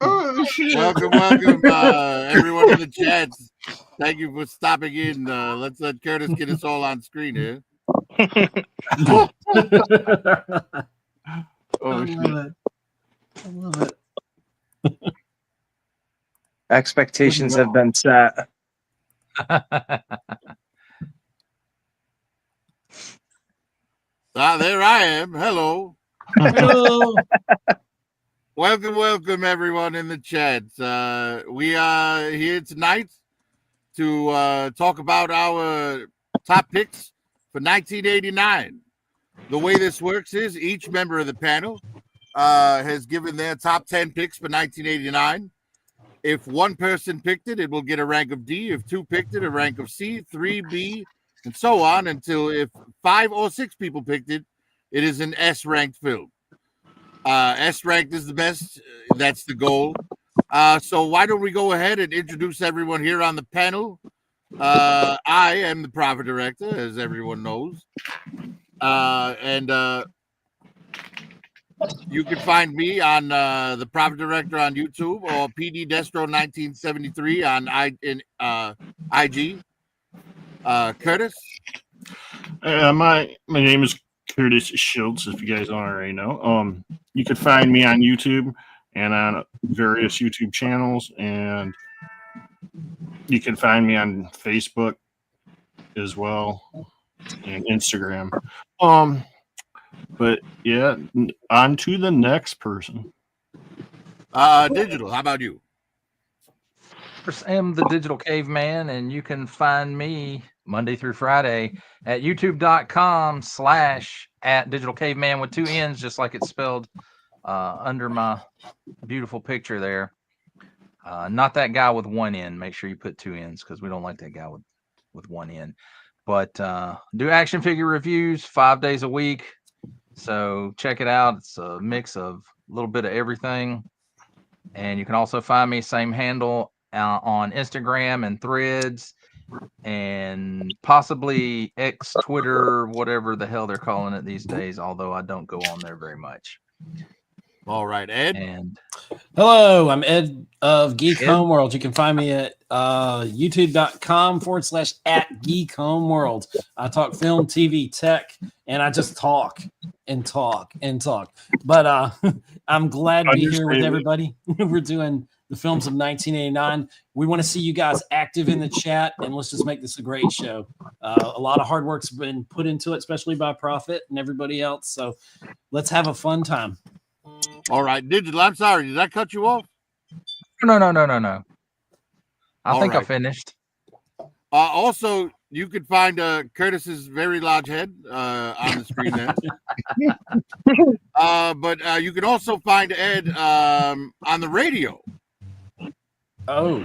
Oh, shit. Welcome, everyone in the chat. Thank you for stopping in. Let's let Curtis get us all on screen here. Oh, shit. I love it. Expectations have been set. There I am. Hello. Hello. Welcome, everyone in the chat. We are here tonight to talk about our top picks for 1989. The way this works is each member of the panel has given their top 10 picks for 1989. If one person picked it, it will get a rank of D. If two picked it, a rank of C, 3, B, and so on until if 5 or 6 people picked it, it is an S-ranked film. S-ranked is the best. That's the goal. So why don't we go ahead and introduce everyone here on the panel. I am the Prophet Director, as everyone knows. And you can find me on the Prophet Director on YouTube or PD Destro 1973 on IG. Curtis? My name is Curtis Schultz, if you guys don't already know. You could find me on YouTube and on various YouTube channels, and you can find me on Facebook as well and Instagram. But yeah, on to the next person. Digital, how about you? I am the Digital Caveman, and you can find me Monday through Friday at youtube.com/@digitalcaveman with 2 N's, just like it's spelled under my beautiful picture there. Not that guy with 1 N. Make sure you put 2 N's because we don't like that guy with 1 N. But do action figure reviews 5 days a week. So check it out. It's a mix of a little bit of everything. And you can also find me, same handle, on Instagram and Threads and possibly X, Twitter, whatever the hell they're calling it these days, although I don't go on there very much. All right, Ed. And Hello, I'm Ed of Geek Homeworld. You can find me at youtube.com/@geekhomeworld. I talk film, TV, tech, and I just talk and talk and talk. But I'm glad to be here with everybody. We're doing the films of 1989. We want to see you guys active in the chat, and let's just make this a great show. A lot of hard work's been put into it, especially by Prophet and everybody else. So let's have a fun time. All right, Digital, I'm sorry. Did I cut you off? No. I think I right. finished. Also, you could find Curtis's very large head on the screen there. But you can also find Ed on the radio. Oh,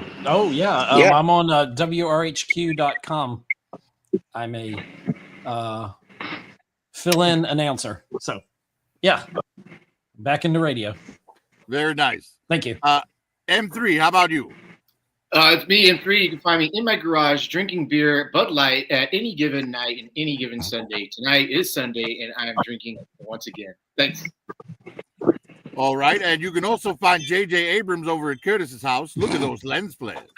yeah. I'm on WRHQ.com. I'm a fill-in announcer. So, yeah, back into radio. Very nice. Thank you. M3, how about you? It's me, M3. You can find me in my garage drinking beer, Bud Light, at any given night and any given Sunday. Tonight is Sunday, and I am drinking once again. Thanks. All right, and you can also find J.J. Abrams over at Curtis's house. Look at those lens flares.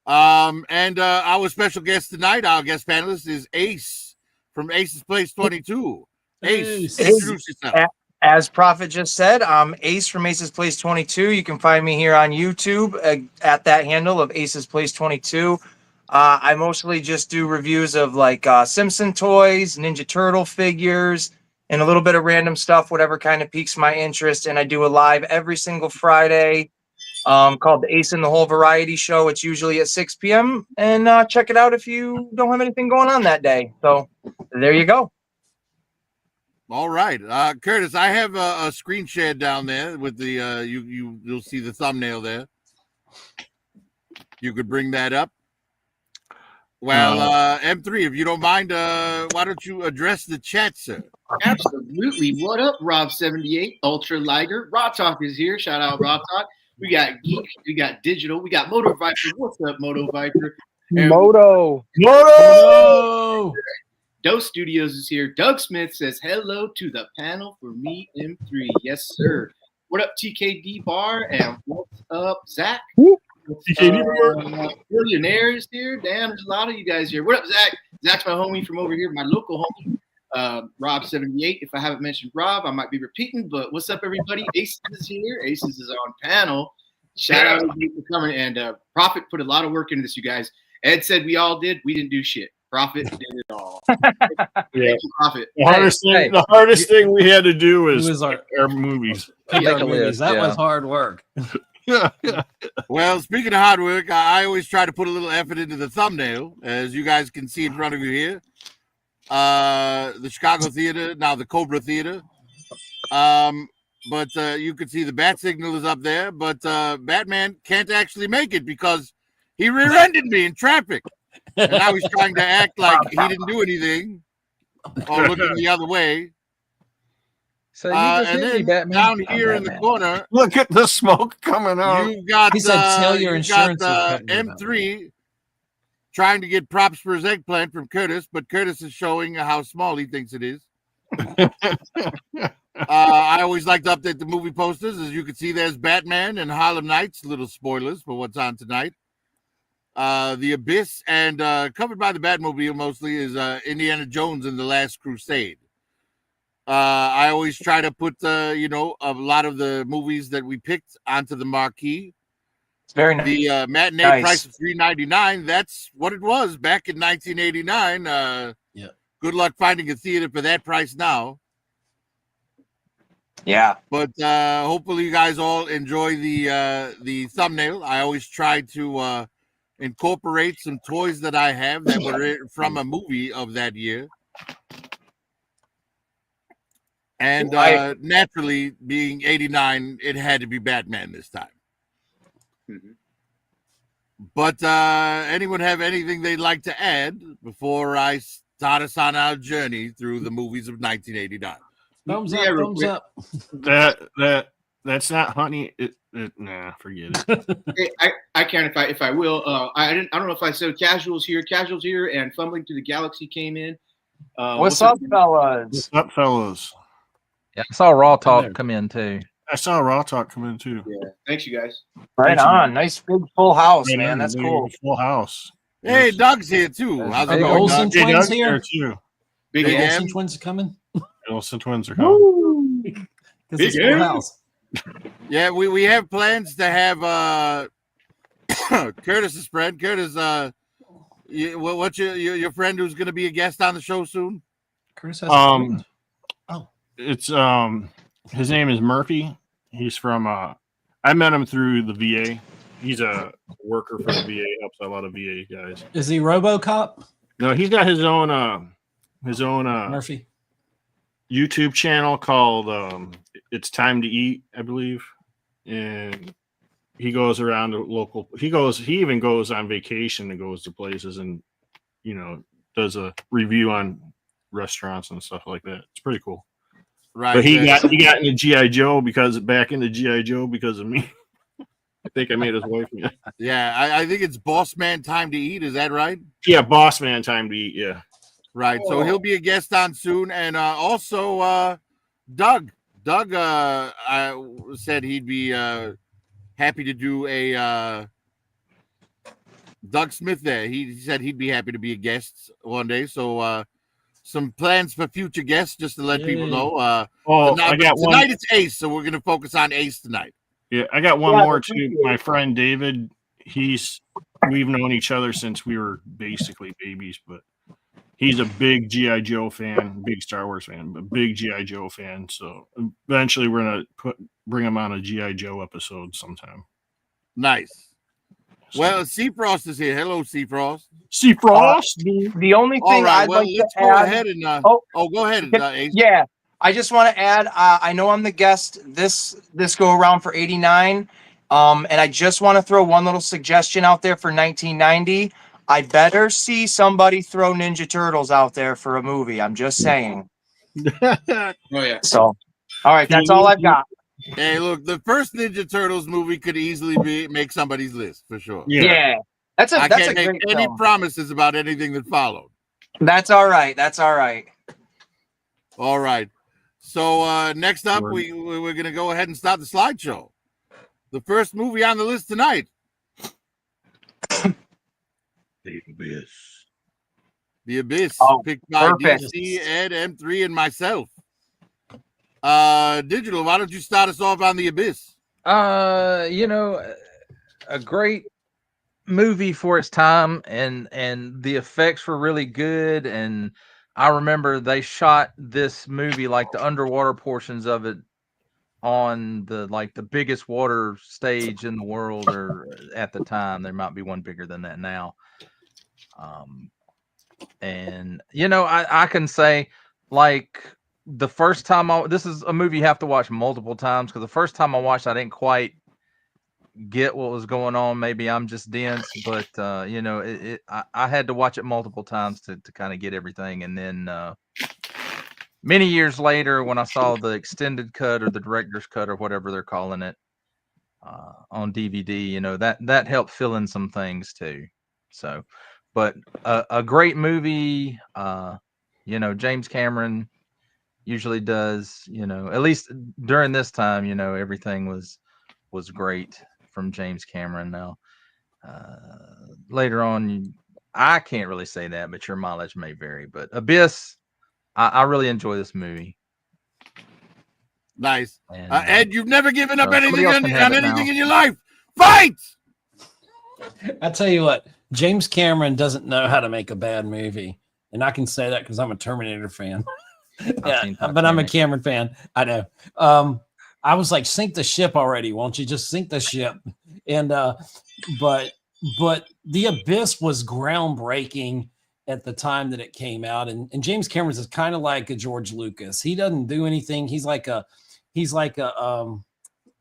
And our special guest tonight, our guest panelist, is Ace from Ace's Place 22. Ace, introduce yourself. As Prophet just said, I'm Ace from Ace's Place 22. You can find me here on YouTube at that handle of Ace's Place 22. I mostly just do reviews of like Simpson toys, Ninja Turtle figures, and a little bit of random stuff, whatever kind of piques my interest. And I do a live every single Friday called the Ace and the Whole Variety Show. It's usually at 6 p.m. And check it out if you don't have anything going on that day. So there you go. All right, Curtis, I have a screen shared down there with the you'll see the thumbnail there. You could bring that up. Well, M3, if you don't mind, why don't you address the chat, sir? Absolutely. What up, Rob78, Ultra Liger? Raw Talk is here. Shout out Raw Talk. We got Geek. We got Digital. We got Moto Viper. What's up, Moto Viper? And Moto. Oh, Dose Studios is here. Doug Smith says hello to the panel for me, M3. Yes, sir. What up, TKD Bar? And what's up, Zach? Billionaire is here. Damn, there's a lot of you guys here. What up, Zach? Zach's my homie from over here, my local homie. Rob78. If I haven't mentioned Rob, I might be repeating, but what's up, everybody? Aces is here. Aces is on panel. Shout out to you for coming. And Prophet put a lot of work into this, you guys. Ed said we all did. We didn't do shit. Prophet did it all. Thank you, Prophet. The hardest thing we had to do was our movies. Make a movies. list, That yeah. was hard work. Well, speaking of hard work, I always try to put a little effort into the thumbnail, as you guys can see in front of you here. The Chicago Theater, now the Cobra Theater. But you can see the bat signal is up there, but Batman can't actually make it because he rear-ended me in traffic. And now he's trying to act like he didn't do anything or looking the other way. So you just And hit me, then Batman. down I'm here in the Batman. corner, Look at the smoke coming out. you've got He said, "Tell your you've got, insurance company about M3 trying to get props for his eggplant from Curtis, but Curtis is showing how small he thinks it is. I always like to update the movie posters. As you can see, there's Batman and Harlem Nights. Little spoilers for what's on tonight. The Abyss, and covered by the Batmobile mostly is Indiana Jones and the Last Crusade. I always try to put a lot of the movies that we picked onto the marquee. It's very nice. The matinee Nice. price of $3.99. That's what it was back in 1989. Yeah. Good luck finding a theater for that price now. Yeah. But hopefully you guys all enjoy the thumbnail. I always try to incorporate some toys that I have that were from a movie of that year. And naturally, being 89, it had to be Batman this time. Mhm. But anyone have anything they'd like to add before I start us on our journey through the movies of 1989? Thumbs Yeah, up, real thumbs quick. up. That's not honey. Nah, forget it. Hey, I can if I will. I don't know if I said Casuals here, and Fumbling to the Galaxy came in. What's up, fellas? What's up, fellas? Yeah, I saw Raw there. Talk come in too. I saw Raw Talk come in too. Yeah, thanks you guys. Right Thanks, on. Nice big full house, Right man. on, That's big cool. Full house. Hey, Yes. Doug's here too. How's it Hey, going, Olsen Doug? Hey, twins Doug's here. there too. Big Big M. Olsen M. twins are coming Olsen twins are coming. because Big it's full M. house. Yeah, we have plans to have Curtis's friend. Curtis, what's your friend who's going to be a guest on the show soon? Chris has a twin. It's his name is Murphy. He's from I met him through the VA. He's a worker for the VA, helps a lot of VA guys. Is he RoboCop? No, he's got his own Murphy. YouTube channel called It's Time to Eat, I believe. And he goes around to local he even goes on vacation and goes to places and does a review on restaurants and stuff like that. It's pretty cool. Right. But he got into G.I. Joe because of me. I think I made his wife. Yeah, I think it's Boss Man Time to Eat. Is that right? Yeah, Boss Man Time to Eat. Yeah. Right. So he'll be a guest on soon, and also Doug. Doug said he'd be happy to do a Doug Smith there. He said he'd be happy to be a guest one day. So some plans for future guests, just to let people know. I Tonight, got one. tonight it's Ace, so we're going to focus on Ace tonight. Yeah, I got one Yeah, more appreciate too. My friend David. We've known each other since we were basically babies, but he's a big G.I. Joe fan, big Star Wars fan, but big G.I. Joe fan. So eventually we're gonna bring him on a G.I. Joe episode sometime. Nice. Well, Seafrost is here. Hello, Seafrost. See Frost. The only All thing right. I'd Well, like let's to go add. ahead and Oh. go ahead, Ace. Yeah, I just want to add. I know I'm the guest this go around for 89, and I just want to throw one little suggestion out there for 1990. I better see somebody throw Ninja Turtles out there for a movie. I'm just saying. Oh yeah. So, all right, that's all I've got. Hey, look, the first Ninja Turtles movie could easily make somebody's list for sure. Yeah. That's I a can't make great any film. promises about anything that followed. That's all right. That's all right. All right. So next up, Word. we're gonna go ahead and start the slideshow. The first movie on the list tonight, The Abyss. The Abyss, Oh, picked by perfect. DC, Ed, M3, and myself. Digital, why don't you start us off on The Abyss? You know, a great movie for its time, and the effects were really good. And I remember they shot this movie, like the underwater portions of it, on the biggest water stage in the world, or at the time. There might be one bigger than that now. And I can say, like, the first time this is a movie you have to watch multiple times, because the first time I watched, I didn't quite get what was going on. Maybe I'm just dense, but I had to watch it multiple times to kind of get everything. And then many years later, when I saw the extended cut or the director's cut or whatever they're calling it on DVD, that helped fill in some things too. So, but a great movie. James Cameron usually does, at least during this time, everything was great from James Cameron. Now, later on, I can't really say that, but your mileage may vary. But Abyss, I really enjoy this movie. Nice. And, Ed, you've never given up somebody anything else on can have it anything now. in your life. Fight! I tell you what, James Cameron doesn't know how to make a bad movie, and I can say that because I'm a Terminator fan. Yeah, seen but I'm a Titanic. Cameron fan. I know. I was like, sink the ship already, won't you? Just sink the ship. And but The Abyss was groundbreaking at the time that it came out. And James Cameron is kind of like a George Lucas. He doesn't do anything. He's like a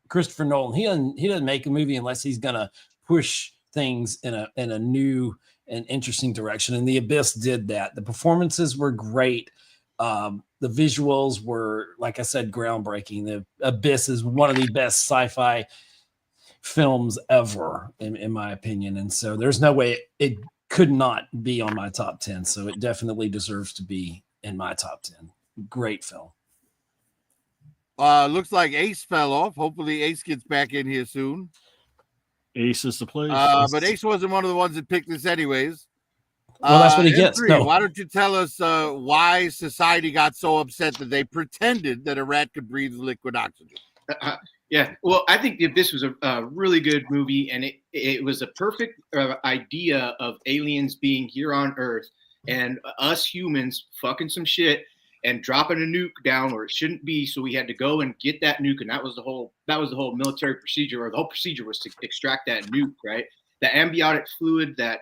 Christopher Nolan. He doesn't make a movie unless he's gonna push things in a new and interesting direction. And The Abyss did that. The performances were great. The visuals were, like I said, groundbreaking. The Abyss is one of the best sci-fi films ever, in my opinion. And so there's no way it could not be on my top 10. So it definitely deserves to be in my top 10. Great film. Looks like Ace fell off. Hopefully Ace gets back in here soon. Ace is the place. But Ace wasn't one of the ones that picked this anyways. Well, that's what he gets. M3, No. Why don't you tell us why society got so upset that they pretended that a rat could breathe liquid oxygen? Yeah, well, I think that this was a really good movie, and it was a perfect idea of aliens being here on Earth and us humans fucking some shit and dropping a nuke down where it shouldn't be. So we had to go and get that nuke, and that was the whole military procedure, or the whole procedure was to extract that nuke, right? The amniotic fluid that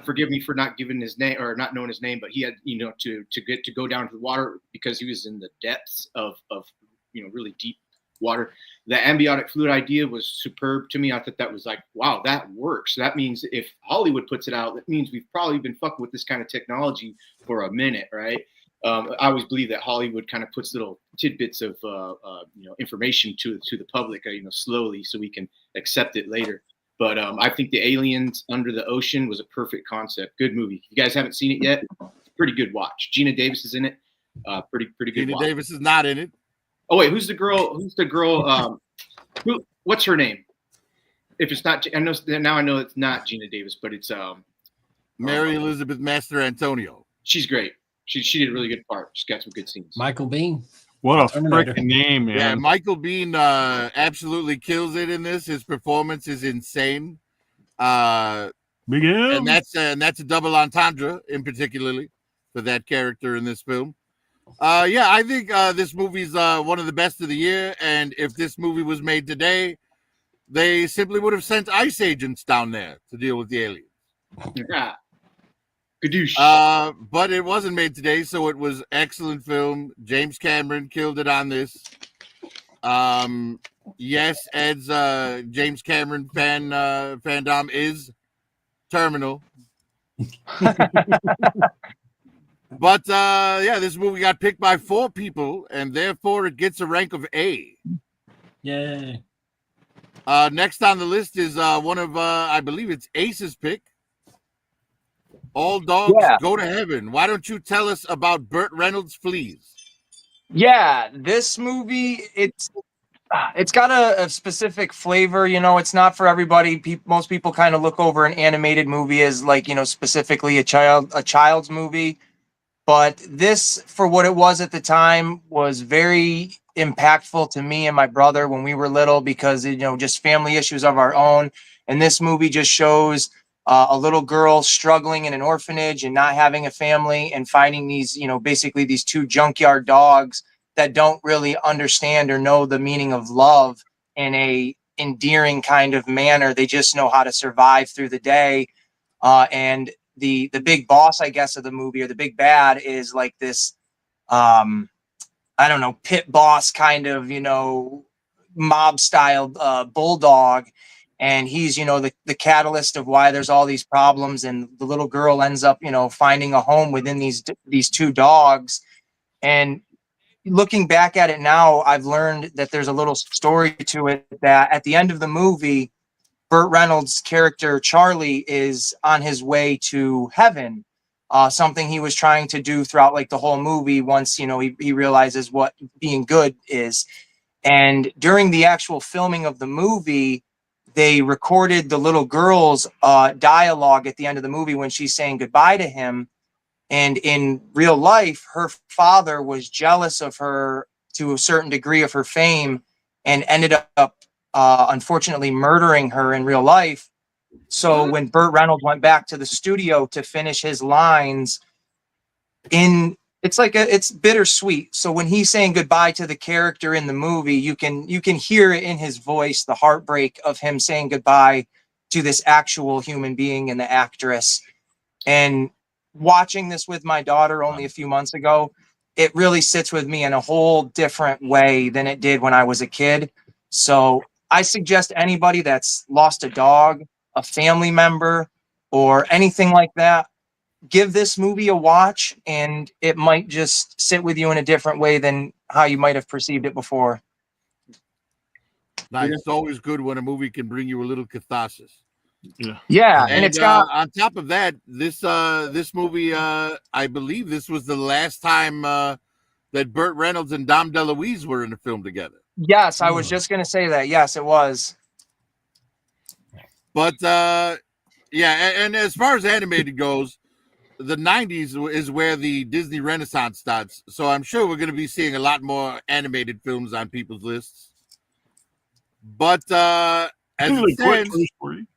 forgive me for not giving his name or not knowing his name, but he had to go down to the water because he was in the depths of really deep water. The amniotic fluid idea was superb to me. I thought that was like, wow, that works. So that means if Hollywood puts it out, that means we've probably been fucking with this kind of technology for a minute, right? I always believe that Hollywood kind of puts little tidbits of information to the public, slowly, so we can accept it later. But I think the aliens under the ocean was a perfect concept. Good movie. If you guys haven't seen it yet, it's a pretty good watch. Gina Davis is in it. Pretty good. Gina watch. Davis is not in it. Oh wait, who's the girl? What's her name? If it's not, I know it's not Gina Davis, but it's Mary Elizabeth Master Antonio. she's great. She did a really good part. She's got some good scenes. Michael Bean. What a Terminator. freaking name, Yeah, man. Michael Bean absolutely kills it in this. His performance is insane. Big M. And that's a double entendre in particularly for that character in this film. I think this movie's one of the best of the year, and if this movie was made today, they simply would have sent ICE agents down there to deal with the aliens. Yeah. Gadoosh. But it wasn't made today, so it was excellent film. James Cameron killed it on this. Yes, Ed's James Cameron fandom is terminal. But this movie got picked by 4 people, and therefore it gets a rank of A. Yay. Next on the list is one of I believe it's Ace's pick. All Dogs Yeah. Go to Heaven. Why don't you tell us about Burt Reynolds' Fleas? Yeah, this movie, it's got a specific flavor. You know, it's not for everybody. Most people kind of look over an animated movie as like, you know, specifically a child's movie. But this, for what it was at the time, was very impactful to me and my brother when we were little because, you know, just family issues of our own. And this movie just shows a little girl struggling in an orphanage and not having a family and finding these, you know, basically these two junkyard dogs that don't really understand or know the meaning of love in a endearing kind of manner. They just know how to survive through the day. And the big boss, I guess, of the movie, or the big bad, is like this I don't know, pit boss kind of, you know, mob style bulldog. And he's, you know, the catalyst of why there's all these problems. And the little girl ends up, you know, finding a home within these two dogs. And looking back at it now, I've learned that there's a little story to it, that at the end of the movie, Burt Reynolds' character Charlie is on his way to heaven, something he was trying to do throughout like the whole movie. Once, you know, he realizes what being good is. And during the actual filming of the movie, they recorded the little girl's dialogue at the end of the movie when she's saying goodbye to him. And in real life, her father was jealous of her to a certain degree of her fame and ended up, unfortunately, murdering her in real life. So when Burt Reynolds went back to the studio to finish his lines, it's bittersweet. So when he's saying goodbye to the character in the movie, you can hear it in his voice, the heartbreak of him saying goodbye to this actual human being and the actress. And watching this with my daughter only a few months ago, it really sits with me in a whole different way than it did when I was a kid. So I suggest anybody that's lost a dog, a family member, or anything like that, give this movie a watch, and it might just sit with you in a different way than how you might have perceived it before. Nice. It's always good when a movie can bring you a little catharsis. Yeah, and it's got on top of that, this movie, I believe this was the last time that Burt Reynolds and Dom DeLuise were in a film together. Yes, I was just gonna say that. Yes, it was. But yeah, and as far as animated goes, the 90s is where the Disney Renaissance starts. So I'm sure we're going to be seeing a lot more animated films on people's lists. But as it stands,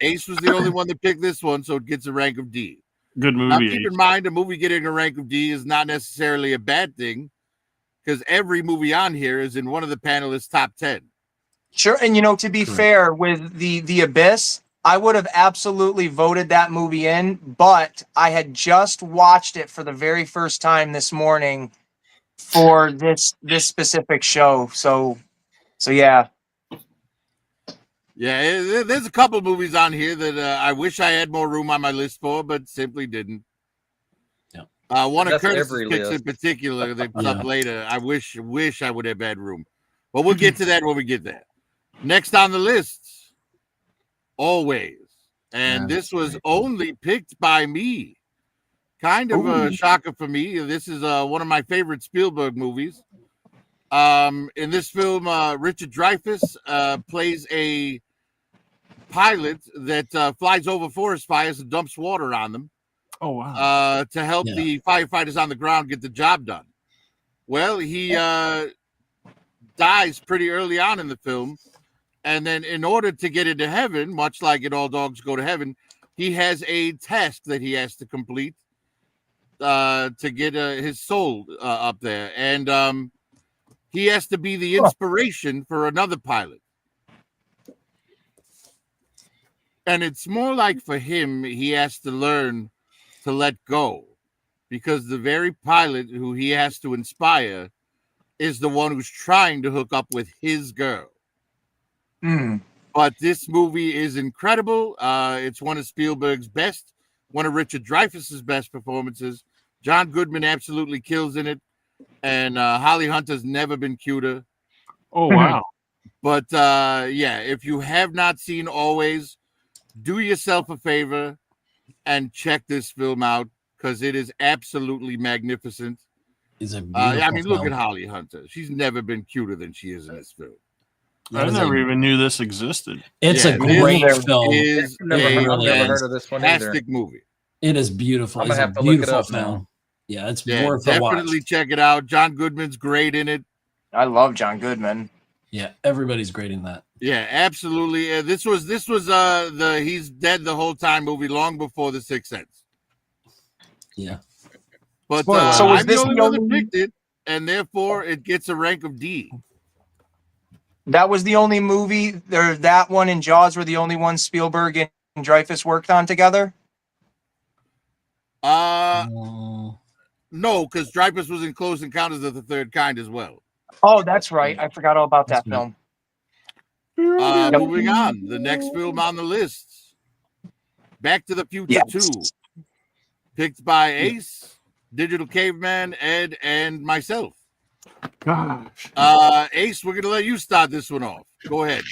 Ace was the only one that picked this one, so it gets a rank of D. Good movie. Now, keep in mind, a movie getting a rank of D is not necessarily a bad thing, because every movie on here is in one of the panelists' top 10. Sure, and you know, to be fair, with the Abyss, I would have absolutely voted that movie in, but I had just watched it for the very first time this morning for this specific show. So yeah. Yeah, there's a couple movies on here that I wish I had more room on my list for, but simply didn't. Yeah. One of That's Curtis's every picks list. in particular, they put up later. I wish I would have had room, but we'll get to that when we get there. Next on the list, Always, and this was only picked by me. Kind of a shocker for me. This is one of my favorite Spielberg movies. In this film, Richard Dreyfuss plays a pilot that flies over forest fires and dumps water on them. Oh wow! To help the firefighters on the ground get the job done. Well, he dies pretty early on in the film, and then in order to get into heaven, much like in All Dogs Go to Heaven, he has a task that he has to complete to get his soul up there, and he has to be the inspiration for another pilot. And it's more like for him, he has to learn to let go, because the very pilot who he has to inspire is the one who's trying to hook up with his girl. But this movie is incredible. It's one of Spielberg's best, one of Richard Dreyfuss's best performances. John Goodman absolutely kills in it, and Holly Hunter's never been cuter. Oh wow! But yeah, if you have not seen Always, do yourself a favor and check this film out because it is absolutely magnificent. It's a beautiful I mean, look film. at Holly Hunter. She's never been cuter than she is in this film. That I is never a- even knew this existed. It's Yeah, a it great is- film. Is Never, It heard, really I've never is. heard of this one either. fantastic movie. It is beautiful. I'm It's gonna a have to look it beautiful up now. film. Yeah, it's Yeah, worth a watch. definitely check it out. John Goodman's great in it. I love John Goodman. Yeah, everybody's great in that. Yeah, absolutely. This was the He's Dead the Whole Time movie long before The Sixth Sense. Yeah. But Spoiler. So was I'm this the only the one that only- picked it, and therefore it gets a rank of D. That was the only movie, there. That one and Jaws were the only ones Spielberg and Dreyfuss worked on together. Mm, No, because Dreyfuss was in Close Encounters of the Third Kind as well. Oh, that's right. I forgot all about that That's film. Mm-hmm. Moving on, the next film on the list, Back to the Future Yes. 2, picked by Ace, Digital Caveman, Ed, and myself. Gosh. Ace, we're gonna let you start this one off. Go ahead.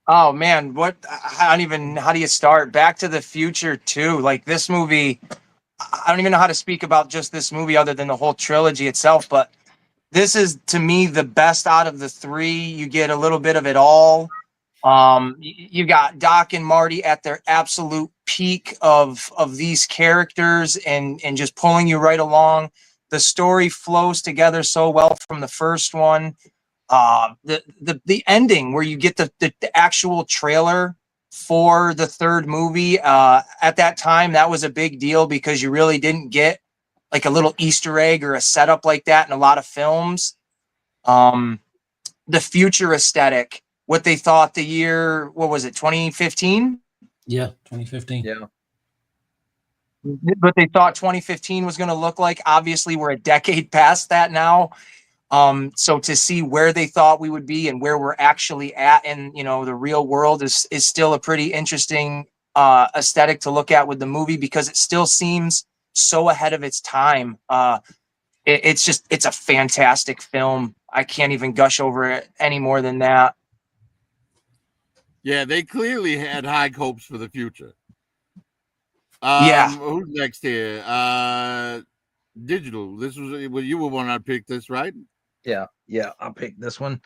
Oh man, how do you start? Back to the Future 2. Like this movie, I don't even know how to speak about just this movie other than the whole trilogy itself, but this is to me the best out of the three. You get a little bit of it all. You got Doc and Marty at their absolute peak of these characters and just pulling you right along. The story flows together so well from the first one. The ending where you get the actual trailer for the third movie, at that time that was a big deal because you really didn't get like a little Easter egg or a setup like that in a lot of films. The future aesthetic, what they thought the year, what was it, 2015? yeah, 2015. Yeah. What they thought 2015 was going to look like. Obviously, we're a decade past that now. So to see where they thought we would be and where we're actually at in, the real world is still a pretty interesting aesthetic to look at with the movie because it still seems so ahead of its time. It's a fantastic film. I can't even gush over it any more than that. Yeah, they clearly had high hopes for the future. Yeah. Who's next here? Digital. This was well, you were one I picked this, right? Yeah, I picked this one.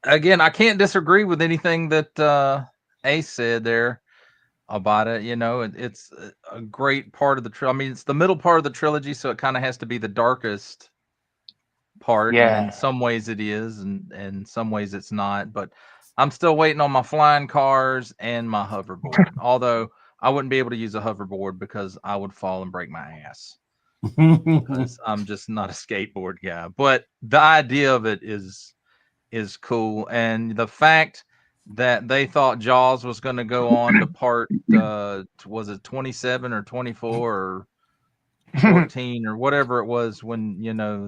Again, I can't disagree with anything that Ace said there about it. It's a great part of the trilogy. I mean, it's the middle part of the trilogy, so it kind of has to be the darkest part. Yeah. And in some ways it is, and in some ways it's not. But I'm still waiting on my flying cars and my hoverboard. Although I wouldn't be able to use a hoverboard because I would fall and break my ass. Because I'm just not a skateboard guy. But the idea of it is cool, and the fact that they thought Jaws was going to go on to part was it 27 or 24 or 14 or whatever it was when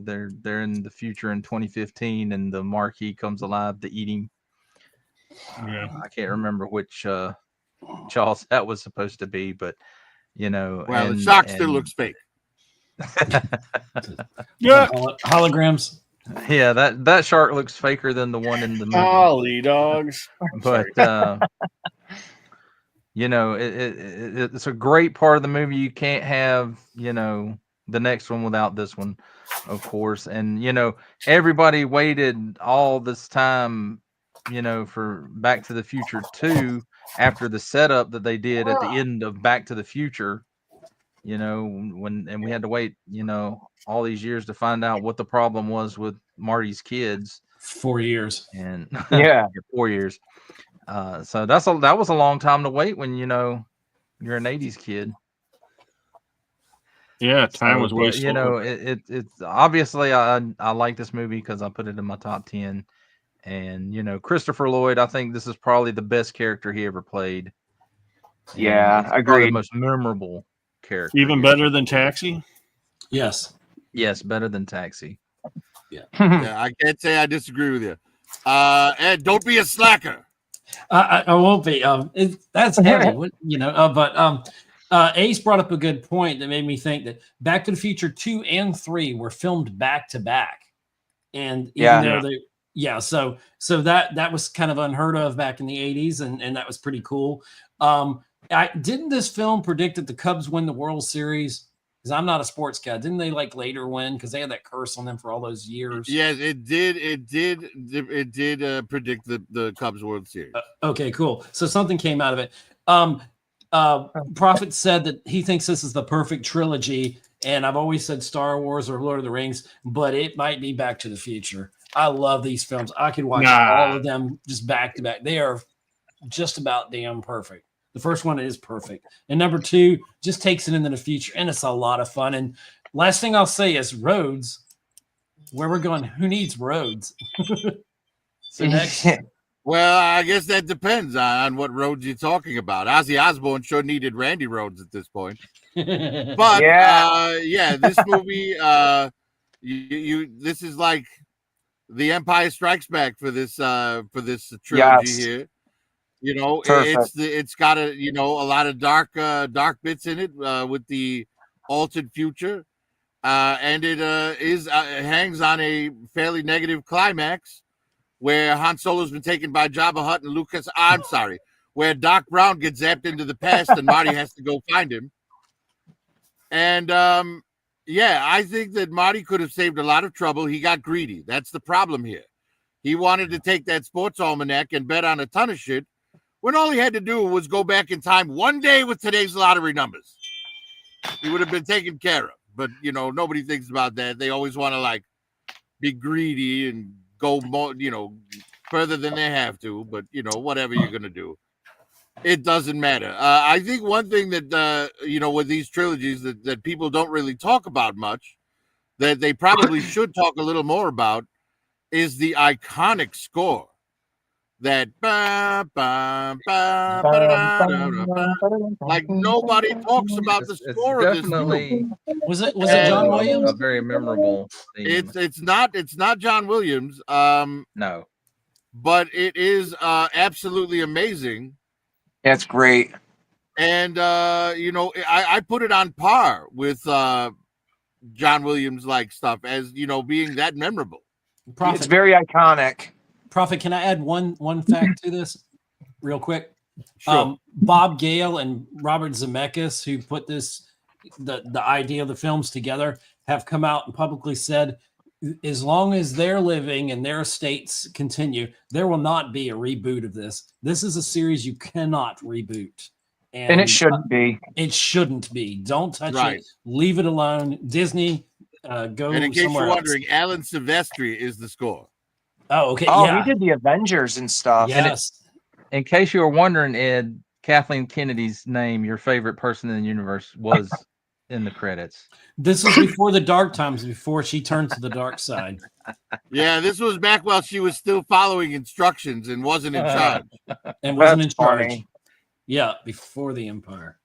they're in the future in 2015 and the Marquis comes alive to eat him. Yeah. I can't remember which Jaws that was supposed to be, but Well, the and- shark still and- looks fake. Yeah. Holograms. Yeah, that shark looks faker than the one in the movie. Ollie dogs. But it's a great part of the movie. You can't have the next one without this one, of course. And everybody waited all this time for Back to the Future 2 after the setup that they did at the end of Back to the Future. And we had to wait all these years to find out what the problem was with Marty's kids. 4 years. And Yeah. 4 years. So that was a long time to wait when you're an 80s kid. Yeah, time So, was but, wasted. it's obviously I like this movie because I put it in my top 10. And Christopher Lloyd, I think this is probably the best character he ever played. And Yeah, it's probably agreed. the most memorable character. Even he better ever than played. Taxi. Yes. Yes, better than Taxi. Yeah, I can't say I disagree with you. Ed, don't be a slacker. I won't be. That's heavy, but Ace brought up a good point that made me think that Back to the Future 2 and 3 were filmed back to back, and even Yeah. though Yeah, so that was kind of unheard of back in the 80s, and that was pretty cool. Didn't this film predict that the Cubs win the World Series? Because I'm not a sports guy. Didn't they like later win because they had that curse on them for all those years? Yes, it did. It did predict the Cubs World Series. Okay, cool. So something came out of it. Prophet said that he thinks this is the perfect trilogy, and I've always said Star Wars or Lord of the Rings, but it might be Back to the Future. I love these films. I could watch all of them just back to back. They are just about damn perfect. The first one is perfect. And number 2 just takes it into the future, and it's a lot of fun. And last thing I'll say is roads. Where we're going, who needs roads? So next. Well, I guess that depends on what roads you're talking about. Ozzy Osbourne sure needed Randy Rhodes at this point. But this movie, this is like the Empire Strikes Back for this trilogy here. You know, it's got a lot of dark bits in it with the altered future, and it hangs on a fairly negative climax where Han Solo's been taken by Jabba Hutt and Lucas. I'm sorry, where Doc Brown gets zapped into the past and Marty has to go find him. And I think that Marty could have saved a lot of trouble. He got greedy. That's the problem here. He wanted to take that sports almanac and bet on a ton of shit, when all he had to do was go back in time one day with today's lottery numbers. He would have been taken care of. But, nobody thinks about that. They always want to, be greedy and go more, further than they have to. But, whatever you're going to do, it doesn't matter. I think one thing that, with these trilogies that people don't really talk about much, that they probably should talk a little more about, is the iconic score. That like nobody talks about the score of this movie. Was it John Williams? A very memorable theme. It's not John Williams. No, but it is absolutely amazing. That's great. And I put it on par with John Williams like stuff as being that memorable. Prophet. It's very iconic. Prophet, can I add one fact to this real quick? Sure. Bob Gale and Robert Zemeckis, who put the idea of the films together, have come out and publicly said, as long as they're living and their estates continue, there will not be a reboot of this. This is a series you cannot reboot. And it shouldn't be. It shouldn't be. Don't touch Right. it. Leave it alone. Disney, go And in case somewhere you're else. wondering, Alan Silvestri is the score. Oh, okay. Oh, yeah. he did the Avengers and stuff. Yes. in case you were wondering, Ed, Kathleen Kennedy's name, your favorite person in the universe, was in the credits. This was before the dark times, before she turned to the dark side. Yeah, this was back while she was still following instructions and wasn't in charge. And wasn't in That's charge. funny. Yeah, before the Empire.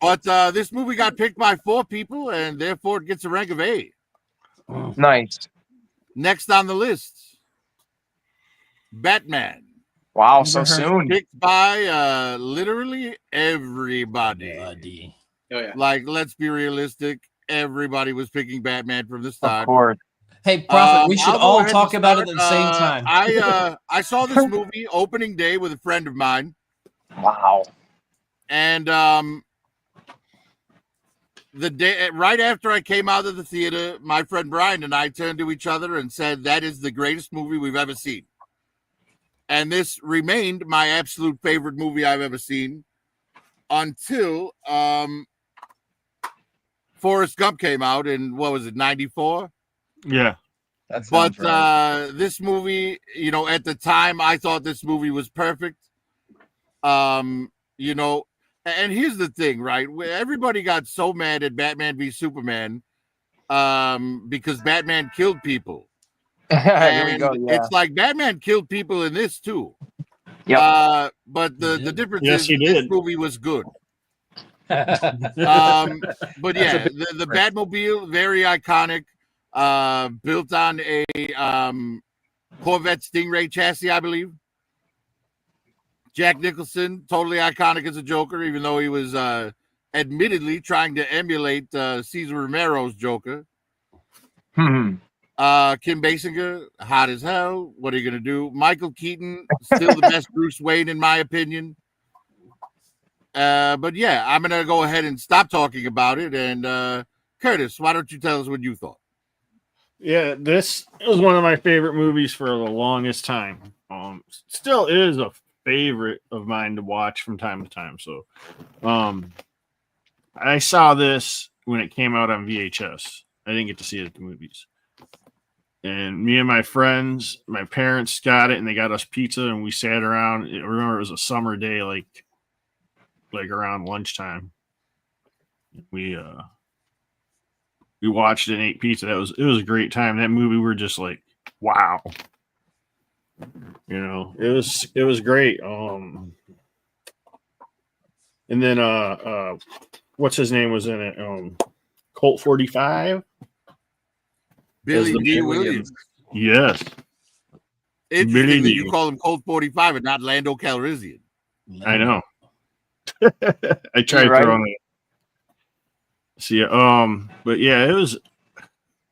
But this movie got picked by 4 people, and therefore it gets a rank of A. Nice. Next on the list, Batman. Wow, so soon. Picked by literally everybody. Buddy. Oh yeah. Like, let's be realistic. Everybody was picking Batman from the Of start. course. Hey, Prophet, we should I'll go all ahead talk and about it start. at the same time. I saw this movie opening day with a friend of mine, Wow. and the day right after I came out of the theater, my friend Brian and I turned to each other and said, "That is the greatest movie we've ever seen." And this remained my absolute favorite movie I've ever seen until Forrest Gump came out in, what was it, 94? Yeah. That But sounds right. this movie, at the time, I thought this movie was perfect. And here's the thing, right? Everybody got so mad at Batman v Superman because Batman killed people. Here we And go. Yeah. it's like Batman killed people in this too. Yep. But the difference Yes, is he this did. movie was good. But yeah, the Batmobile, very iconic. Built on a Corvette Stingray chassis, I believe. Jack Nicholson, totally iconic as a Joker, even though he was admittedly trying to emulate Cesar Romero's Joker. Hmm. Kim Basinger, hot as hell. What are you gonna do? Michael Keaton, still the best Bruce Wayne in my opinion. But yeah, I'm gonna go ahead and stop talking about it. And Curtis, why don't you tell us what you thought? Yeah, this was one of my favorite movies for the longest time. Still is a favorite of mine to watch from time to time. So, I saw this when it came out on VHS. I didn't get to see it at the movies. And me and my friends, my parents got it, and they got us pizza, and we sat around. I remember it was a summer day, like around lunchtime. We watched it and ate pizza. It was a great time. That movie, we're just like, wow. You know, it was great. And then what's his name was in it? Colt 45. Billy the D. Billy Williams. Yes. Interesting Billy that D. you call him Colt 45 and not Lando Calrissian. I know. I tried You're throwing it. See, but yeah, it was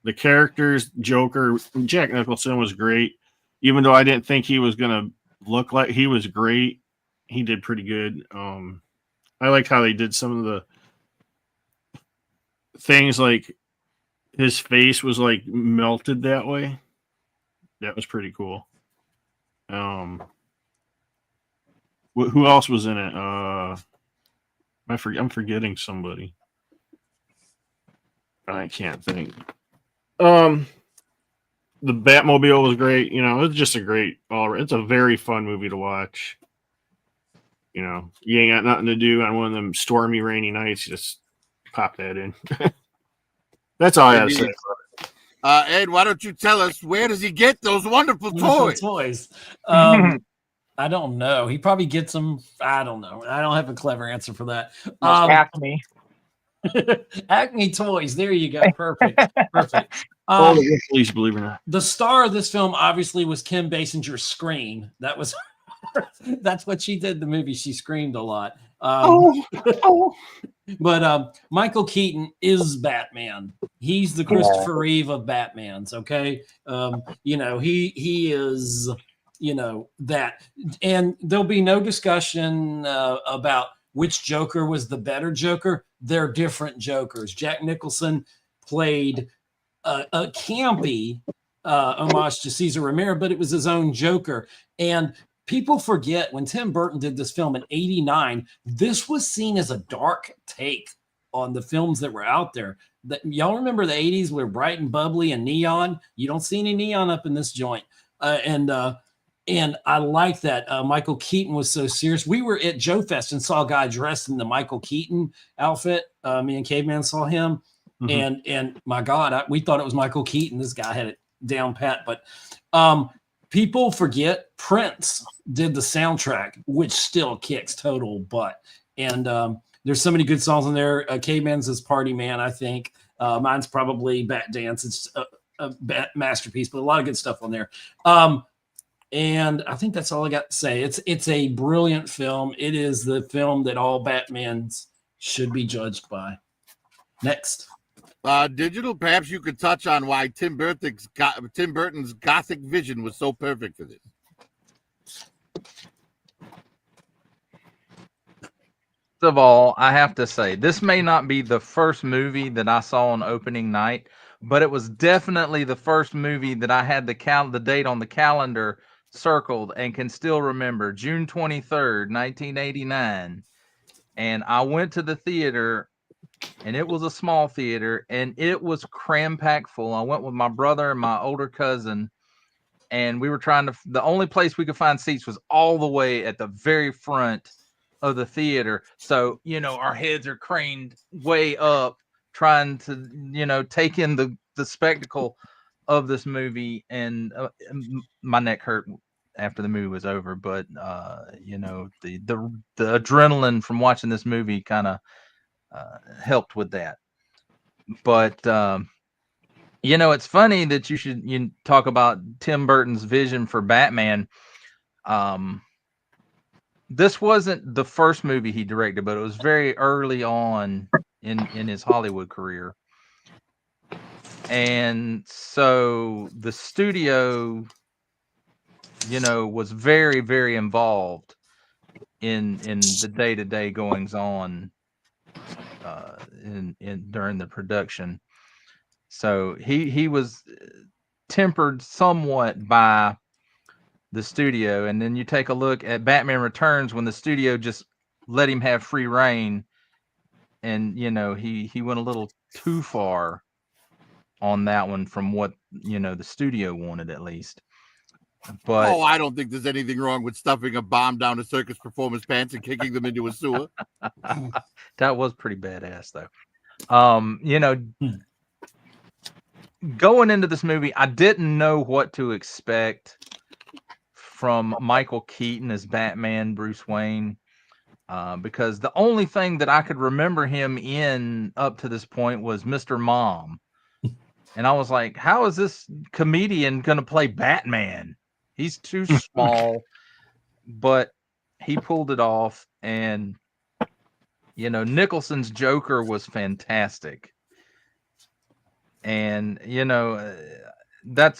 the characters. Joker, Jack Nicholson was great, even though I didn't think he was gonna look like he was great. He did pretty good. I liked how they did some of the things, like his face was like melted that way. That was pretty cool. Who else was in it? I'm forgetting somebody. I can't think. The Batmobile was great. You know, it's just a great. It's a very fun movie to watch. You know, you ain't got nothing to do on one of them stormy, rainy nights. You just pop that in. That's all I have to say. Ed, why don't you tell us, where does he get those wonderful toys? Toys. I don't know. He probably gets them. I don't know. I don't have a clever answer for that. Acme. Acme Toys. There you go. Perfect. Perfect. Please believe it or not. The star of this film obviously was Kim Basinger's scream. That was that's what she did in the movie. She screamed a lot. But Michael Keaton is Batman. He's the Christopher Reeve of Batmans. Okay. You know, he is, you know, that, and there'll be no discussion about which Joker was the better Joker. They're different Jokers. Jack Nicholson played a campy homage to Cesar Romero, but it was his own Joker. And people forget when Tim Burton did this film in '89, this was seen as a dark take on the films that were out there. That y'all remember the '80s were bright and bubbly and neon. You don't see any neon up in this joint. And I like that. Michael Keaton was so serious. We were at Joe Fest and saw a guy dressed in the Michael Keaton outfit. Me and Caveman saw him. Mm-hmm. And my God, we thought it was Michael Keaton. This guy had it down pat. But people forget Prince did the soundtrack, which still kicks total butt. And there's so many good songs in there. Caveman's his Party Man, I think. Mine's probably Bat Dance. It's a masterpiece, but a lot of good stuff on there. And I think that's all I got to say. It's a brilliant film. It is the film that all Batmans should be judged by. Next. Digital, perhaps you could touch on why Tim Burton's gothic vision was so perfect for this. First of all, I have to say, this may not be the first movie that I saw on opening night, but it was definitely the first movie that I had the date on the calendar circled and can still remember. June 23rd, 1989. And I went to the theater, and it was a small theater, and it was cram-packed full. I went with my brother and my older cousin, and we were the only place we could find seats was all the way at the very front of the theater. So, you know, our heads are craned way up, trying to, you know, take in the spectacle of this movie. And my neck hurt after the movie was over, but you know, the adrenaline from watching this movie kind of helped with that. But you know, it's funny that you talk about Tim Burton's vision for Batman. This wasn't the first movie he directed, but it was very early on in his Hollywood career. And so the studio, you know, was very, very involved in the day-to-day goings on in during the production. So he was tempered somewhat by the studio. And then you take a look at Batman Returns when the studio just let him have free reign, and you know he went a little too far on that one from what you know the studio wanted, at least. But I don't think there's anything wrong with stuffing a bomb down a circus performer's pants and kicking them into a sewer. that was pretty badass, though. You know, going into this movie, I didn't know what to expect from Michael Keaton as Batman, Bruce Wayne, because the only thing that I could remember him in up to this point was Mr. Mom. And I was like, how is this comedian going to play Batman? He's too small, but he pulled it off. And, you know, Nicholson's Joker was fantastic. And, you know,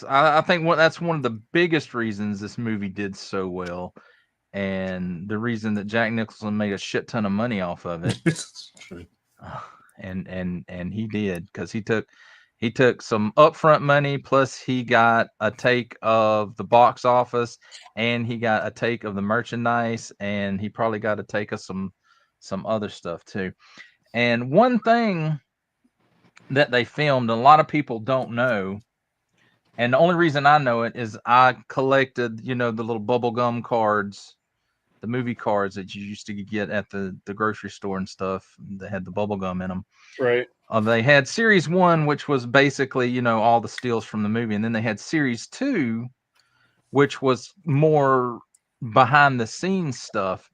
I think that's one of the biggest reasons this movie did so well. And the reason that Jack Nicholson made a shit ton of money off of it. And he did, because he took some upfront money, plus he got a take of the box office, and he got a take of the merchandise, and he probably got a take of some other stuff too. And one thing that they filmed, a lot of people don't know, and the only reason I know it is I collected, you know, the little bubblegum cards, the movie cards that you used to get at the grocery store and stuff that had the bubblegum in them. Right. They had series 1, which was basically, you know, all the steals from the movie. And then they had series 2, which was more behind the scenes stuff.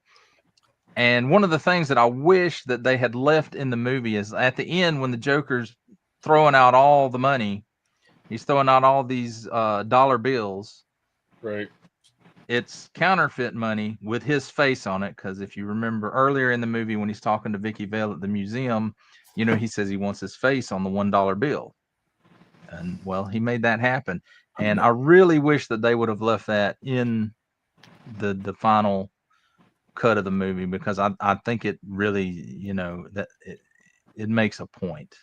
And one of the things that I wish that they had left in the movie is at the end, when the Joker's throwing out all the money, he's throwing out all these dollar bills. Right. It's counterfeit money with his face on it. Because if you remember earlier in the movie, when he's talking to Vicky Vale at the museum, you know, he says he wants his face on the $1 bill. And well, he made that happen. And I really wish that they would have left that in the final cut of the movie, because I think it really, you know, that it makes a point,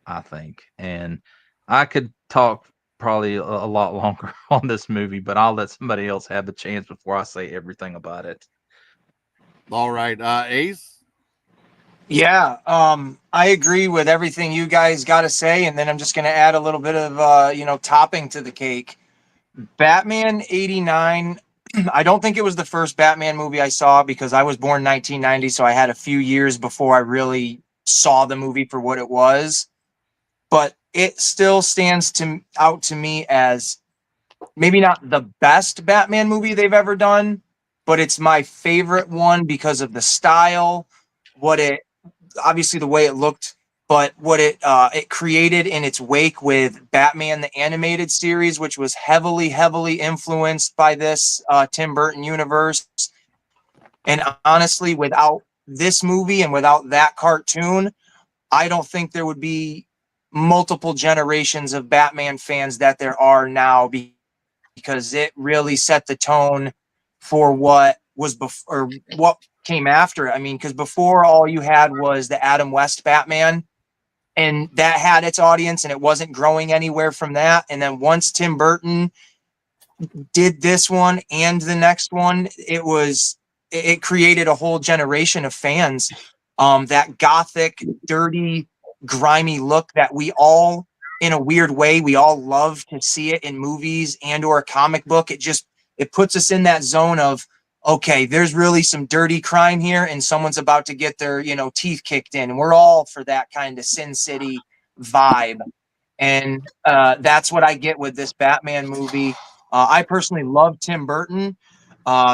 I think. And I could talk probably a lot longer on this movie, but I'll let somebody else have the chance before I say everything about it. All right, Ace. Yeah, I agree with everything you guys got to say, and then I'm just going to add a little bit of, you know, topping to the cake. Batman '89. I don't think it was the first Batman movie I saw, because I was born 1990, so I had a few years before I really saw the movie for what it was. But it still stands out to me as maybe not the best Batman movie they've ever done, but it's my favorite one because of the style, obviously the way it looked, but what it created in its wake with Batman the Animated Series, which was heavily influenced by this Tim Burton universe. And honestly, without this movie and without that cartoon, I don't think there would be multiple generations of Batman fans that there are now, because it really set the tone for what was before, or what came after. I mean, because before, all you had was the Adam West Batman, and that had its audience, and it wasn't growing anywhere from that. And then once Tim Burton did this one and the next one, it created a whole generation of fans. That gothic, dirty, grimy look that we all, in a weird way, we all love to see it in movies and or a comic book. It puts us in that zone of, okay, there's really some dirty crime here, and someone's about to get their, you know, teeth kicked in. And we're all for that kind of Sin City vibe. And that's what I get with this Batman movie. I personally love Tim Burton.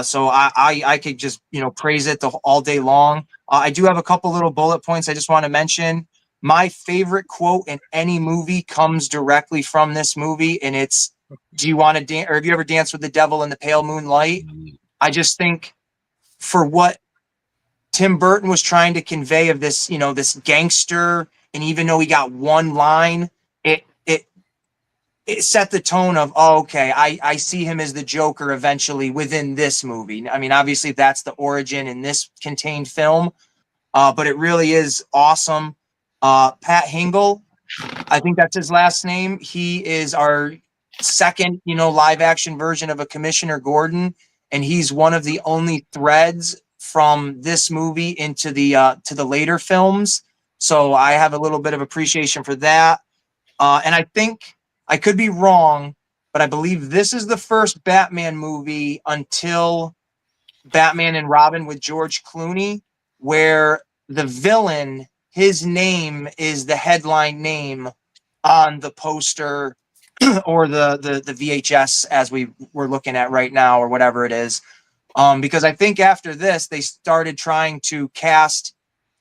So I could just, you know, praise it all day long. I do have a couple little bullet points I just want to mention. My favorite quote in any movie comes directly from this movie, and it's, "Do you want to dance, or have you ever danced with the devil in the pale moonlight?" I just think for what Tim Burton was trying to convey of this, you know, this gangster, and even though he got one line, it it set the tone of, oh, okay, I see him as the Joker eventually within this movie. I mean, obviously that's the origin in this contained film, but it really is awesome. Pat Hingle, I think that's his last name. He is our second, live action version of a Commissioner Gordon, and he's one of the only threads from this movie into the to the later films. So I have a little bit of appreciation for that. And I think I could be wrong, but I believe this is the first Batman movie until Batman and Robin with George Clooney, where the villain, his name is the headline name on the poster or the VHS as we were looking at right now, or whatever it is. Because I think after this, they started trying to cast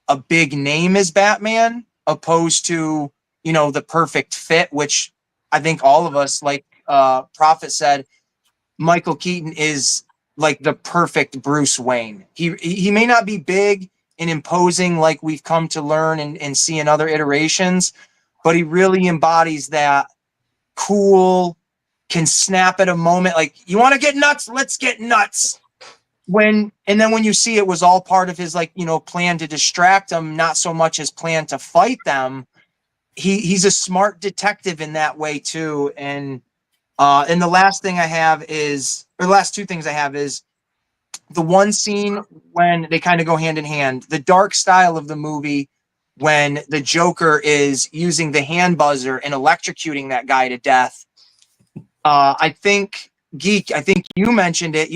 a big name as Batman, opposed to, the perfect fit, which I think all of us, like Prophet said, Michael Keaton is like the perfect Bruce Wayne. He may not be big and imposing like we've come to learn and see in other iterations, but he really embodies that cool, can snap at a moment. Like, you want to get nuts? Let's get nuts. And then when you see it was all part of his, plan to distract them, not so much his plan to fight them. He's a smart detective in that way too. And the last thing I have is, or the last two things I have is the one scene when they kind of go hand in hand, the dark style of the movie, when the Joker is using the hand buzzer and electrocuting that guy to death. I think you mentioned it,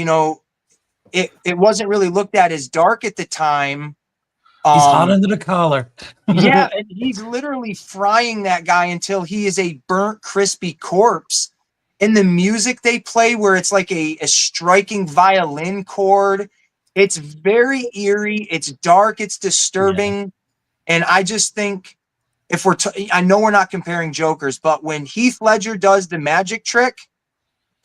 it wasn't really looked at as dark at the time. He's hot under the collar. Yeah, and he's literally frying that guy until he is a burnt, crispy corpse. And the music they play, where it's like a striking violin chord, it's very eerie, it's dark, it's disturbing. Yeah. And I just think, if I know we're not comparing Jokers, but when Heath Ledger does the magic trick,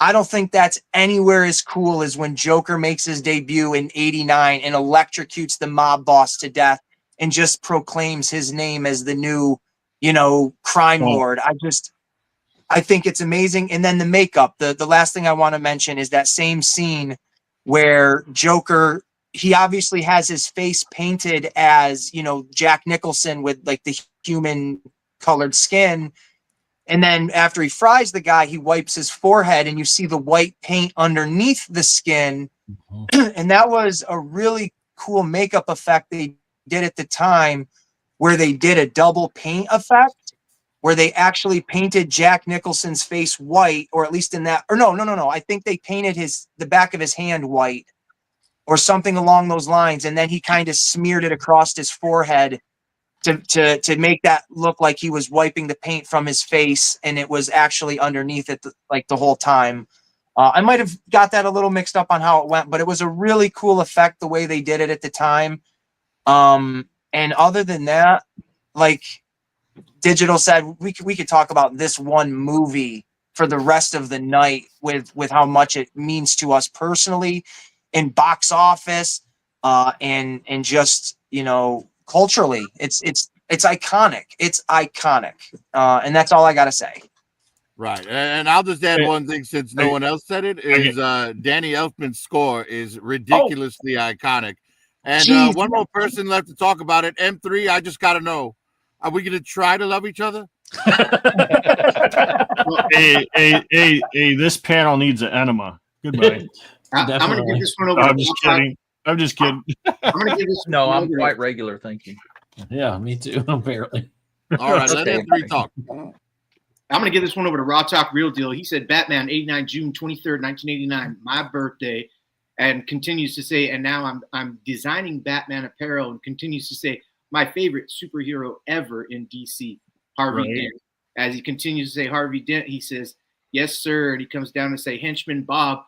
I don't think that's anywhere as cool as when Joker makes his debut in '89 and electrocutes the mob boss to death and just proclaims his name as the new, crime lord. I think it's amazing. And then the makeup, the last thing I want to mention is that same scene where Joker, he obviously has his face painted as, Jack Nicholson with like the human colored skin. And then after he fries the guy, he wipes his forehead and you see the white paint underneath the skin. Mm-hmm. And that was a really cool makeup effect they did at the time, where they did a double paint effect, where they actually painted Jack Nicholson's face white, or at least in that, or no. I think they painted the back of his hand white or something along those lines. And then he kind of smeared it across his forehead to make that look like he was wiping the paint from his face, and it was actually underneath it the whole time. I might have got that a little mixed up on how it went, but it was a really cool effect the way they did it at the time. And other than that, like Digital said, we could talk about this one movie for the rest of the night with how much it means to us personally in box office, and just, culturally. It's iconic. It's iconic. And that's all I got to say. Right. And I'll just add one thing, since no one else said it, is Danny Elfman's score is ridiculously iconic. And one more person left to talk about it. M3, I just got to know, are we going to try to love each other? Hey, this panel needs an enema. Goodbye. I'm going to give this one over. I'm just kidding. I'm going to give this. No, I'm quite regular. Thank you. Yeah, me too. Apparently. All right, let M3 talk. I'm going to give this one over to Raw Talk Real Deal. He said Batman 89 June 23rd, 1989, my birthday, and continues to say, and now I'm designing Batman apparel, and continues to say, my favorite superhero ever in DC, Harvey Dent. As he continues to say Harvey Dent, he says, yes, sir. And he comes down to say, henchman Bob,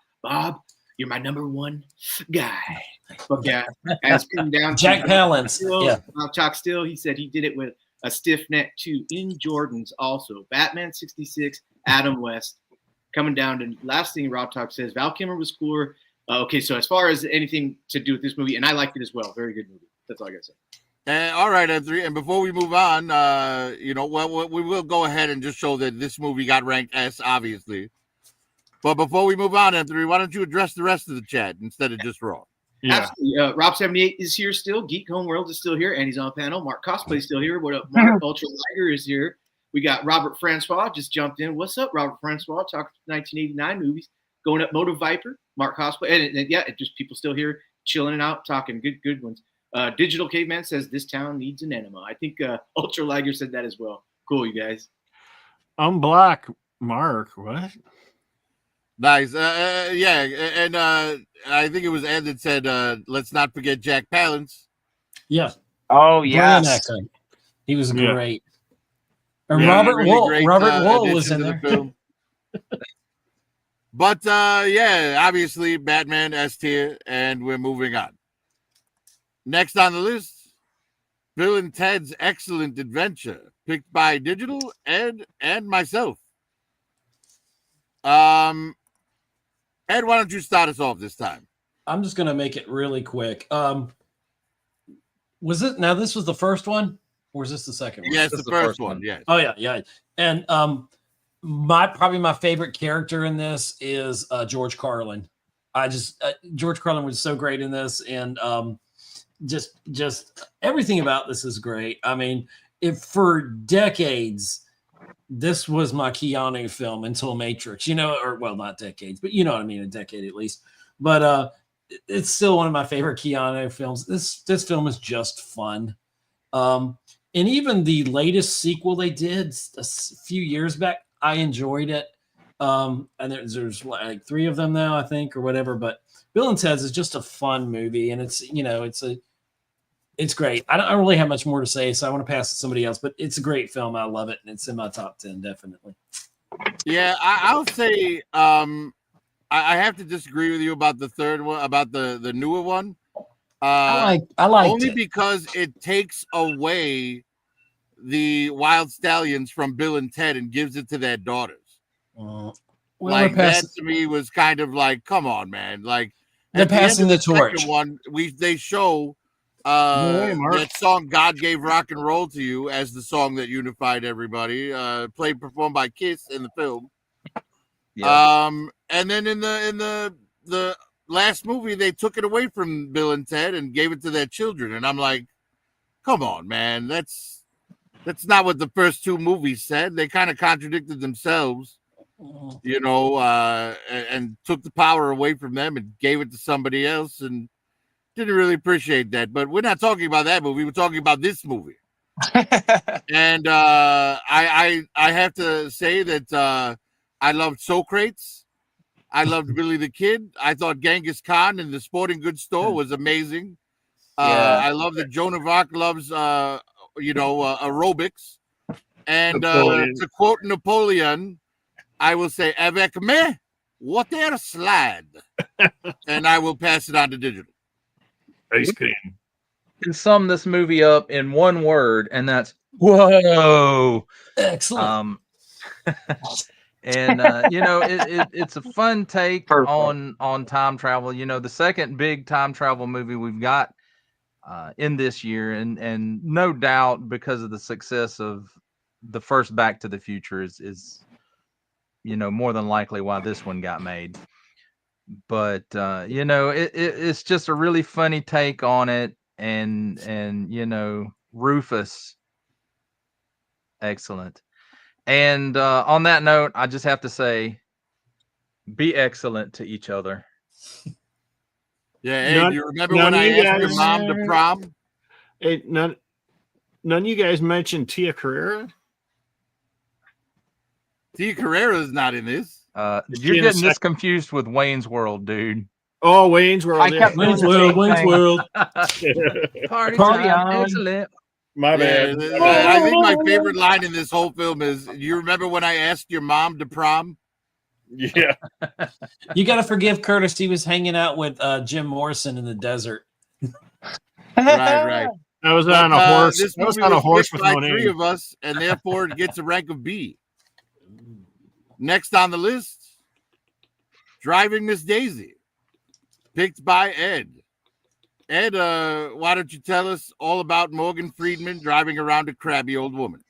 you're my number one guy. But yeah, as come down Jack Palance. Yeah. Talk still, he said he did it with a stiff neck too in Jordans also. Batman 66, Adam West. Coming down to last thing Rob Talk says, Val Kilmer was cooler. Okay, so as far as anything to do with this movie, and I liked it as well. Very good movie. That's all I got to say. All right, Anthony. And before we move on, we will go ahead and just show that this movie got ranked S, obviously. But before we move on, Anthony, why don't you address the rest of the chat instead of just Raw? Yeah. Absolutely. Rob78 is here still. Geek Home World is still here, and he's on panel. Mark Cosplay is still here. What up, Mark? Ultra Liger is here. We got Robert Francois just jumped in. What's up, Robert Francois? Talking 1989 movies. Going up, Moto Viper, Mark Cosplay, and yeah, just people still here chilling and out, talking good ones. Digital Caveman says this town needs an enema. I think Ultra Liger said that as well. Cool, you guys. I'm Black Mark. What? Nice. Yeah. And I think it was Ed that said, let's not forget Jack Palance. Yeah. Oh Brilliant yes. actor. He was Yeah. great. And Yeah, Robert really Wool. great, Robert Wool was addition in to the there. film. But yeah, obviously Batman S tier, and we're moving on. Next on the list, Bill and Ted's Excellent Adventure, picked by Digital, Ed, and myself. Ed, why don't you start us off this time? I'm just gonna make it really quick. Was it now? This was the first one, or is this the second one? Yes, This the is the first first one. one. Yes. Oh yeah. And probably my favorite character in this is George Carlin. George Carlin was so great in this, and just everything about this is great. I mean, if for decades this was my Keanu film until Matrix, or well, not decades, but you know what I mean, a decade at least. But it's still one of my favorite Keanu films. This film is just fun. And even the latest sequel they did a few years back, I enjoyed it. And there's like 3 of them now, I think, or whatever. But Bill and Ted's is just a fun movie, and it's great. I don't really have much more to say, so I want to pass to somebody else. But it's a great film. I love it, and it's in my top 10 definitely. Yeah, I'll say I have to disagree with you about the third one, about the newer one. I liked only it. because it takes away the Wild Stallions from Bill and Ted and gives it to their daughters. Well, Like they're that to me was kind of like, come on, man. Like They're at the end passing of the second torch. One, they show No way, Mark. that song "God Gave Rock and Roll to You" as the song that unified everybody. Performed by Kiss in the film. Yeah. And then in the last movie, they took it away from Bill and Ted and gave it to their children, and I'm like, come on, man, that's not what the first 2 movies said. They kind of contradicted themselves, and took the power away from them and gave it to somebody else, and didn't really appreciate that. But we're not talking about that movie. We're talking about this movie. And I have to say that I loved Socrates. I loved Billy the Kid. I thought Genghis Khan in the sporting goods store was amazing. Yeah. I love that Joan of Arc loves aerobics. And Napoleon. to quote Napoleon, I will say "Avec me, water slide," and I will pass it on to Digital. Ice cream. Can sum this movie up in one word, and that's whoa. Excellent. And it's a fun take Perfect. on time travel. The second big time travel movie we've got in this year, and no doubt because of the success of the first Back to the Future is more than likely why this one got made. But it's just a really funny take on it, and Rufus, excellent. And on that note, I just have to say, be excellent to each other. Yeah, hey, None- do you remember none when I of you asked your guys- mom to prom? Hey, none of you guys mentioned Tia Carrera. Tia Carrera's not in this. You're she in a getting this sec- confused with Wayne's World, dude. Oh, Wayne's World. I yeah. kept Wayne's doing the World, same Wayne's thing. World. Party time, excellent. My Yeah, bad. I think my favorite line in this whole film is, you remember when I asked your mom to prom? Yeah. You got to forgive Curtis. He was hanging out with Jim Morrison in the desert. Right. I was But, on a horse. This I was movie on a was horse picked with by no 3 name. of us, and therefore it gets a rank of B. Next on the list, Driving Miss Daisy, picked by Ed. Ed, why don't you tell us all about Morgan Freeman driving around a crabby old woman?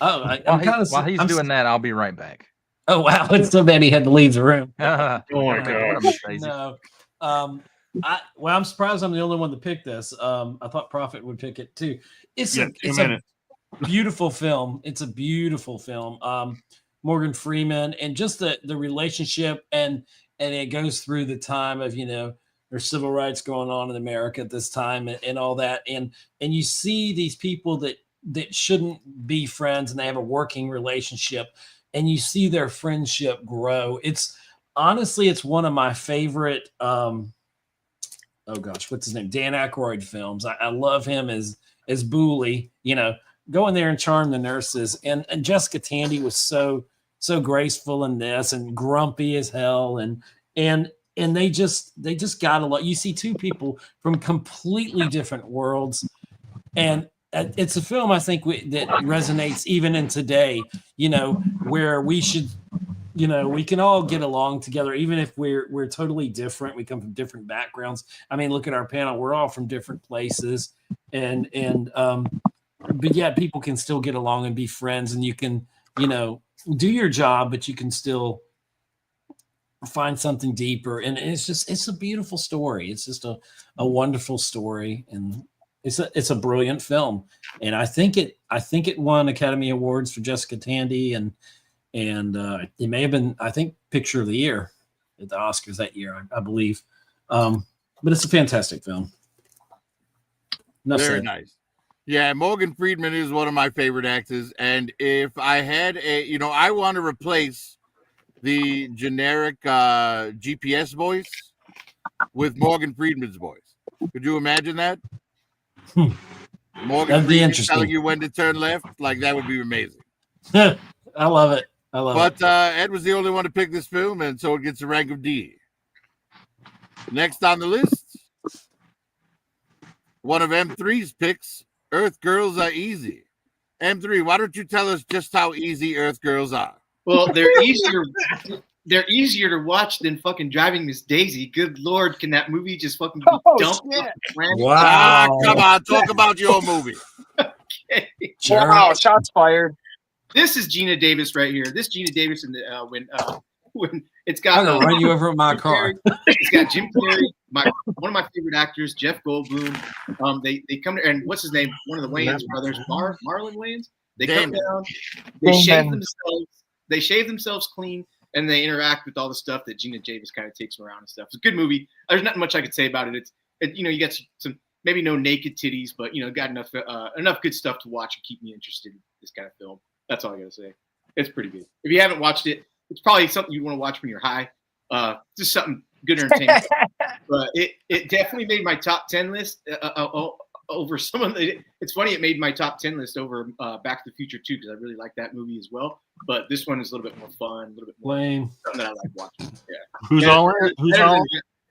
Oh, While he's doing that, I'll be right back. Oh wow, it's so bad he had to leave the room. Oh my What god. a Miss Daisy. No. I'm surprised I'm the only one to pick this. I thought Prophet would pick it too. It's Yeah, a 2 it's minutes. a beautiful film. It's a beautiful film. Morgan Freeman and just the relationship and it goes through the time of there's civil rights going on in America at this time and all that and you see these people that shouldn't be friends and they have a working relationship and you see their friendship grow. It's honestly it's one of my favorite oh gosh, what's his name? Dan Aykroyd films. I love him as Booley, go in there and charm the nurses. And Jessica Tandy was so graceful in this and grumpy as hell. And they just got a lot. You see two people from completely different worlds. And it's a film I think that resonates even in today, where we should, we can all get along together, even if we're totally different. We come from different backgrounds. I mean, look at our panel. We're all from different places but yeah, people can still get along and be friends and you can, do your job, but you can still find something deeper. And it's a beautiful story. It's just a wonderful story. And it's a brilliant film. And I think it won Academy Awards for Jessica Tandy and it may have been, I think, Picture of the Year at the Oscars that year, I believe. But it's a fantastic film. Very nice. Yeah, Morgan Freeman is one of my favorite actors. And if I had I want to replace the generic GPS voice with Morgan Freeman's voice. Could you imagine that? Morgan That'd be Freeman interesting. telling you when to turn left? Like, that would be amazing. I love it. But Ed was the only one to pick this film, and so it gets a rank of D. Next on the list, one of M3's picks, Earth Girls Are Easy. M3, why don't you tell us just how easy Earth Girls are? Well, they're easier. They're easier to watch than fucking Driving Miss Daisy. Good lord, can that movie just fucking be dumped? Wow. Come on, talk about your movie. Okay. Sure. Wow, shots fired. This is Gina Davis right here. This Gina Davis in the when it's I'm got gonna run you over with my Jim car. Carrey. It's got Jim Carrey, one of my favorite actors, Jeff Goldblum. They come to, and what's his name? One of the Wayans brothers, Marlon Wayans. They come down, they shave themselves clean, and they interact with all the stuff that Gina Davis kind of takes them around and stuff. It's a good movie. There's not much I could say about it. You got some maybe no naked titties, but got enough good stuff to watch and keep me interested in this kind of film. That's all I gotta say. It's pretty good. If you haven't watched it, it's probably something you want to watch when you're high. Just something good entertainment. But it definitely made my top 10 list over some of the. It's funny it made my top 10 list over Back to the Future 2 because I really like that movie as well. But this one is a little bit more fun, a little bit more Lame. something that I like watching. Yeah. Who's Yeah, all in it? Who's all?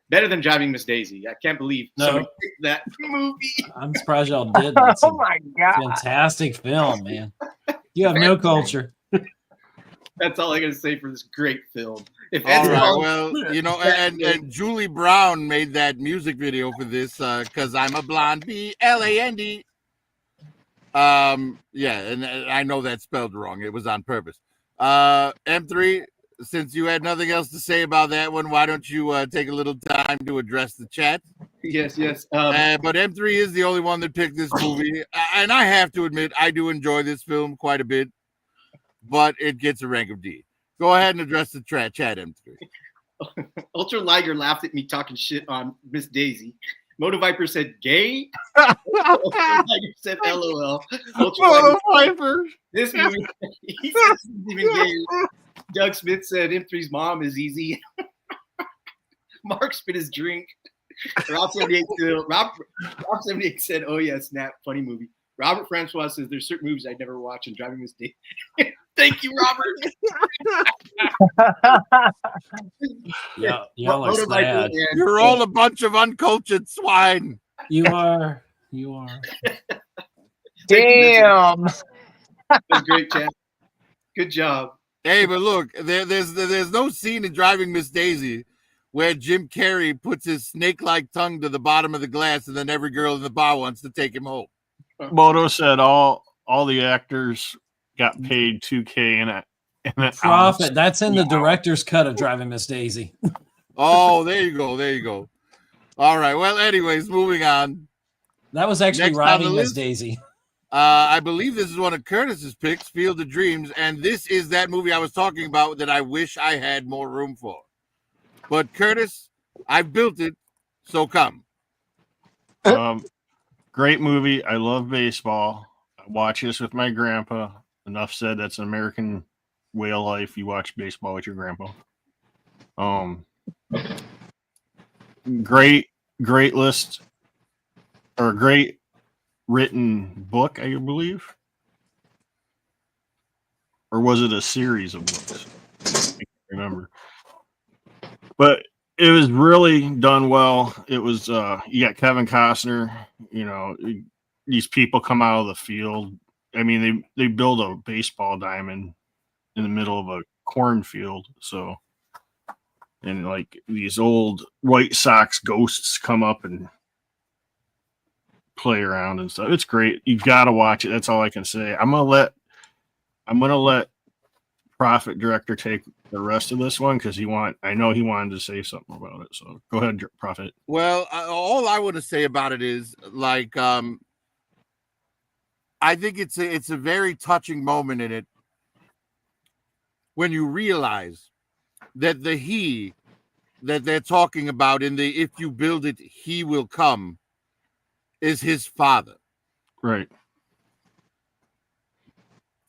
Better than Driving Miss Daisy. I can't believe No. somebody picked that movie. I'm surprised y'all did. That's Oh a my god. fantastic film, man. You have no culture. That's all I gotta say for this great film. If All Ed's right, wrong, well, and Julie Brown made that music video for this because I'm a blonde, BLAND. Yeah, and I know that's spelled wrong. It was on purpose. M3, since you had nothing else to say about that one, why don't you take a little time to address the chat? yes. But M3 is the only one that picked this movie, and I have to admit I do enjoy this film quite a bit, but it gets a rank of D. Go ahead and address the chat, M3. Ultra Liger laughed at me talking shit on Miss Daisy. Moto Viper said gay. Ultra Liger said LOL. Ultra Liger, this movie, he said this is even gayer. Doug Smith said M3's mom is easy. Mark spit his drink. Rob 78 said, oh yeah, snap, funny movie. Robert Francois says there's certain movies I'd never watch and Driving Miss Daisy. Thank you, Robert. Yeah, y'all are Moto Viper sad. and- You're all a bunch of uncultured swine. You are. Damn. That was great, chat. Good job. Hey, but look, there's no scene in Driving Miss Daisy where Jim Carrey puts his snake-like tongue to the bottom of the glass, and then every girl in the bar wants to take him home. Moto said all the actors got paid $2K in an Profit. ounce. That's in the director's cut of Driving Miss Daisy. Oh, there you go. There you go. All right. Well, anyways, moving on. That was actually Next on Riding the Miss list? Daisy. I believe this is one of Curtis's picks, Field of Dreams, and this is that movie I was talking about that I wish I had more room for. But Curtis, I built it, so come. Great movie. I love baseball. I watch this with my grandpa. Enough said. That's an American way of life. You watch baseball with your grandpa. Great list, or great written book, I believe. Or was it a series of books? I can't remember. But it was really done well. It was you got Kevin Costner, these people come out of the field. I mean, they build a baseball diamond in the middle of a cornfield. So, and like these old White Sox ghosts come up and play around and stuff. It's great. You got to watch it. That's all I can say. I'm gonna let Prophet director take the rest of this one because I know he wanted to say something about it. So go ahead, Prophet. Well, all I want to say about it is like I think it's a very touching moment in it when you realize that the he that they're talking about in the "if you build it, he will come" is his father. Right.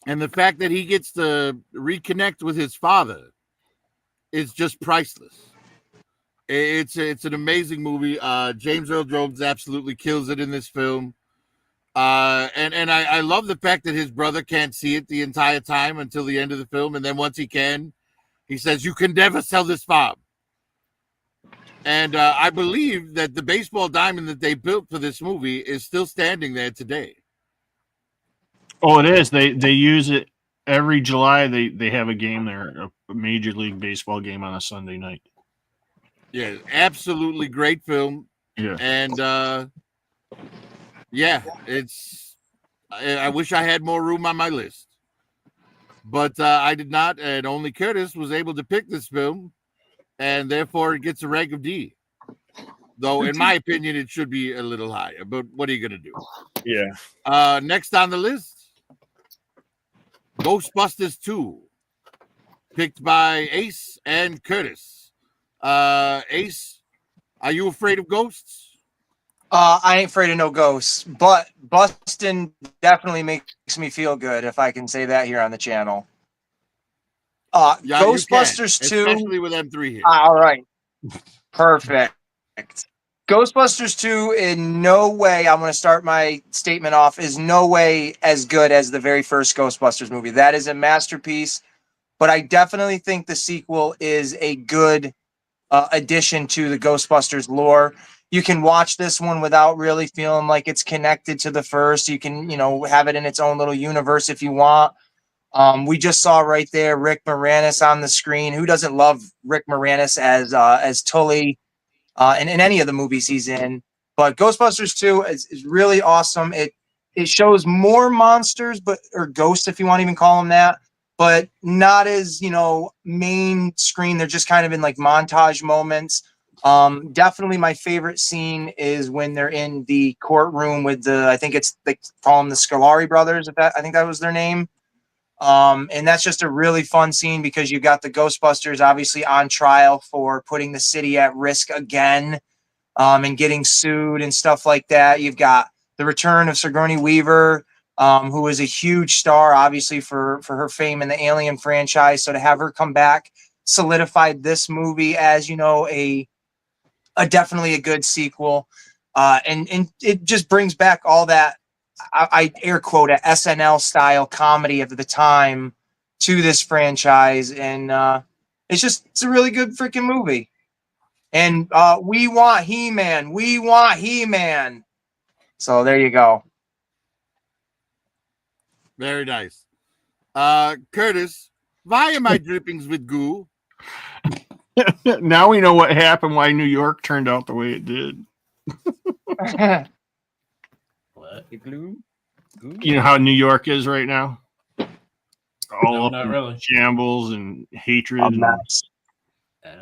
And the fact that he gets to reconnect with his father is just priceless. It's an amazing movie. James Earl Jones absolutely kills it in this film. And I love the fact that his brother can't see it the entire time until the end of the film. And then once he can, he says, "You can never sell this farm." And I believe that the baseball diamond that they built for this movie is still standing there today. Oh, it is. They use it every July. They have a game there, a Major League Baseball game on a Sunday night. Yeah, absolutely great film. Yeah. And yeah, I wish I had more room on my list, but I did not, and only Curtis was able to pick this film, and therefore it gets a rank of D. Though, in my opinion, it should be a little higher. But what are you gonna do? Yeah. Next on the list, Ghostbusters 2, picked by Ace and Curtis. Ace, are you afraid of ghosts? I ain't afraid of no ghosts, but busting definitely makes me feel good, if I can say that here on the channel. Yeah, you can, Ghostbusters 2. especially with M3 here. All right. Perfect. Ghostbusters 2 in no way, I'm going to start my statement off, is no way as good as the very first Ghostbusters movie. That is a masterpiece, but I definitely think the sequel is a good addition to the Ghostbusters lore. You can watch this one without really feeling like it's connected to the first. You can, have it in its own little universe if you want. We just saw right there Rick Moranis on the screen. Who doesn't love Rick Moranis as Tully in any of the movies he's in? But Ghostbusters 2 is really awesome. It shows more monsters, or ghosts, if you want to even call them that, but not as main screen. They're just kind of in like montage moments. Definitely my favorite scene is when they're in the courtroom with I think they call them the Scolari brothers. I think that was their name. And that's just a really fun scene because you got the Ghostbusters obviously on trial for putting the city at risk again, and getting sued and stuff like that. You've got the return of Sigourney Weaver, who is a huge star, obviously for her fame in the Alien franchise. So to have her come back solidified this movie as, a definitely a good sequel. And it just brings back all that, I air quote, a SNL style comedy of the time to this franchise. And it's a really good freaking movie. And we want He-Man. We want He-Man. So there you go. Very nice. Curtis, why am I drippings with goo? Now we know what happened, why New York turned out the way it did. What? You know how New York is right now? All No, up not in really. shambles and hatred. On And, maps.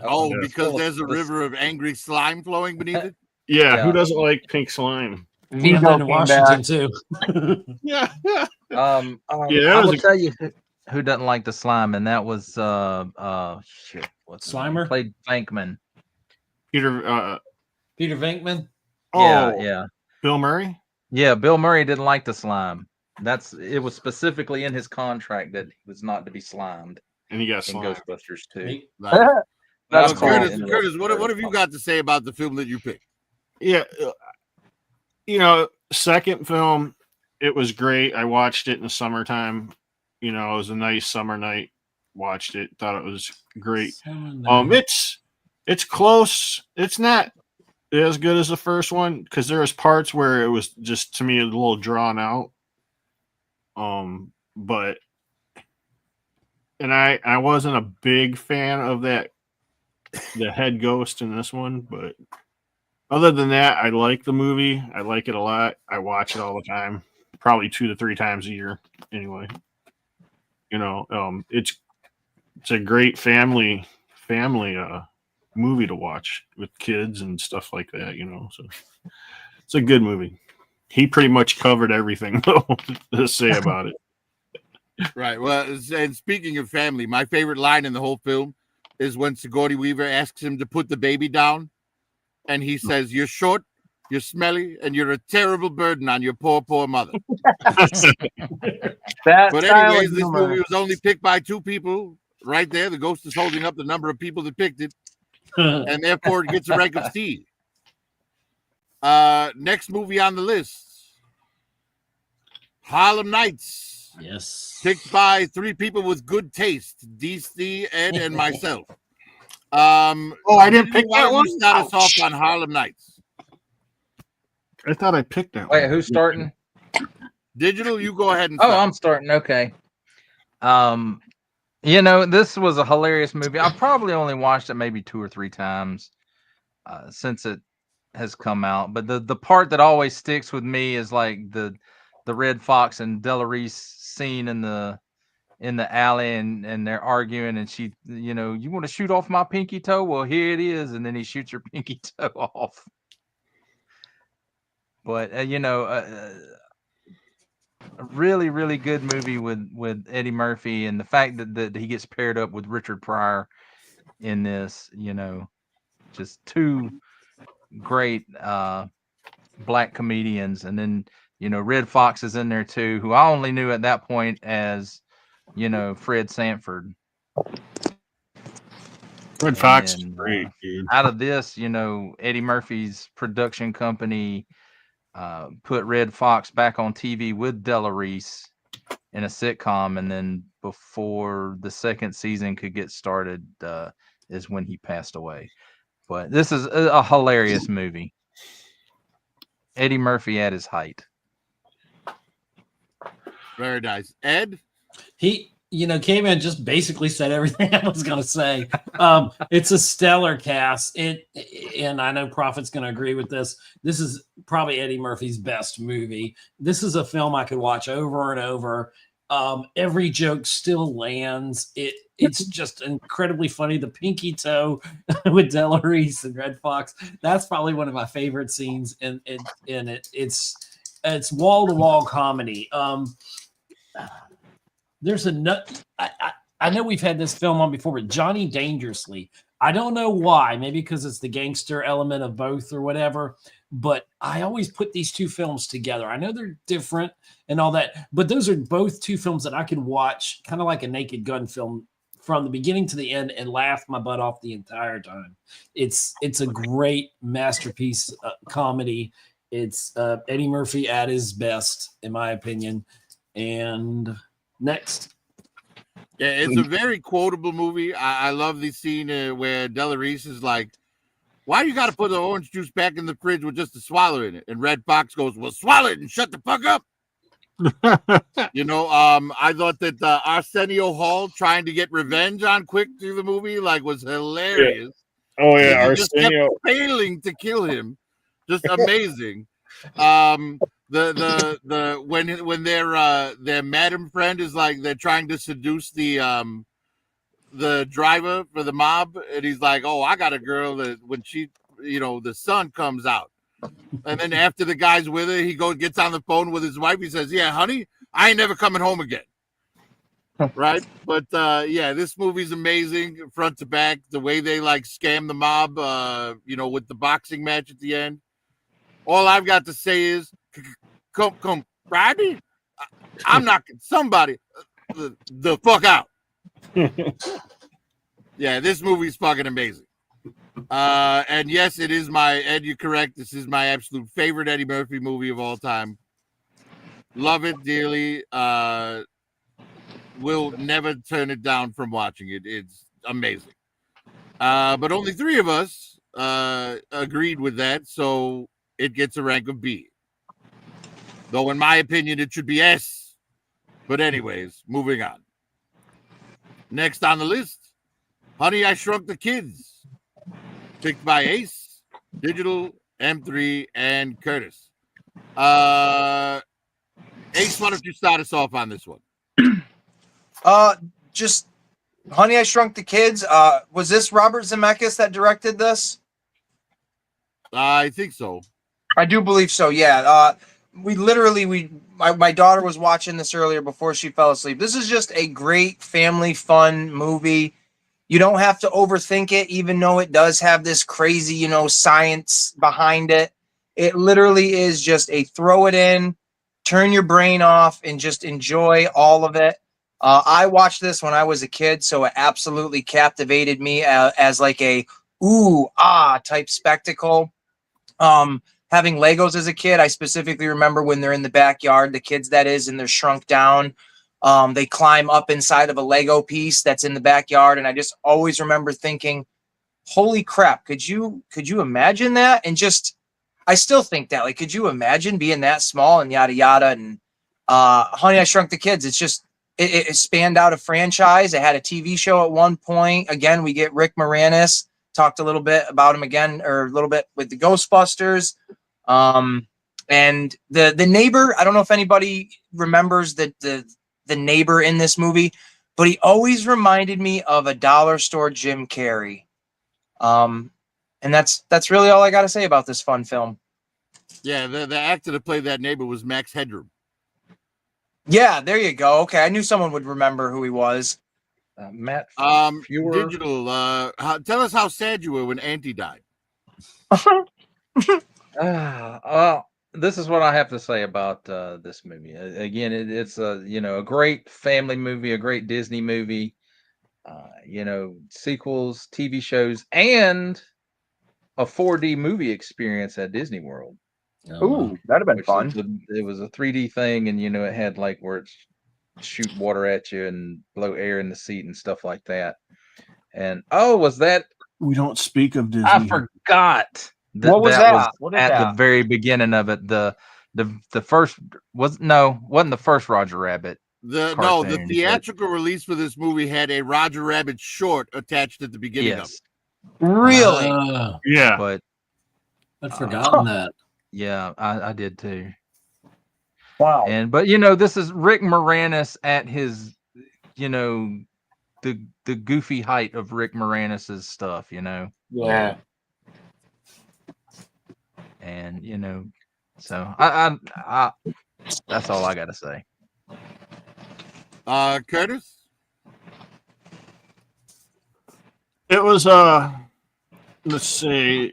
Oh, Yeah. because there's a river of angry slime flowing beneath it. yeah, Yeah. who doesn't like pink slime? We have that in Washington too. Yeah. Yeah, Yeah, that I was will a- tell you who doesn't like the slime, and that was shit. What's his name? Slimer? Played Bankman. Peter. Peter Venkman. Yeah, Oh, yeah, Bill Murray. yeah. Bill Murray didn't like the slime. It was specifically in his contract that he was not to be slimed And he got in slimed. Ghostbusters 2. He- Right. That's So, cool. Curtis, what have you got to say about the film that you picked? Yeah. Second film, it was great. I watched it in the summertime. It was a nice summer night. Watched it, thought it was great. It's close. It's not as good as the first one because there was parts where it was just to me a little drawn out. But I wasn't a big fan of the head ghost in this one, but other than that, I like the movie. I like it a lot. I watch it all the time, probably 2 to 3 times a year. Anyway, it's a great family movie to watch with kids and stuff like that. So it's a good movie. He pretty much covered everything though to say about it. Right. Well, and speaking of family, my favorite line in the whole film is when Sigourney Weaver asks him to put the baby down, and he says, "You're short, you're smelly, and you're a terrible burden on your poor, poor mother." That But style anyways, of this humor. movie was only picked by 2 people. Right there, the ghost is holding up the number of people that picked it, and therefore it gets a rank of C. Next movie on the list, Harlem Nights. Yes. Picked by 3 people with good taste, DC, Ed, and myself. I didn't pick that one? Start us off on Harlem Nights. I thought I picked that Wait, one. who's starting? Digital, you go ahead and Oh, start. I'm starting. Okay. This was a hilarious movie. I probably only watched it maybe 2 or 3 times since it has come out. But the part that always sticks with me is like the Red Fox and Delarice scene in the alley, and they're arguing, and she, you want to shoot off my pinky toe? Well, here it is, and then he shoots her pinky toe off. But a really, really good movie with Eddie Murphy, and the fact that he gets paired up with Richard Pryor in this, just 2 great black comedians. And then Red Fox is in there too, who I only knew at that point as Fred Sanford. Red Fox is And, great, dude. Out of this, Eddie Murphy's production company put Red Fox back on TV with Delarice in a sitcom, and then before the second season could get started is when he passed away. But this is a hilarious movie. Eddie Murphy at his height. Very nice. Ed? He, came in and just basically said everything I was going to say. It's a stellar cast. And I know Prophet's going to agree with this. This is probably Eddie Murphy's best movie. This is a film I could watch over and over. Every joke still lands. It's just incredibly funny. The pinky toe with Delarice and Red Fox. That's probably one of my favorite scenes in it. It's wall-to-wall comedy. There's a nut. I know we've had this film on before, but Johnny Dangerously. I don't know why. Maybe because it's the gangster element of both or whatever. But I always put these 2 films together. I know they're different and all that, but those are both 2 films that I could watch, kind of like a Naked Gun film, from the beginning to the end and laugh my butt off the entire time. It's a great masterpiece comedy. It's Eddie Murphy at his best, in my opinion. And next. Yeah, it's a very quotable movie. I love the scene where Delarice is like, "Why you got to put the orange juice back in the fridge with just a swallow in it?" And Red Fox goes, "Well, swallow it and shut the fuck up." You know, I thought that Arsenio Hall trying to get revenge on Quick through the movie was hilarious. Oh yeah, He just kept Arsenio. failing to kill him. Just amazing. The when their madam friend is they're trying to seduce the driver for the mob, and he's like, "Oh, I got a girl that when she, the sun comes out." And then after the guy's with her, he gets on the phone with his wife. He says, "Yeah, honey, I ain't never coming home again." Right? But yeah, this movie's amazing front to back. The way they scam the mob, with the boxing match at the end. All I've got to say is, come, Friday. I'm knocking somebody the fuck out. Yeah, this movie's fucking amazing. And yes, it is Ed, you're correct. This is my absolute favorite Eddie Murphy movie of all time. Love it dearly. Will never turn it down from watching it. It's amazing. But only 3 of us agreed with that, so it gets a rank of B. Though, in my opinion, it should be S. But anyways, moving on. Next on the list, Honey, I Shrunk the Kids. Picked by Ace, Digital, M3, and Curtis. Ace, why don't you start us off on this one? Just Honey, I Shrunk the Kids. Was this Robert Zemeckis that directed this? I think so. I do believe so. Yeah. My daughter was watching this earlier before she fell asleep. This is just a great family fun movie. You don't have to overthink it, even though it does have this crazy, science behind it. It literally is just a throw it in, turn your brain off, and just enjoy all of it. I watched this when I was a kid, so it absolutely captivated me as like a ooh, ah type spectacle. Having Legos as a kid, I specifically remember when they're in the backyard, the kids that is, and they're shrunk down. They climb up inside of a Lego piece that's in the backyard. And I just always remember thinking, holy crap, could you imagine that? And I still think that, could you imagine being that small and yada, yada. And Honey, I Shrunk the Kids. It's just, it spanned out a franchise. It had a TV show at one point. Again, we get Rick Moranis, talked a little bit about him again, or a little bit with the Ghostbusters. And the neighbor, I don't know if anybody remembers the neighbor in this movie, but he always reminded me of a dollar store Jim Carrey. And that's really all I got to say about this fun film. Yeah, the actor that played that neighbor was Max Headroom. Yeah, there you go. Okay, I knew someone would remember who he was. Matt. Digital. Tell us how sad you were when Auntie died. This is what I have to say about this movie. Again, it's a great family movie, a great Disney movie. Sequels, TV shows, and a 4D movie experience at Disney World. Ooh, that'd have been fun. It was a 3D thing, and it had where it's shoot water at you and blow air in the seat and stuff like that. And was that? We don't speak of Disney. I forgot. What was that? What is at that? the very beginning of it. The first wasn't the first Roger Rabbit. The theatrical release for this movie had a Roger Rabbit short attached at the beginning of it. Really? Yeah. But I'd forgotten that. Yeah, I did too. Wow. But this is Rick Moranis at his, the goofy height of Rick Moranis's stuff, Yeah. And so I that's all I gotta say. Curtis? It was let's see.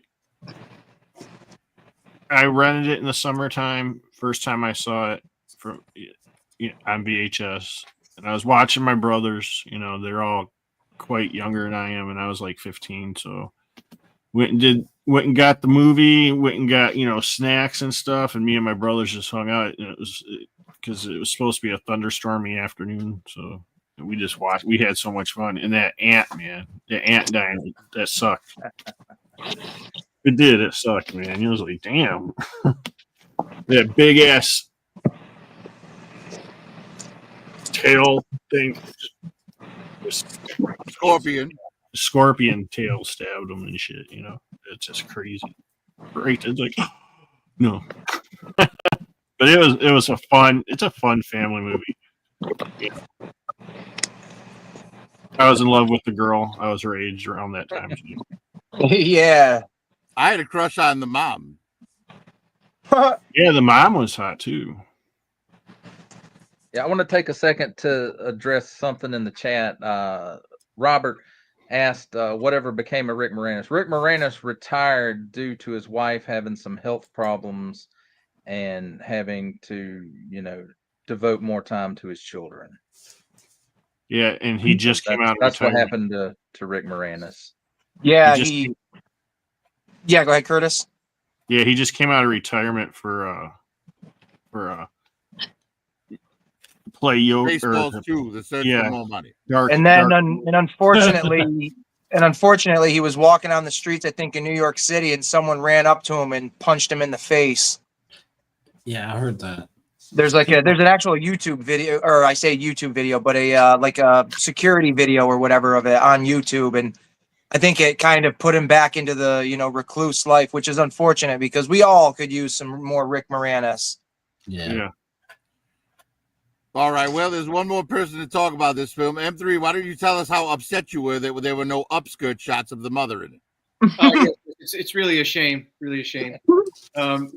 I rented it in the summertime. First time I saw it on VHS, and I was watching my brothers. They're all quite younger than I am, and I was like 15. So went and got the movie. Went and got snacks and stuff, and me and my brothers just hung out. And it was because it was supposed to be a thunderstormy afternoon, so we just watched. We had so much fun. And that ant dying, that sucked. It did. It sucked, man. It was like, damn. That big ass tail thing. Scorpion. Scorpion tail stabbed him and shit. You know, it's just crazy. Right? It's like no, but it's a fun family movie. Yeah. I was in love with the girl. I was her age around that time. Yeah. I had a crush on the mom. Yeah, the mom was hot too. Yeah, I want to take a second to address something in the chat. Robert asked whatever became of Rick Moranis. Rick Moranis retired due to his wife having some health problems and having to, devote more time to his children. Yeah, and he just came out of That's what retirement. happened to Rick Moranis. Yeah, He Yeah, go ahead, Curtis. Yeah, he just came out of retirement for play yoga. Baseballs too. The search yeah. for more money. And then, unfortunately, he was walking on the streets, I think, in New York City, and someone ran up to him and punched him in the face. Yeah, I heard that. There's an actual YouTube video, or I say YouTube video, but a security video or whatever of it on YouTube, and I think it kind of put him back into the recluse life, which is unfortunate because we all could use some more Rick Moranis. Yeah. All right. Well, there's one more person to talk about this film. M3, why don't you tell us how upset you were that there were no upskirt shots of the mother in it? It's really a shame. Really a shame.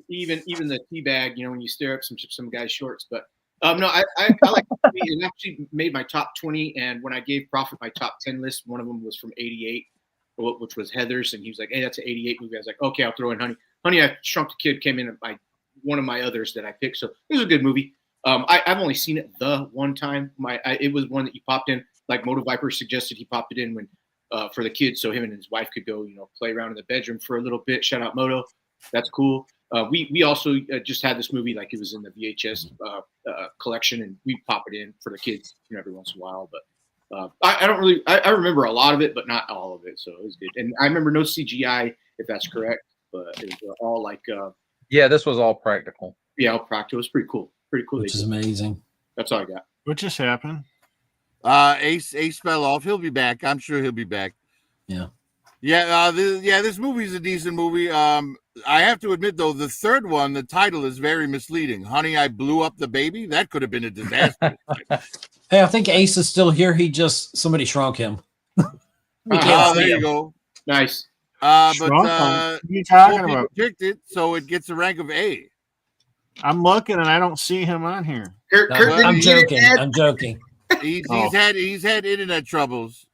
Even the tea bag, when you stare up some guy's shorts. But no, I like the movie. It actually made my top 20. And when I gave Prophet my top 10 list, one of them was from '88, which was Heathers, and he was like, "Hey, that's an '88 movie." I was like, "Okay, I'll throw in Honey." Honey, I Shrunk the Kid came in by one of my others that I picked, so it was a good movie. I've only seen it the one time. It was one that he popped in, like Moto Viper suggested. He popped it in when for the kids, so him and his wife could go, play around in the bedroom for a little bit. Shout out Moto, that's cool. We also just had this movie like it was in the VHS collection, and we pop it in for the kids, every once in a while. But I remember a lot of it, but not all of it. So it was good, and I remember no CGI, if that's correct, but it was all like yeah, this was all practical. Yeah, all practical. It was pretty cool. Pretty cool. Which is amazing. That's all I got. What just happened? Ace fell off. He'll be back. I'm sure he'll be back. Yeah. Yeah. This movie's a decent movie. I have to admit though, the third one, the title is very misleading. Honey, I Blew Up the Baby. That could have been a disaster. Hey, I think Ace is still here. Somebody shrunk him. There you go. Nice. What are you talking about? Picked it, so it gets a rank of A. I'm looking and I don't see him on here. Kurt, No, didn't I'm eat it, joking. Dad? I'm joking. He's had internet troubles,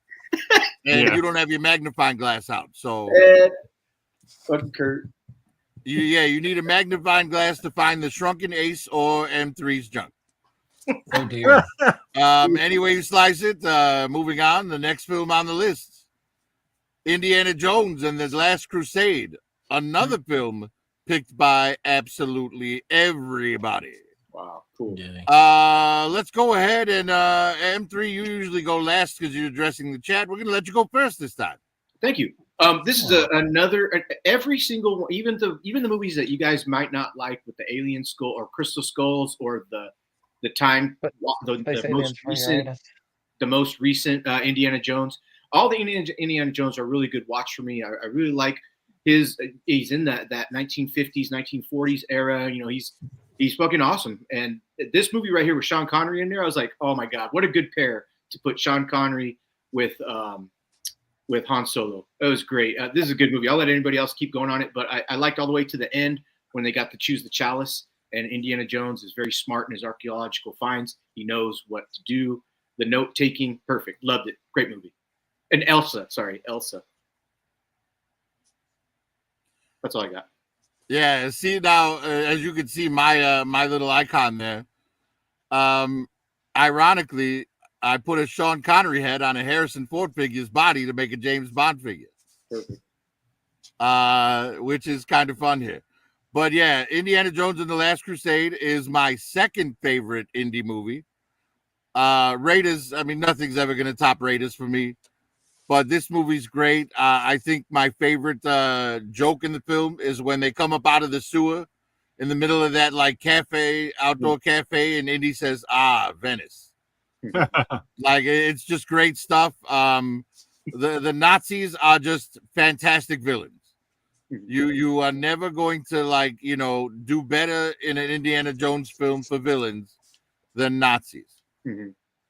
and you don't have your magnifying glass out. So Fucking Kurt. you need a magnifying glass to find the shrunken Ace or M3's junk. Oh dear. Any way you slice it. Moving on, the next film on the list, Indiana Jones and the Last Crusade, another film picked by absolutely everybody. Wow, cool. Let's go ahead and M3, you usually go last because you're addressing the chat. We're gonna let you go first this time. Thank you. This is another every single one, even the movies that you guys might not like with the alien skull or crystal skulls or the most recent Indiana Jones. All the Indiana Jones are really good watch for me. I really like he's in that 1950s, 1940s era. He's fucking awesome. And this movie right here with Sean Connery in there, I was like, oh my God, what a good pair to put Sean Connery with Han Solo. It was great. This is a good movie. I'll let anybody else keep going on it, but I liked all the way to the end when they got to choose the chalice. And Indiana Jones is very smart in his archaeological finds. He knows what to do. The note taking, perfect. Loved it. Great movie. And Elsa. That's all I got. Yeah, see now, as you can see, my little icon there. Ironically, I put a Sean Connery head on a Harrison Ford figure's body to make a James Bond figure. Perfect. Which is kind of fun here. But yeah, Indiana Jones and the Last Crusade is my second favorite indie movie. Raiders, I mean, nothing's ever going to top Raiders for me. But this movie's great. I think my favorite joke in the film is when they come up out of the sewer in the middle of that like cafe, outdoor cafe, and Indy says, Venice. Like it's just great stuff. The Nazis are just fantastic villains. You are never going to like do better in an Indiana Jones film for villains than Nazis.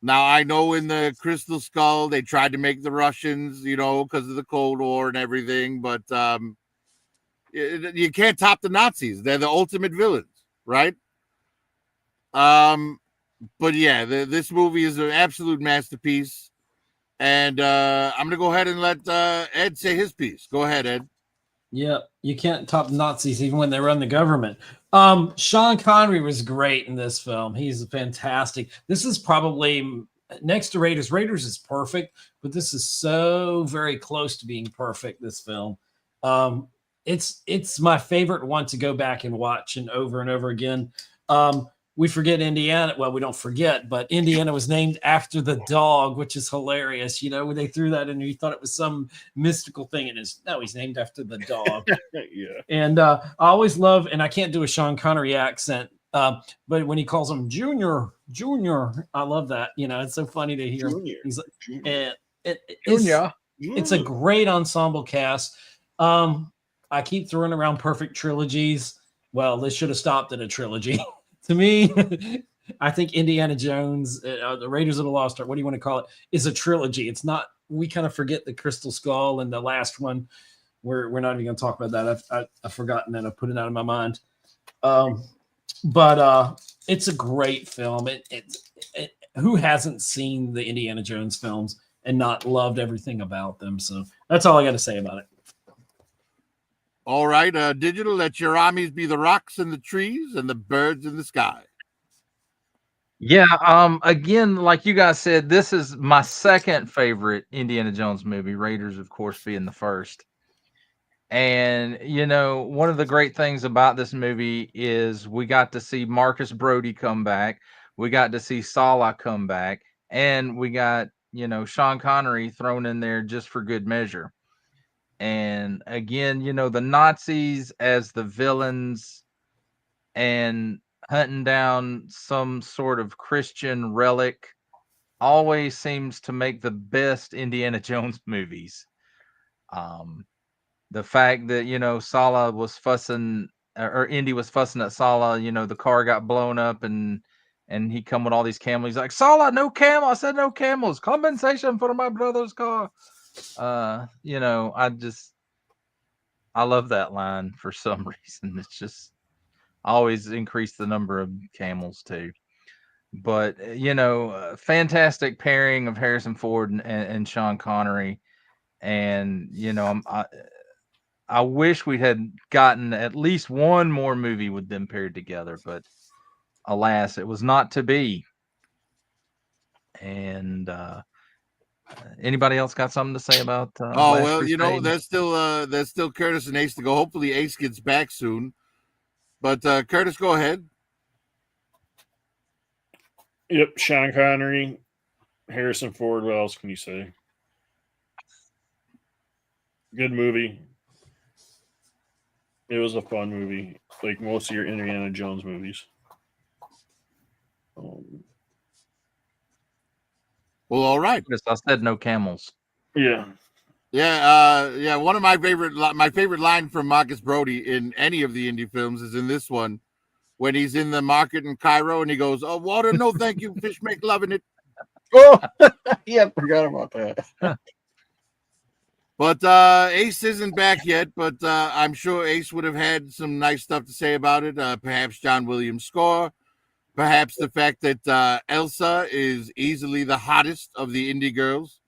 Now I know in the Crystal Skull they tried to make the Russians, because of the Cold War and everything, but you can't top the Nazis. They're the ultimate villains, right? But yeah, this movie is an absolute masterpiece. And I'm gonna go ahead and let Ed say his piece. Go ahead, Ed. Yeah, you can't top Nazis even when they run the government. Sean Connery was great in this film. He's fantastic. This is probably next to Raiders. Raiders is perfect, but this is so very close to being perfect. This film, it's my favorite one to go back and watch and over again. We forget Indiana. Well, we don't forget, but Indiana was named after the dog, which is hilarious. When they threw that in, you thought it was some mystical thing. And no, he's named after the dog. Yeah. And I always love, and I can't do a Sean Connery accent, but when he calls him Junior, I love that. It's so funny to hear. Junior. He's like, it's a great ensemble cast. I keep throwing around perfect trilogies. Well, they should have stopped at a trilogy. To me, I think Indiana Jones, the Raiders of the Lost Ark, what do you want to call it, is a trilogy. It's not, we kind of forget the Crystal Skull and the last one. We're not even going to talk about that. I've forgotten that. I put it out of my mind. But it's a great film. Who hasn't seen the Indiana Jones films and not loved everything about them? So that's all I got to say about it. All right, Digital, let your armies be the rocks and the trees and the birds in the sky. Yeah, again, like you guys said, this is my second favorite Indiana Jones movie, Raiders, of course, being the first. And, one of the great things about this movie is we got to see Marcus Brody come back. We got to see Sallah come back. And we got, Sean Connery thrown in there just for good measure. And again, the Nazis as the villains and hunting down some sort of Christian relic always seems to make the best Indiana Jones movies. The fact that, Sallah was fussing, or Indy was fussing at Sallah, the car got blown up and he come with all these camels. He's like, Sallah, no camel. I said no camels. Compensation for my brother's car. I love that line for some reason. It's just always increased the number of camels too. But fantastic pairing of Harrison Ford and Sean Connery. And I wish we had gotten at least one more movie with them paired together, but alas, it was not to be. And anybody else got something to say about? Well, there's still Curtis and Ace to go. Hopefully, Ace gets back soon. But Curtis, go ahead. Yep, Sean Connery, Harrison Ford. What else can you say? Good movie. It was a fun movie, like most of your Indiana Jones movies. Well, all right. Yes, I said no camels. Yeah. Yeah. One of my favorite line from Marcus Brody in any of the indie films is in this one, when he's in the market in Cairo and he goes, "Oh, water, no, thank you. Fish make loving it." Oh, yeah, forgot about that. But Ace isn't back yet, but I'm sure Ace would have had some nice stuff to say about it. Perhaps John Williams' score, perhaps the fact that Elsa is easily the hottest of the indie girls.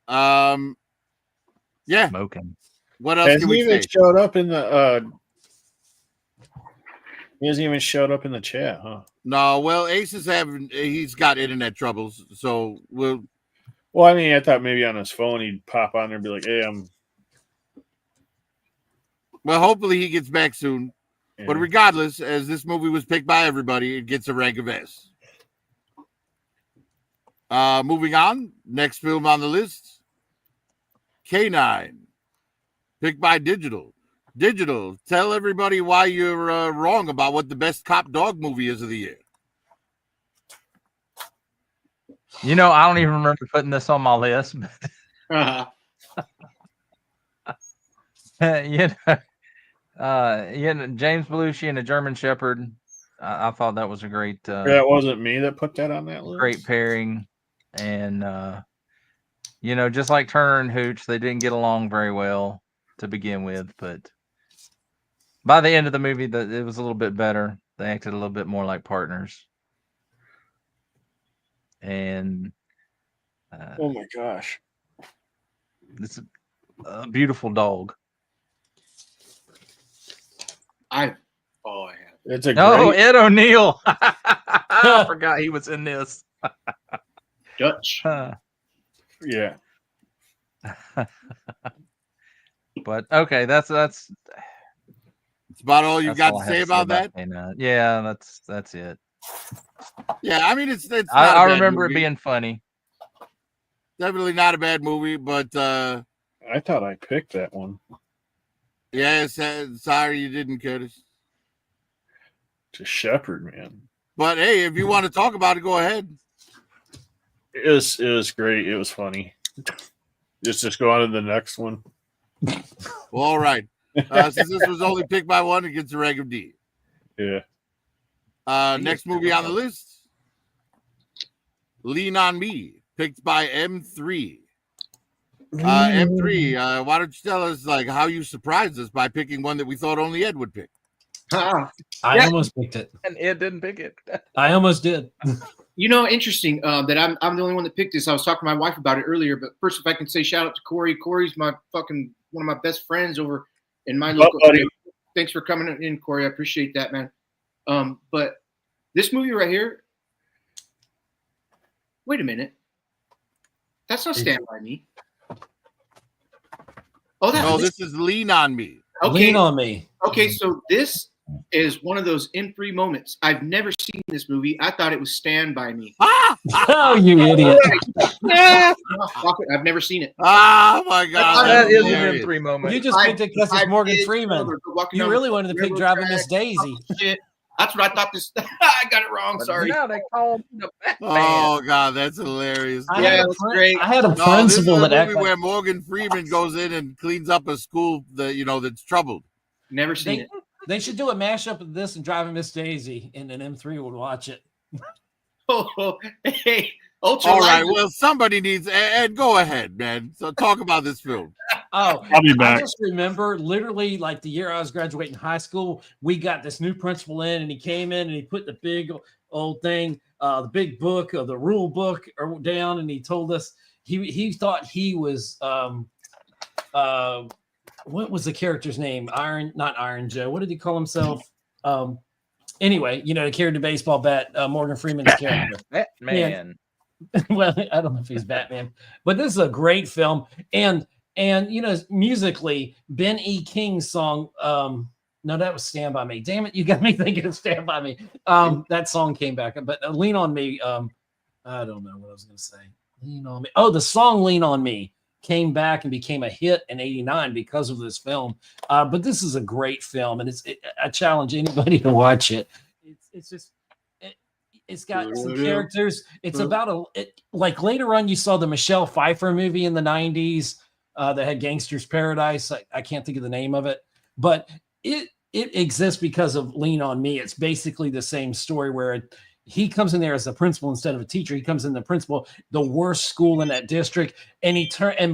Yeah. Smoking. What else can we say? Showed up in the. He hasn't even showed up in the chat, huh? No, well, Ace he's got internet troubles, so we'll. Well, I mean, I thought maybe on his phone he'd pop on there and be like, "Hey, I'm." Well, hopefully he gets back soon. Yeah. But regardless, as this movie was picked by everybody, it gets a rank of S. Moving on, next film on the list, K9, picked by Digital. Digital, tell everybody why you're wrong about what the best cop dog movie is of the year. You know, I don't even remember putting this on my list. Uh, But, you know, James Belushi and a German Shepherd. I thought that was a great, That wasn't me that put that on that list. great pairing, and you know, just like Turner and Hooch, they didn't get along very well to begin with, but by the end of the movie, it was a little bit better. They acted a little bit more like partners, and Oh my gosh. it's a beautiful dog. I have. It's a Oh, great. Ed O'Neill! I forgot he was in this. Dutch. Yeah. But okay, that's It's about all you've that's got all to I have say about that. K-9. Yeah, that's it. Yeah, I mean it's not I a bad remember movie. it being funny. Definitely not a bad movie, but I thought I picked that one. yeah, sorry you didn't, Curtis. To Shepherd, man. But hey, if you want to talk about it, go ahead. It was great. It was funny. Just go on to the next one. Well, all right. Since this was only picked by one, it gets a regular D. Yeah. Next movie on the list, Lean on Me, picked by M3. M3, why don't you tell us like how you surprised us by picking one that we thought only Ed would pick? Ah, I Yeah. almost picked it. And Ed didn't pick it. I almost did. you know, interesting that I'm the only one that picked this. I was talking to my wife about it earlier, but first, if I can say shout out to Corey. Corey's my one of my best friends over in my local. buddy. Thanks for coming in, Corey. I appreciate that, man. But this movie right here. Wait a minute. That's not Stand By Me. Oh, No, this is Lean on Me. okay. Lean on Me. Okay, so this is one of those M3 moments. I've never seen this movie. I thought it was Stand By Me. Ah! Oh, you idiot. Fuck it, I've never seen it. Oh my God, That That is hilarious. an M3 moment. You just picked it because it's Five Morgan kids, Freeman. they're walking You down really the wanted to pick railroad Driving track, Miss Daisy. shit. That's what I thought this. I got it wrong. Sorry. Now they call him the Batman. Oh God, that's hilarious. I Yeah, had a that's prin- great. I had a No, this is principal a that movie acted where Morgan Freeman goes in and cleans up a school that that's troubled. Never seen it. They should do a mashup of this and Driving Miss Daisy, and then M3 would watch it. Oh, hey, ultra All right, light. well, somebody needs Ed. Go ahead, man. So talk about this film. Oh, I'll be I back. just remember literally like the year I was graduating high school, we got this new principal in, and he came in and he put the big old thing, the big book of the rule book down, and he told us he thought he was what was the character's name? Not Iron Joe. What did he call himself? Anyway, he carried the baseball bat, Morgan Freeman's character. Batman. Well, I don't know if he's Batman, but this is a great film. And musically, Ben E. King's song, no, that was Stand By Me. Damn it, you got me thinking of Stand By Me. That song came back, but Lean On Me, I don't know what I was going to say. Lean On Me. Oh, the song Lean On Me came back and became a hit in '89 because of this film. But this is a great film, and I challenge anybody to watch it. It's got some characters. It's about like later on you saw the Michelle Pfeiffer movie in the '90s that had Gangster's Paradise. I can't think of the name of it, but it exists because of Lean On Me. It's basically the same story where he comes in there as a principal instead of a teacher. He comes in the principal, the worst school in that district, and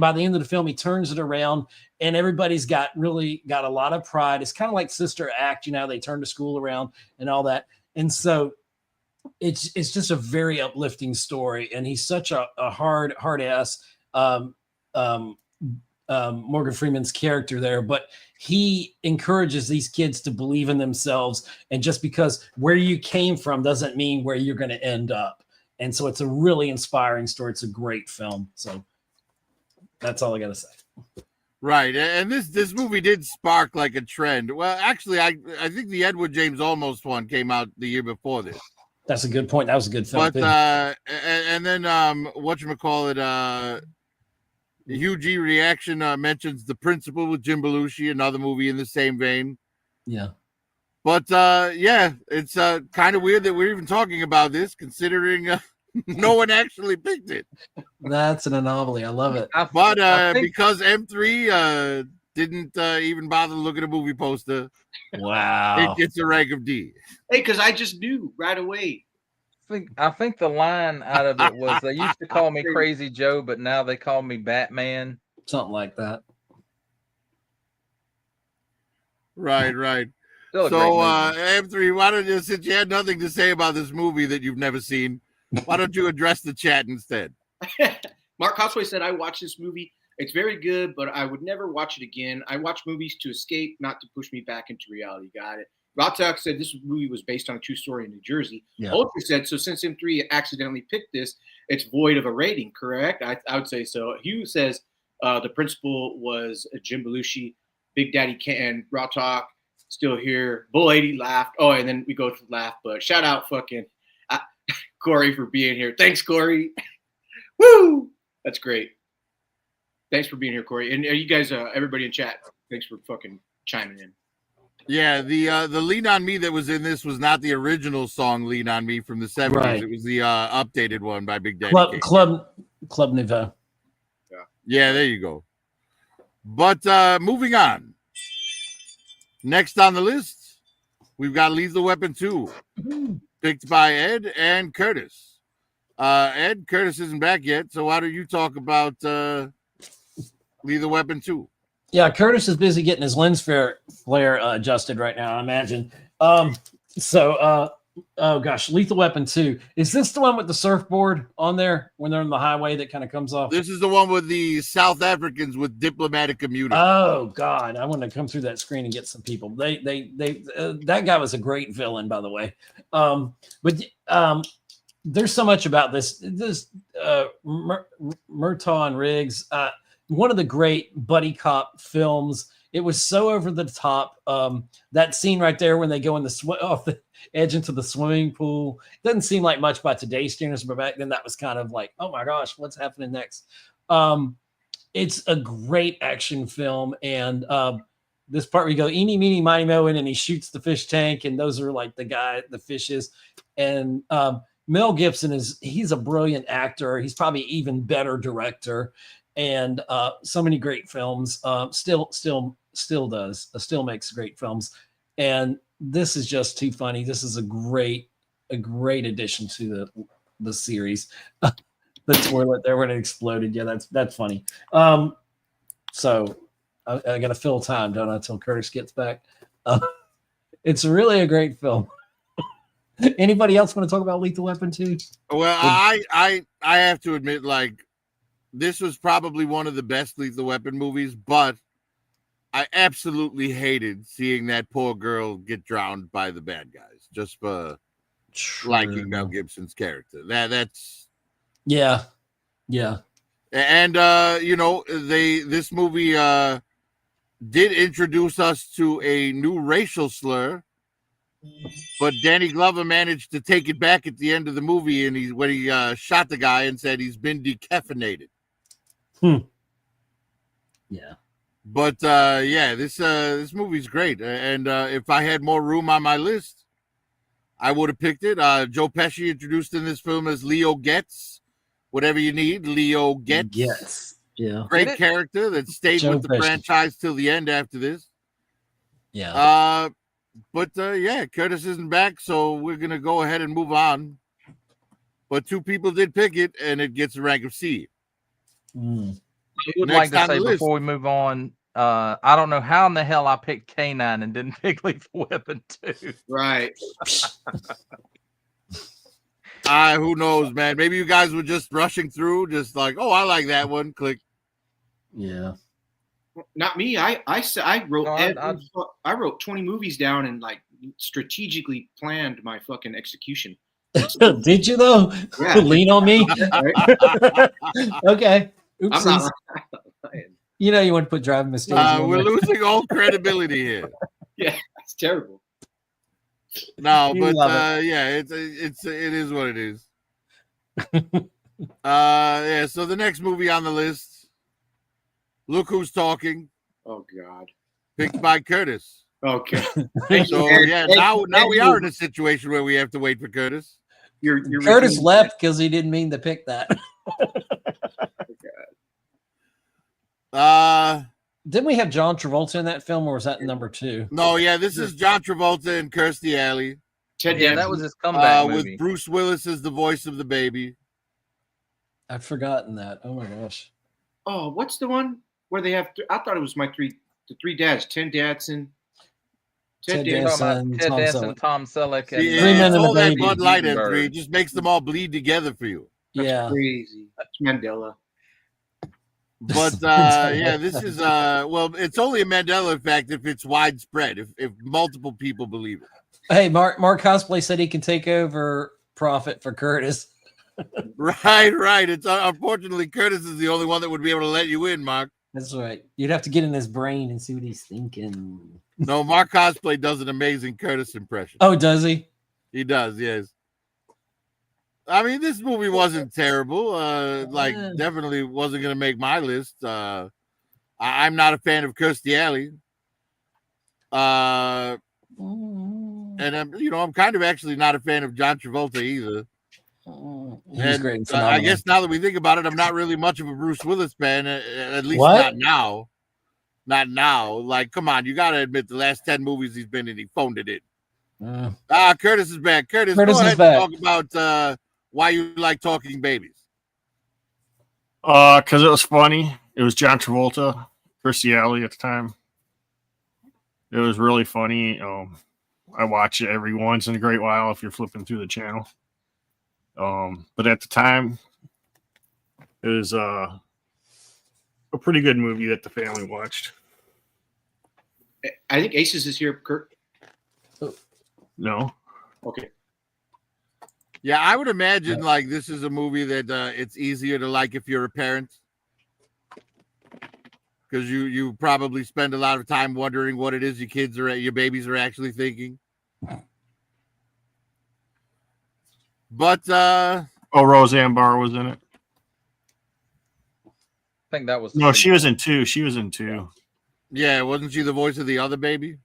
by the end of the film, he turns it around, and everybody's got a lot of pride. It's kind of like Sister Act, they turn the school around and all that, and so it's just a very uplifting story. And he's such a hard ass. Morgan Freeman's character there, but he encourages these kids to believe in themselves, and just because where you came from doesn't mean where you're going to end up. And so it's a really inspiring story. It's a great film. So that's all I got to say. Right, and this movie did spark like a trend. Well, actually, I think the Edward James Olmos one came out the year before this. That's a good point. That was a good film. But and then whatchamacallit, Hugh G Reaction mentions The Principal with Jim Belushi, another movie in the same vein. Yeah. But yeah, it's kind of weird that we're even talking about this, considering No one actually picked it. That's an anomaly. I love it. But I think- because M3 didn't even bother to look at a movie poster, Wow. it gets a rank of D. Hey, because I just knew right away. I think the line out of it was they used to call me Crazy Joe, but now they call me Batman. Something like that. Right. Still a So, great movie. M3, why don't you, since you had nothing to say about this movie that you've never seen, why don't you address the chat instead? Mark Cosway said, I watched this movie. It's very good, but I would never watch it again. I watch movies to escape, not to push me back into reality. Got it. Rotok said this movie was based on a true story in New Jersey. Yeah. Ultra said, so since M3 accidentally picked this, it's void of a rating, correct? I would say so. Hugh says the principal was Jim Belushi, Big Daddy Ken, Rotok, still here. Bull 80 laughed. Oh, and then we go to laugh, but shout out fucking Corey for being here. Thanks, Corey. Woo! That's great. Thanks for being here, Corey. And you guys, everybody in chat, thanks for fucking chiming in. Yeah, the Lean on Me that was in this was not the original song Lean on Me from the 70s. Right. It was the updated one by Big Daddy Kane. Club Nouveau. Yeah, there you go. But moving on. Next on the list, we've got Lethal Weapon 2, picked by Ed and Curtis. Ed, Curtis isn't back yet, so why don't you talk about Lethal Weapon 2? Yeah, Curtis is busy getting his lens flare adjusted right now, I imagine. Oh gosh, Lethal Weapon 2. Is this the one with the surfboard on there when they're on the highway that kind of comes off? This is the one with the South Africans with diplomatic immunity. Oh God, I want to come through that screen and get some people. That guy was a great villain, by the way. There's so much about this Murtaugh and Riggs. One of the great buddy cop films. It was so over the top. That scene right there when they go in off the edge into the swimming pool doesn't seem like much by today's standards, but back then that was kind of like, oh my gosh, what's happening next? It's a great action film, and this part where you go eeny meeny miny mo, and he shoots the fish tank, and those are like the fishes, and Mel Gibson he's a brilliant actor. He's probably even better director, and so many great films. Still makes great films, and this is just too funny. This is a great addition to the series. The toilet there when it exploded. Yeah, that's funny. So I got to fill time, don't I, until Curtis gets back. It's really a great film. Anybody else want to talk about Lethal Weapon 2? Well, I have to admit, like, this was probably one of the best Lethal Weapon movies, but I absolutely hated seeing that poor girl get drowned by the bad guys just for liking Mel Gibson's character. That's yeah. And this movie did introduce us to a new racial slur, but Danny Glover managed to take it back at the end of the movie, and when he shot the guy and said he's been decaffeinated. Yeah. But this movie's great, and if I had more room on my list, I would have picked it. Joe Pesci introduced in this film as Leo Getz. Whatever you need, Leo Getz. Yes. Yeah. Great character that stayed Joe with the Pesci. franchise till the end after this. Yeah. Curtis isn't back, so we're gonna go ahead and move on. But two people did pick it, and it gets a rank of C. I would Next like to on the say list. before we move on, I don't know how in the hell I picked K9 and didn't pick Lethal Weapon 2. Right. Who knows, man? Maybe you guys were just rushing through, just like, oh, I like that one. Click. Yeah. Not me. I wrote No, I wrote 20 movies down and like strategically planned my fucking execution. Did you though? Yeah. Lean on me. Right? Okay. I'm Oopsies. not lying. You know you want to put driving mistakes. We're losing all credibility here. Yeah, it's terrible. No, You but love it is what it is. So the next movie on the list, Look Who's Talking, Oh God. picked by Curtis. Okay. So yeah, now we are in a situation where we have to wait for Curtis. Your Curtis routine- left because he didn't mean to pick that. Didn't we have John Travolta in that film, or was that number 2? No, yeah, this is John Travolta and Kirstie Alley Ted Yeah, Danson. that was his comeback with movie. Bruce Willis as the voice of the baby. I've forgotten that. Oh my gosh. Oh, what's the one where they have? I thought it was the three dads. Ted Danson. Ted You're Danson. talking about Ted Tom Danson, Selleck. Tom Selleck, and See, Three Men it's and a all that Baby. Bud Light Bird. entry. It just makes them all bleed together for you. That's Yeah. crazy. That's Mandela. But yeah, this is well, it's only a Mandela effect if it's widespread, if multiple people believe it. Hey, Mark Cosplay said he can take over Profit for Curtis. Right. It's unfortunately Curtis is the only one that would be able to let you in, Mark. That's right. You'd have to get in his brain and see what he's thinking. No, Mark Cosplay does an amazing Curtis impression. Oh, does he? He does, yes. I mean, this movie wasn't terrible. Like, definitely wasn't going to make my list. I'm not a fan of Kirstie Alley. And I'm kind of actually not a fan of John Travolta either. He's And, great. And I phenomenal. guess now that we think about it, I'm not really much of a Bruce Willis fan, at least What? not now. Not now. Like, come on, you got to admit the last 10 movies he's been in, he phoned it in. Curtis is back. Curtis Curtis go is ahead back. and talk about why you like talking babies. Because it was funny. It was John Travolta, Kirstie Alley at the time. It was really funny. I watch it every once in a great while if you're flipping through the channel. But at the time, it was a pretty good movie that the family watched. I think Aces is here, Kurt. No, Okay. Yeah, I would imagine like this is a movie that it's easier to like if you're a parent. Because you probably spend a lot of time wondering what it is your babies are actually thinking. But Roseanne Barr was in it. I think that was No, she was in 2. She was in 2. yeah, wasn't she the voice of the other baby?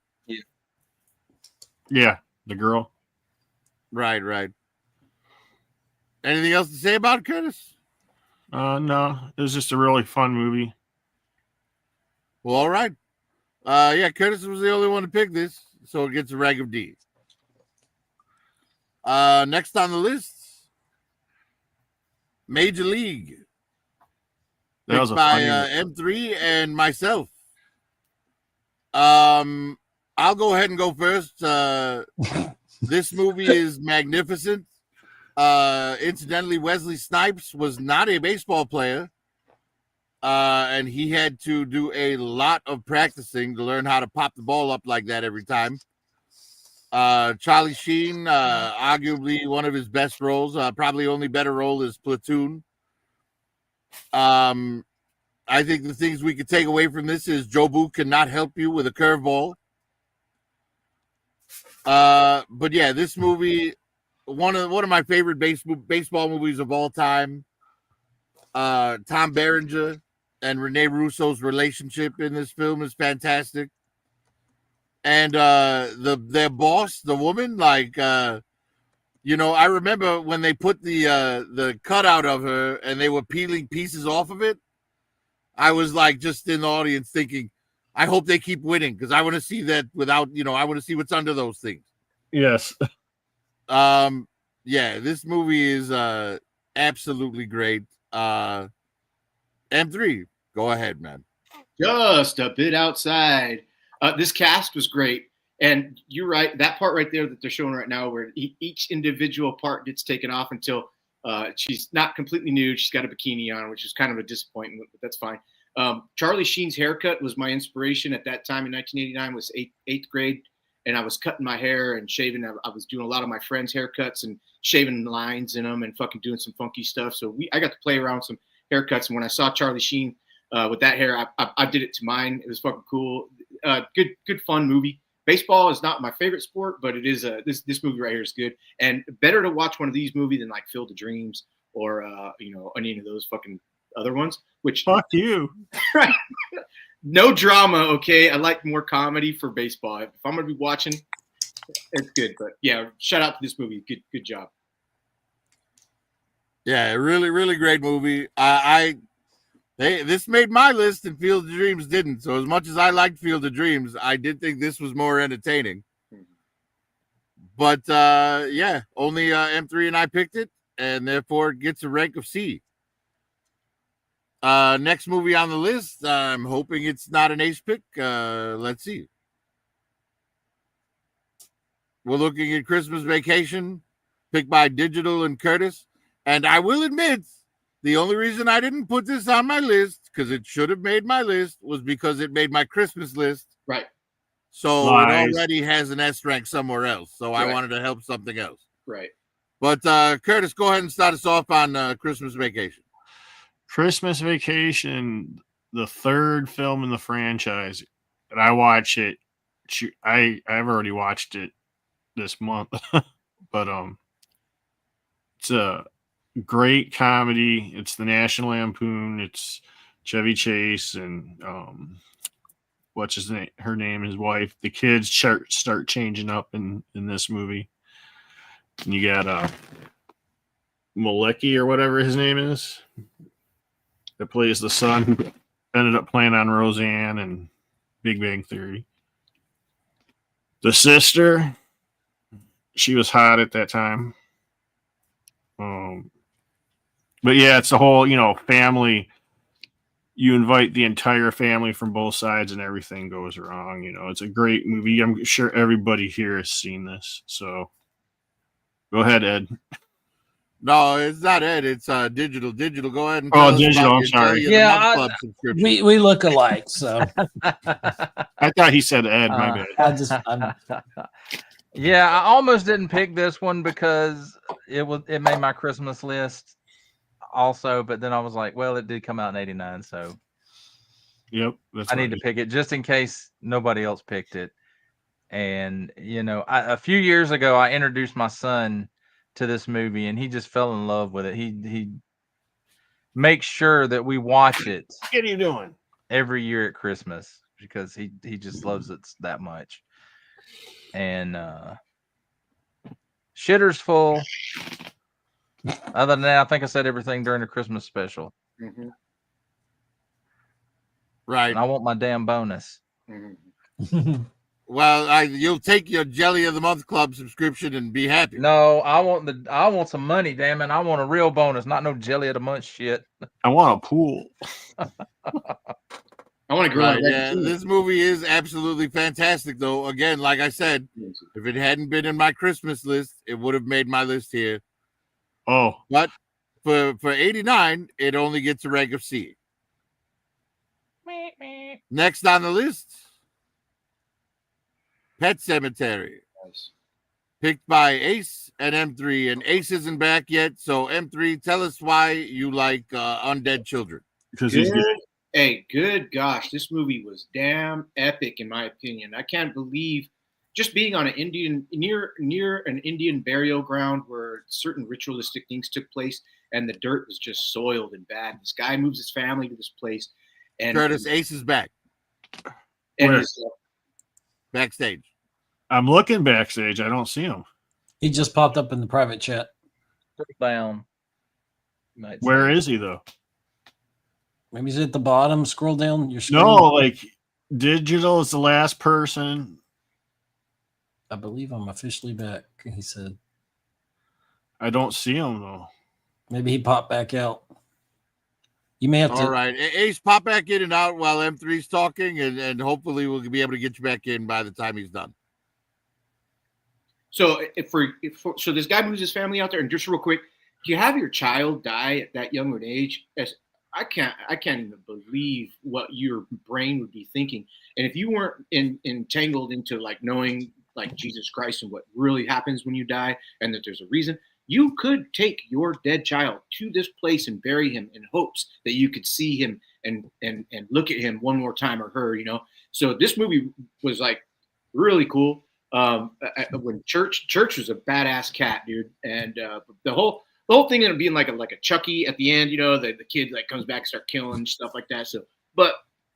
Yeah, the girl. Right. Anything else to say about it, Curtis? No, it was just a really fun movie. Well, all right. Yeah, Curtis was the only one to pick this, so it gets a rank of D. Next on the list, Major League. That was Picked a by funny M3 and myself. I'll go ahead and go first. This movie is magnificent. Incidentally, Wesley Snipes was not a baseball player. And he had to do a lot of practicing to learn how to pop the ball up like that every time. Charlie Sheen, arguably one of his best roles, probably only better role is Platoon. I think the things we could take away from this is Joe Booth cannot help you with a curveball. But yeah, this movie, one of my favorite baseball movies of all time. Tom Berenger and Rene Russo's relationship in this film is fantastic. And their boss, the woman, like I remember when they put the cutout of her and they were peeling pieces off of it. I was like just in the audience thinking, I hope they keep winning because I want to see that without, I want to see what's under those things. Yes. Yeah, this movie is absolutely great. M3, go ahead, man. Just a bit outside. This cast was great. And you're right. That part right there that they're showing right now where each individual part gets taken off until she's not completely nude. She's got a bikini on, which is kind of a disappointment, but that's fine. Charlie Sheen's haircut was my inspiration at that time in 1989. Was eighth grade. And I was cutting my hair and shaving. I was doing a lot of my friends' haircuts and shaving lines in them and fucking doing some funky stuff. So I got to play around with some haircuts. And when I saw Charlie Sheen with that hair, I did it to mine. It was fucking cool. Good fun movie. Baseball is not my favorite sport, but it is this movie right here is good. And better to watch one of these movies than like Field of Dreams or any of those fucking other ones. Which Fuck you. Right. No drama, okay? I like more comedy for baseball. If I'm gonna be watching, it's good. But yeah, shout out to this movie. Good job. Yeah, really, really great movie. This made my list and Field of Dreams didn't. So as much as I liked Field of Dreams, I did think this was more entertaining. But yeah, only M3 and I picked it, and therefore it gets a rank of C. Next movie on the list, I'm hoping it's not an ace pick. Let's see. We're looking at Christmas Vacation, picked by Digital and Curtis. And I will admit, the only reason I didn't put this on my list, because it should have made my list, was because it made my Christmas list. Right. So Lies. it already has an S rank somewhere else. So I Right. wanted to help something else. Right. But Curtis, go ahead and start us off on Christmas Vacation. Christmas Vacation, the third film in the franchise, and I watch it. I've already watched it this month, but it's a great comedy. It's the National Lampoon. It's Chevy Chase and what's his name? Her name, his wife. The kids start changing up in this movie. And you got Malecki or whatever his name is, that plays the son who ended up playing on Roseanne and Big Bang Theory. The sister, she was hot at that time. But yeah, it's the whole, family. You invite the entire family from both sides and everything goes wrong. It's a great movie. I'm sure everybody here has seen this. So go ahead, Ed. No, it's not Ed. It's Digital. Digital, go ahead and Oh, tell us Digital, about I'm your sorry. Jelly of the Yeah, Month Club subscription. We look alike, so I thought he said Ed. My bad. Yeah, I almost didn't pick this one because it made my Christmas list also, but then I was like, well, it did come out in '89, so Yep. That's I need to pick it just in case nobody else picked it. And a few years ago, I introduced my son to this movie, and he just fell in love with it. He makes sure that we watch it What are you doing? every year at Christmas because he just loves it that much. And shitter's full. Other than that, I think I said everything during the Christmas special. Mhm. Right. And I want my damn bonus. Mhm. Well, you'll take your Jelly of the Month Club subscription and be happy. No, I want some money, damn it. I want a real bonus, not no jelly of the month shit. I want a pool. I want to grill Right, my yeah, this movie is absolutely fantastic, though. Again, like I said, if it hadn't been in my Christmas list, it would have made my list here. Oh, But for '89, it only gets a rank of C. Next on the list, Pet Cemetery, Nice. picked by Ace and M3. And Ace isn't back yet, so M3, tell us why you like Undead Children. because he's Good. good. Hey, good gosh, this movie was damn epic in my opinion. I can't believe just being on an Indian near an Indian burial ground where certain ritualistic things took place, and the dirt was just soiled and bad. This guy moves his family to this place, and Curtis, Ace is back, and Where? his, backstage. I'm looking backstage. I don't see him. he just popped up in the private chat. Down. Where is he though? Maybe he's at the bottom. Scroll down your screen. No, like Digital is the last person. I believe I'm officially back. He said I don't see him though. maybe he popped back out. You may have to. All right, Ace, pop back in and out while M3's talking, and hopefully we'll be able to get you back in by the time he's done. so so this guy moves his family out there, and just real quick, you have your child die at that young an age. I can't even believe what your brain would be thinking. And if you weren't entangled into like knowing like Jesus Christ and what really happens when you die, and that there's a reason, you could take your dead child to this place and bury him in hopes that you could see him and look at him one more time, or her, So this movie was like really cool. When Church was a badass cat, dude, and the whole thing ended up being like a Chucky at the end, the kid like comes back, start killing stuff like that. So, but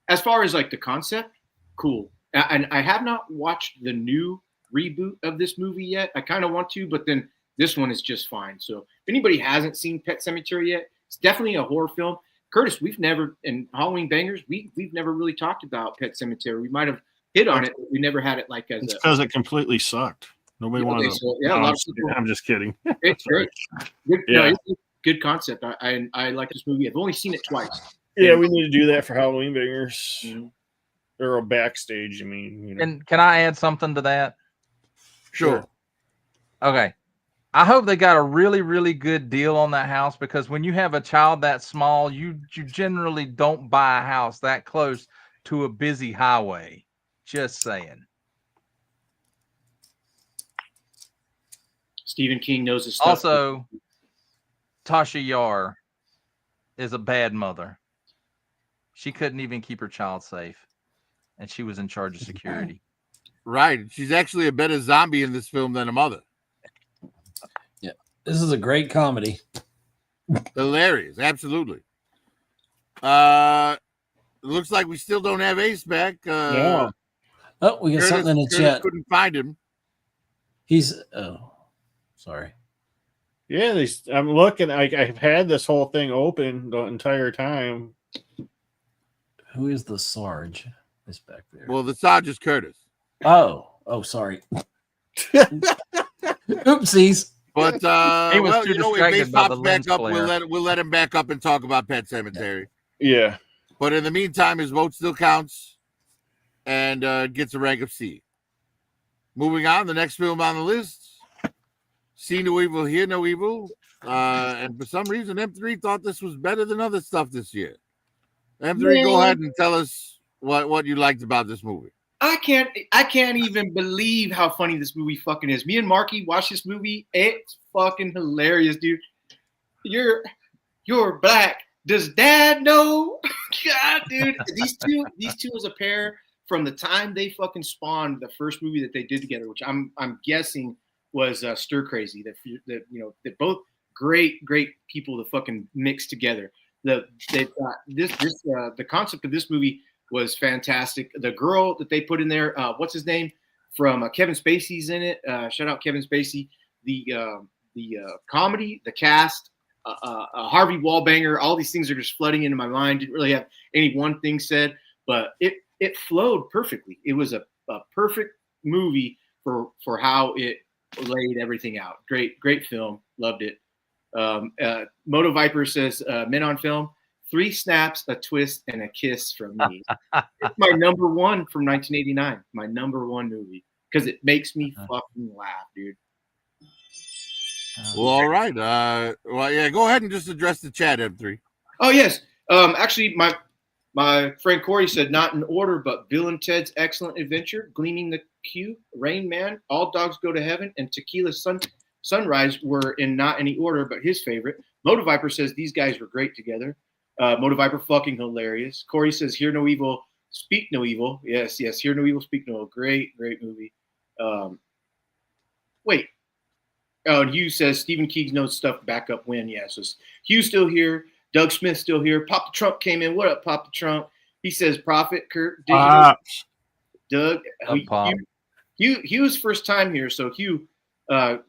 as far as like the concept, cool. And I have not watched the new reboot of this movie yet. I kind of want to, but then This one is just fine. So if anybody hasn't seen Pet Sematary yet, it's definitely a horror film. Curtis, we've never in Halloween Bangers, we've never really talked about Pet Sematary. We might have hit on it, but we never had it like as It's a. because it completely sucked. Nobody wanted to. So, yeah, No, a lot I'm of people. I'm just kidding. It's great. Good, Yeah. it's a good concept. I like this movie. I've only seen it twice. Yeah, we need to do that for Halloween Bangers. Mhm. Or a backstage, I mean, you know. And can I add something to that? Sure. Okay. I hope they got a really, really good deal on that house, because when you have a child that small, you generally don't buy a house that close to a busy highway. Just saying. Stephen King knows his stuff. Also, Tasha Yar is a bad mother. She couldn't even keep her child safe, and she was in charge of security. Right. She's actually a better zombie in this film than a mother. This is a great comedy. Hilarious. Absolutely. Looks like we still don't have Ace back. No. Oh, we got something in the Curtis chat. couldn't find him. He's sorry. Yeah, I'm looking. I've had this whole thing open the entire time. Who is the Sarge? Is back there. Well, the Sarge is Curtis. Oh, sorry. Oopsies. But He was well, too you know, if distracted Ace by the pops back lens up, flare. we'll let him back up and talk about Pet Sematary. Yeah. But in the meantime, his vote still counts and gets a rank of C. Moving on, the next film on the list, See No Evil, Hear No Evil. And for some reason, M3 thought this was better than other stuff this year. M3, go ahead and tell us what you liked about this movie. I can't even believe how funny this movie fucking is. Me and Marky watched this movie. It's fucking hilarious, dude. You're black. Does Dad know? God, dude. These two as a pair, from the time they fucking spawned the first movie that they did together, which I'm guessing was Stir Crazy. That they're both great people to fucking mix together. The concept of this movie was fantastic. The girl that they put in there, what's his name? From Kevin Spacey's in it. Shout out Kevin Spacey. The comedy, the cast, Harvey Wallbanger, all these things are just flooding into my mind. Didn't really have any one thing said, but it flowed perfectly. It was a perfect movie for how it laid everything out. Great film. Loved it. Moto Viper says, Men on Film, 3 snaps, a twist, and a kiss from me. It's my number one from 1989. My number one movie. Because it makes me fucking laugh, dude. Well, all right. Well, yeah, go ahead and just address the chat, M3. Oh, yes. Actually, my friend Corey said not in order, but Bill and Ted's Excellent Adventure, Gleaming the Q, Rain Man, All Dogs Go to Heaven, and Tequila Sunrise were in not any order, but his favorite. Moto Viper says these guys were great together. Moto Viper fucking hilarious. Corey says Hear No Evil, Speak No Evil. Yes, Hear No Evil, Speak No Evil. Great movie. Wait. Oh, and Hugh says Stephen King knows stuff back up when. Yeah, so Hugh's still here. Doug Smith still here. Pop the Trunk came in. What up, Pop the Trunk? He says Prophet, Kurt, Digital, Doug. Hugh's first time here, so Hugh,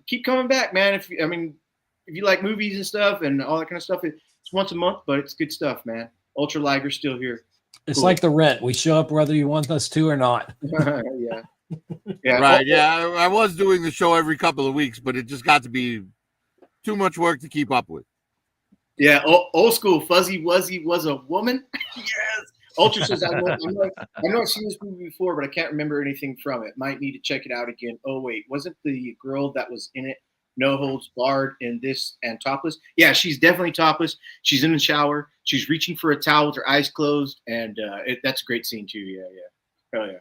keep coming back, man. If you like movies and stuff and all that kind of stuff, it's once a month, but it's good stuff, man. Ultra Liger's still here. It's Cool. like the rent. We show up whether you want us to or not. Yeah. Right. Yeah, I was doing the show every couple of weeks, but it just got to be too much work to keep up with. Yeah, old school. Fuzzy Wuzzy was a woman. Yes. Ultra says, I know I've seen this movie before, but I can't remember anything from it. Might need to check it out again. Oh, wait. Wasn't the girl that was in it no holds barred in this and topless? Yeah, she's definitely topless. She's in the shower. She's reaching for a towel with her eyes closed. And that's a great scene, too. Yeah. Oh, yeah.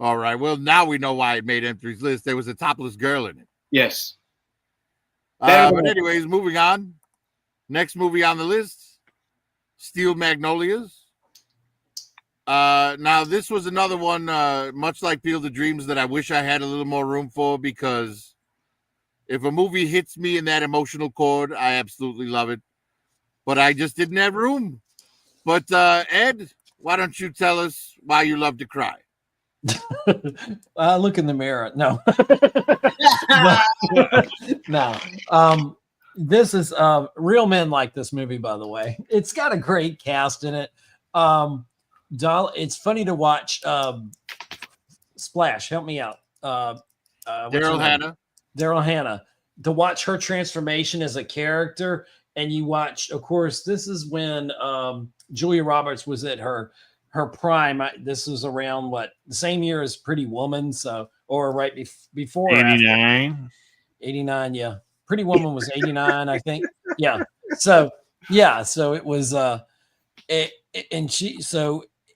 All right. Well, now we know why it made M3's list. There was a topless girl in it. Yes. But anyways, moving on. Next movie on the list, Steel Magnolias. Now, this was another one, much like Field of Dreams, that I wish I had a little more room for, because if a movie hits me in that emotional chord, I absolutely love it. But I just didn't have room. But Ed, why don't you tell us why you love to cry? Look in the mirror. No. No. This is Real Men like this movie, by the way. It's got a great cast in it. It's funny to watch Splash. Help me out. Daryl Hannah. Daryl Hannah. To watch her transformation as a character, and you watch, of course, this is when Julia Roberts was at her prime. This was around the same year as Pretty Woman, or right before 89. 89, yeah. Pretty Woman was 89, I think. Yeah. So it was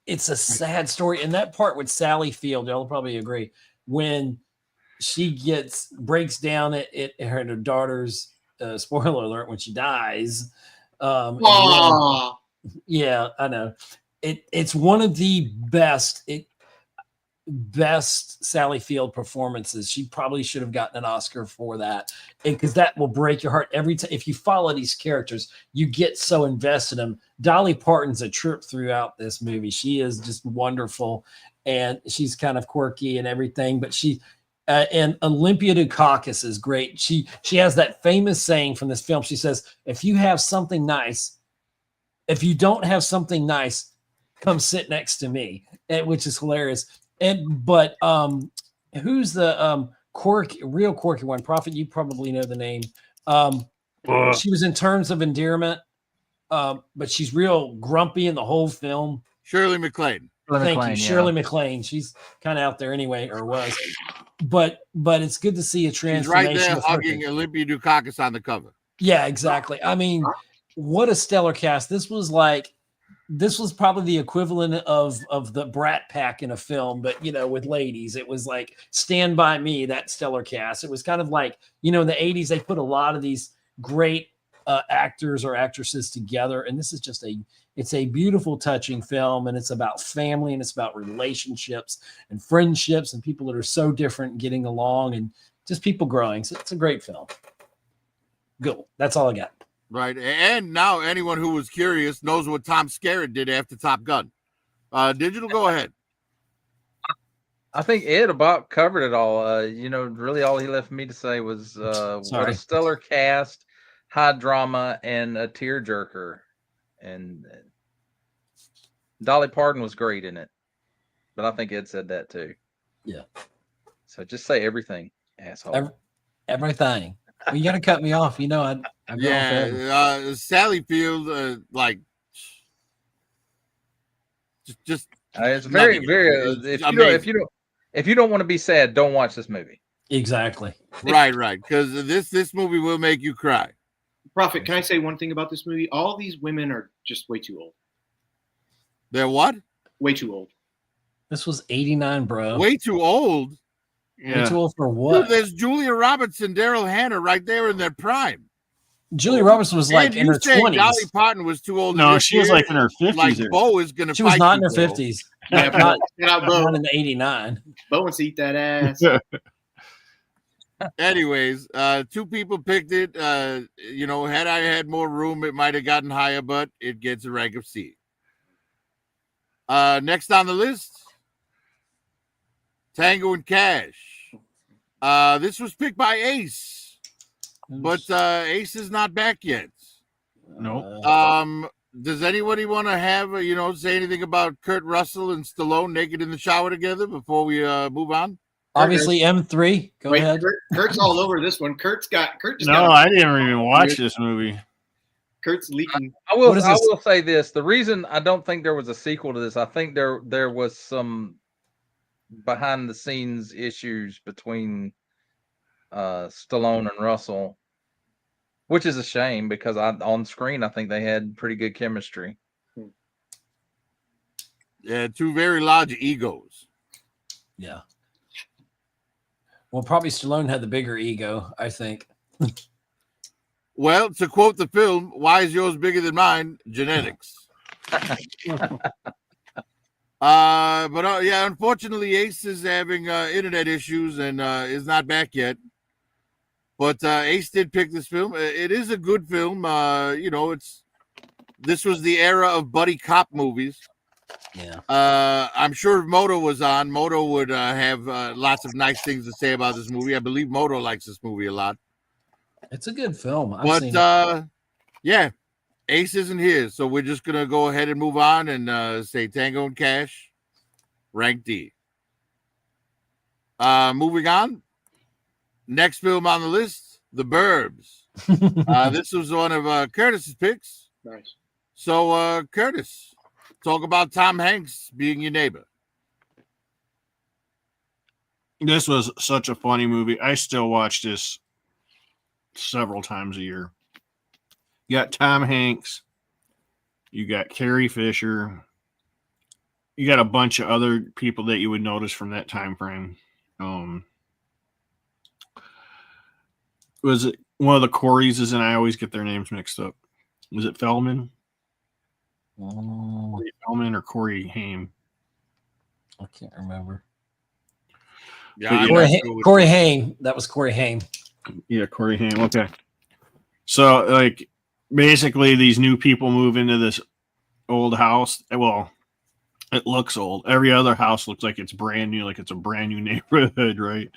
it's a sad story. And that part with Sally Field, y'all probably agree, when she breaks down at her daughter's spoiler alert, when she dies. Yeah, I know. It's one of the best Sally Field performances. She probably should have gotten an Oscar for that, because that will break your heart every time. If you follow these characters, you get so invested in them. Dolly Parton's a trip throughout this movie. She is just wonderful, and she's kind of quirky and everything, but and Olympia Dukakis is great. She has that famous saying from this film. She says, if you don't have something nice, come sit next to me, which is hilarious. But who's the real quirky one? Prophet, you probably know the name. She was in Terms of Endearment, but she's real grumpy in the whole film. Shirley MacLaine. Thank you, Shirley MacLaine. She's kind of out there anyway, or was. But it's good to see a transformation. She's right there hugging Olympia Dukakis on the cover. Yeah, exactly. I mean, what a stellar cast. This was probably the equivalent of the Brat Pack in a film, but with ladies. It was like Stand By Me, that stellar cast. It was kind of like, in the 80s, they put a lot of these great actors or actresses together. And this is just it's a beautiful, touching film. And it's about family, and it's about relationships and friendships and people that are so different getting along, and just people growing. So it's a great film. Go. That's all I got. Right. And now anyone who was curious knows what Tom Skerritt did after Top Gun. Digital, go ahead. I think Ed about covered it all. Really all he left me to say was what a stellar cast, high drama, and a tearjerker. And Dolly Parton was great in it. But I think Ed said that too. Yeah. So just say everything, asshole. Everything. Well, you got to cut me off. I'd go on Sally Field, just it's very, very. If you don't want to be sad, don't watch this movie. Exactly. Right. Because this movie will make you cry. Prophet, can I say one thing about this movie? All these women are just way too old. They're what? Way too old. This was 89, bro. Way too old. Yeah. Way too old for what? Dude, there's Julia Roberts and Daryl Hannah right there in their prime. Julia Roberts was like in her 20s. Dolly Parton was too old. No, she was like in her 50s. Like Bo is going to. She was not in her 50s. Yeah, not in the 89. Bo wants to eat that ass. Anyways, two people picked it. Had I had more room, it might have gotten higher, but it gets a rank of C. Next on the list, Tango and Cash. This was picked by Ace, but Ace is not back yet. Nope. Does anybody want to have say anything about Kurt Russell and Stallone naked in the shower together before we move on? Obviously, M3. Go ahead. Kurt's all over this one. Kurt. I didn't even watch this movie. Kurt's leaking. I will say this: the reason I don't think there was a sequel to this, I think there was some behind the scenes issues between Stallone and Russell, which is a shame because on screen I think they had pretty good chemistry. Yeah, two very large egos. Yeah. Well, probably Stallone had the bigger ego, I think. Well, to quote the film, "Why is yours bigger than mine?" Genetics. Unfortunately, Ace is having internet issues and is not back yet. But Ace did pick this film. It is a good film. This was the era of buddy cop movies. Yeah. I'm sure if Moto was on, Moto would have lots of nice things to say about this movie. I believe Moto likes this movie a lot. It's a good film. I've seen it. But yeah, Ace isn't here, so we're just gonna go ahead and move on and say Tango and Cash, rank D. Moving on. Next film on the list, The Burbs. This was one of Curtis's picks. Nice. So, Curtis, talk about Tom Hanks being your neighbor. This was such a funny movie. I still watch this several times a year. You got Tom Hanks, you got Carrie Fisher, you got a bunch of other people that you would notice from that time frame. Was it one of the Coreys? And I always get their names mixed up. Was it Feldman? Corey Feldman or Corey Haim? I can't remember. Yeah, Corey Haim. That was Corey Haim. Yeah, Corey Haim. Okay. So, like, basically, these new people move into this old house. Well, it looks old. Every other house looks like it's brand new, like it's a brand new neighborhood, right?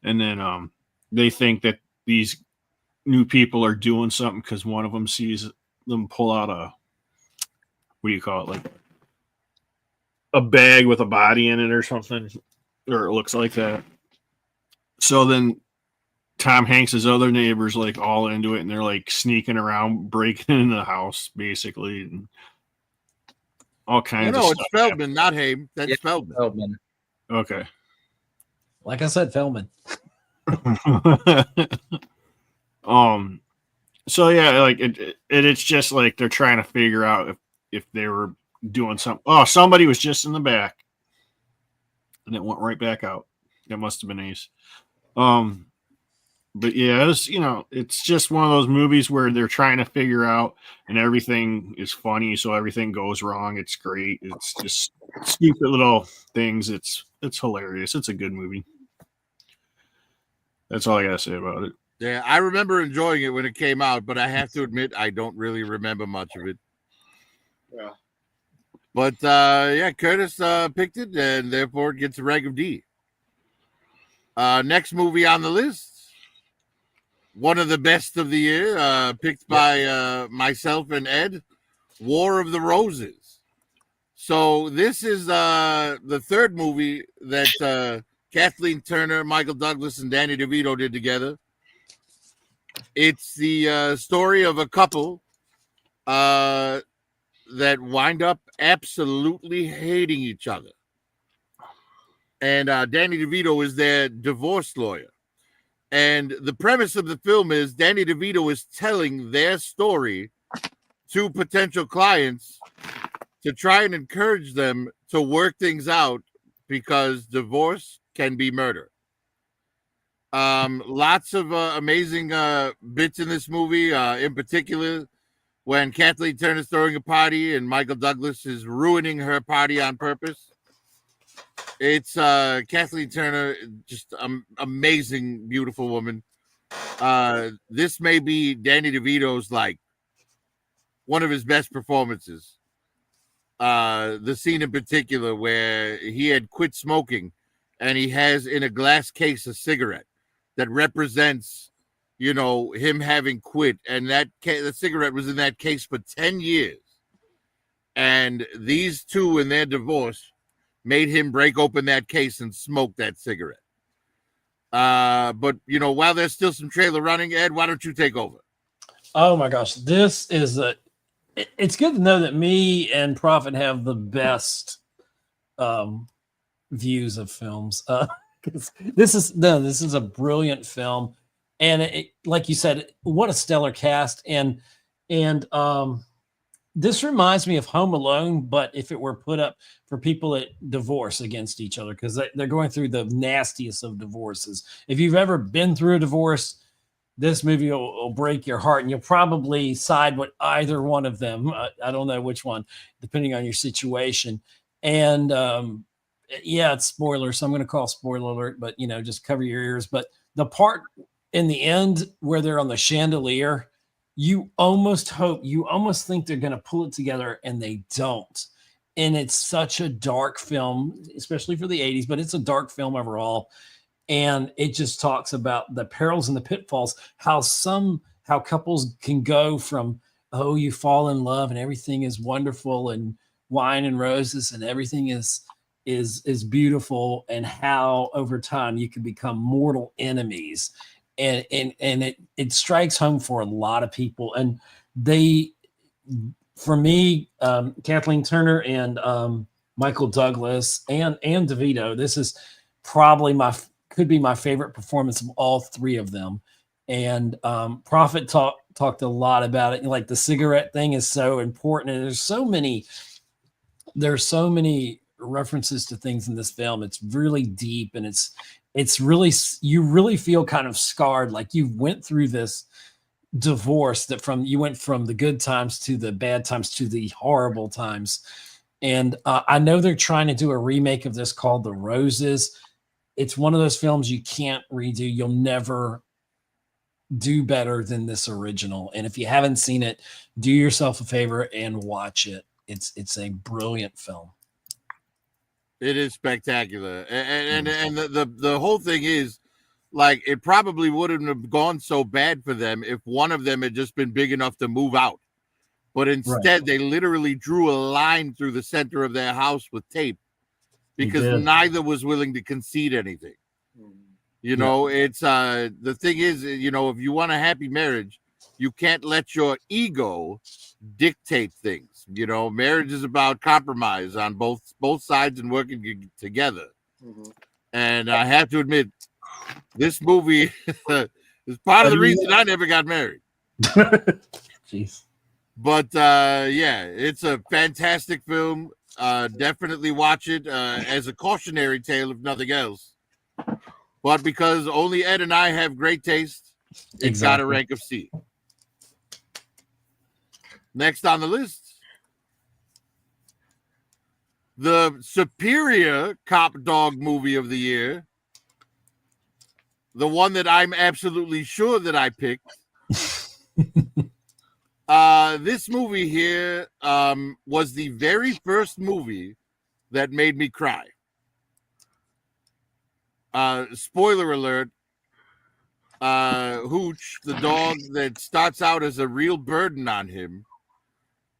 And then they think that these new people are doing something because one of them sees them pull out a, what do you call it, like a bag with a body in it or something, or it looks like that. So then Tom Hanks's other neighbors like all into it, and they're like sneaking around, breaking into the house, basically, and all kinds of it's stuff. Feldman, not Haim. That's Yeah, Feldman. Feldman. Okay. Like I said, Feldman. So yeah, like it's just like they're trying to figure out if they were doing something. Oh, somebody was just in the back and it went right back out. That must have been Ace. But yeah, it's just one of those movies where they're trying to figure out and everything is funny, so everything goes wrong. It's great. It's just stupid little things. It's hilarious. It's a good movie. That's all I gotta say about it. Yeah, I remember enjoying it when it came out, but I have to admit I don't really remember much of it. Yeah. But yeah, Curtis picked it, and therefore it gets a rank of D. Next movie on the list, one of the best of the year, picked by myself and Ed, War of the Roses. So this is the third movie that Kathleen Turner, Michael Douglas, and Danny DeVito did together. It's the story of a couple that wind up absolutely hating each other. And Danny DeVito is their divorce lawyer. And the premise of the film is Danny DeVito is telling their story to potential clients to try and encourage them to work things out because divorce can be murder. Lots of amazing bits in this movie, in particular when Kathleen Turner's throwing a party and Michael Douglas is ruining her party on purpose. It's Kathleen Turner, just amazing, beautiful woman. This may be Danny DeVito's like one of his best performances. The scene in particular where he had quit smoking and he has in a glass case a cigarette that represents, him having quit. And the cigarette was in that case for 10 years. And these two in their divorce made him break open that case and smoke that cigarette. But, while there's still some trailer running, Ed, why don't you take over? Oh my gosh. This is it's good to know that me and Prophet have the best views of films. This is a brilliant film. And like you said, what a stellar cast. And this reminds me of Home Alone, but if it were put up for people that divorce against each other, because they're going through the nastiest of divorces. If you've ever been through a divorce, this movie will break your heart, and you'll probably side with either one of them. I don't know which one, depending on your situation. And yeah, it's spoilers, so I'm going to call spoiler alert, but just cover your ears. But the part in the end where they're on the chandelier, you almost think they're going to pull it together, and they don't. and it's such a dark film, especially for the 80s, but it's a dark film overall. And it just talks about the perils and the pitfalls, how couples can go from, oh, you fall in love and everything is wonderful and wine and roses and everything is beautiful, and how over time you can become mortal enemies. And it strikes home for a lot of people. And for me, Kathleen Turner and Michael Douglas and DeVito, this is probably could be my favorite performance of all three of them. And Prophet talked a lot about it. Like the cigarette thing is so important, and there's so many references to things in this film. It's really deep, and it's really, you really feel kind of scarred, like you went through this divorce, you went from the good times to the bad times to the horrible times. And I know they're trying to do a remake of this called The Roses. It's one of those films you can't redo. You'll never do better than this original. And if you haven't seen it, do yourself a favor and watch it. It's a brilliant film. It is spectacular, and the whole thing is, like, it probably wouldn't have gone so bad for them if one of them had just been big enough to move out. But instead, They literally drew a line through the center of their house with tape because neither was willing to concede anything. You know, it's the thing is, you know, if you want a happy marriage, you can't let your ego dictate things. You know, marriage is about compromise on both sides and working together. And I have to admit, this movie is part of the reason I never got married. Jeez. But yeah, it's a fantastic film. Definitely watch it as a cautionary tale, if nothing else. But because only Ed and I have great taste, it's got a rank of C. Next on the list, the superior cop dog movie of the year, the one that I'm absolutely sure that I picked. This movie here was the very first movie that made me cry. Spoiler alert, Hooch, the dog that starts out as a real burden on him,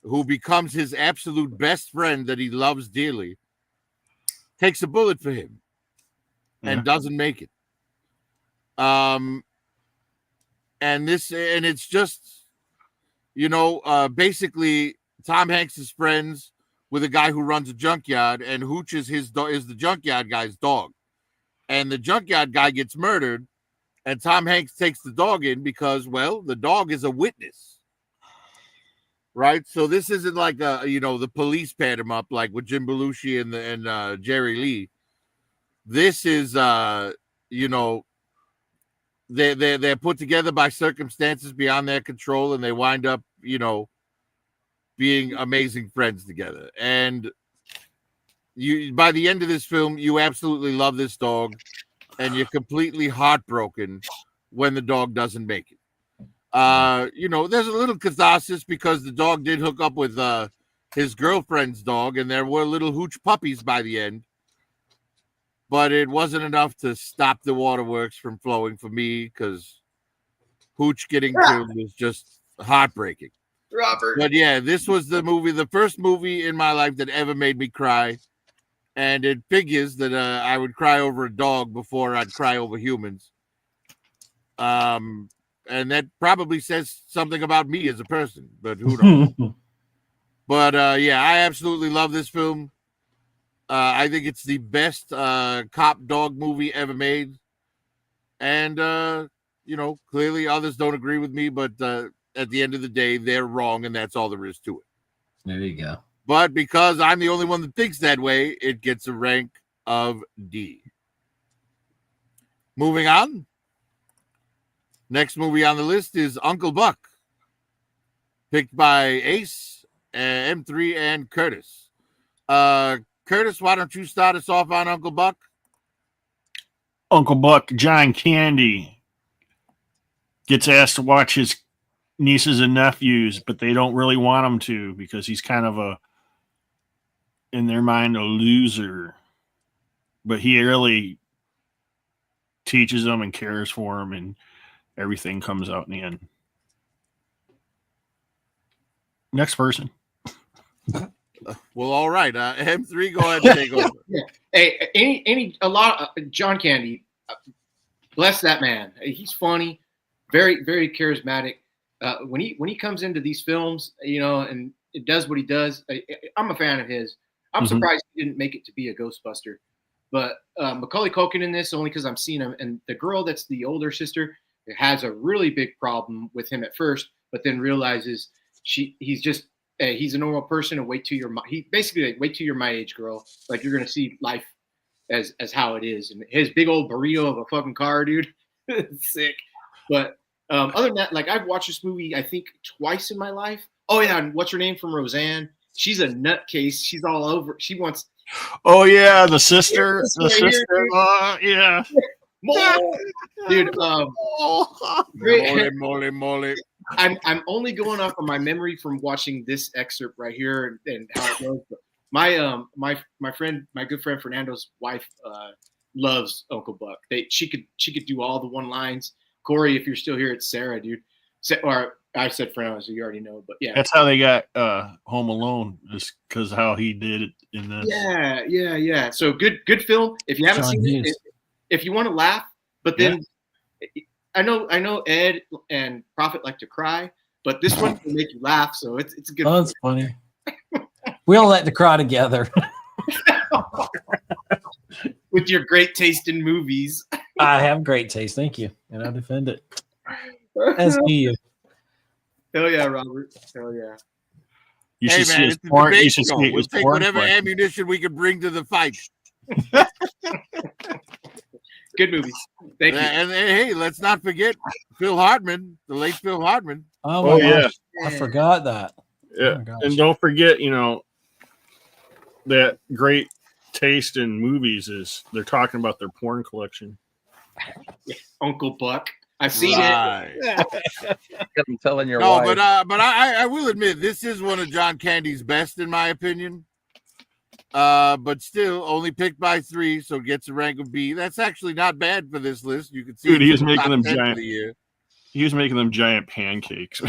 who becomes his absolute best friend that he loves dearly, takes a bullet for him and doesn't make it. And it's just, you know, basically Tom Hanks is friends with a guy who runs a junkyard, and Hooch is is the junkyard guy's dog. And the junkyard guy gets murdered, and Tom Hanks takes the dog in because, well, the dog is a witness. Right? So this isn't like the police pad him up like with Jim Belushi and Jerry Lee. This is you know, they're put together by circumstances beyond their control, and they wind up, you know, being amazing friends together. And you, by the end of this film, you absolutely love this dog, and you're completely heartbroken when the dog doesn't make it. You know, there's a little catharsis because the dog did hook up with his girlfriend's dog, and there were little Hooch puppies by the end. But it wasn't enough to stop the waterworks from flowing for me, because Hooch getting killed was just heartbreaking. Robert. But yeah, this was the first movie in my life that ever made me cry. And it figures that I would cry over a dog before I'd cry over humans. And that probably says something about me as a person, but who knows? But yeah, I absolutely love this film. I think it's the best cop dog movie ever made. And, you know, clearly others don't agree with me, but at the end of the day, they're wrong, and that's all there is to it. There you go. But because I'm the only one that thinks that way, it gets a rank of D. Moving on. Next movie on the list is Uncle Buck, picked by Ace, M3, and Curtis. Curtis, why don't you start us off on Uncle Buck? Uncle Buck, John Candy, gets asked to watch his nieces and nephews, but they don't really want him to because he's kind of a in their mind a loser, but he really teaches them and cares for them, and everything comes out in the end. Next person. Well, all right. M3, go ahead and take over. Hey, John Candy, bless that man. He's funny, very, very charismatic. When he comes into these films, and it does what he does, I'm a fan of his. I'm surprised he didn't make it to be a Ghostbuster. But Macaulay Culkin in this, only because I'm seeing him, and the girl that's the older sister has a really big problem with him at first, but then realizes he's a normal person, and wait till you're my age, girl. Like, you're gonna see life as how it is. And his big old burrito of a fucking car, dude, sick. But other than that, like, I've watched this movie I think twice in my life. Oh yeah, and what's her name from Roseanne? She's a nutcase. She's all over. She wants. Oh yeah, the sister. Yeah. Dude, great. Moly. I'm only going off of my memory from watching this excerpt right here and how it goes. But my good friend Fernando's wife loves Uncle Buck. She could do all the one lines. Corey, if you're still here, it's Sarah, dude. Or I said Fernando, so you already know. But yeah, that's how they got Home Alone, just because how he did it in this. Yeah. So good film. If you haven't seen it, if you want to laugh, but then I know Ed and Prophet like to cry, but this one will make you laugh. So it's a good. Oh, that's funny. We all like to cry together. With your great taste in movies. I have great taste, thank you, and I defend it. As do you. Hell yeah, Robert. Hell yeah. You should see his it's porn. a You debate should show. see We'll his take porn whatever collection. ammunition we can bring to the fight. Good movies. Thank you. And hey, let's not forget Phil Hartman, the late Phil Hartman. Oh, Oh my yeah, gosh, I forgot that. yeah. Oh my gosh. And don't forget, that great taste in movies is they're talking about their porn collection. Uncle Buck. I've seen Right. it. I'm telling your No, wife. but I will admit this is one of John Candy's best in my opinion. But still only picked by 3, so gets a rank of B. That's actually not bad for this list. You can see Dude, he it's was in the making top them 10 for giant. the year. He was making them giant pancakes.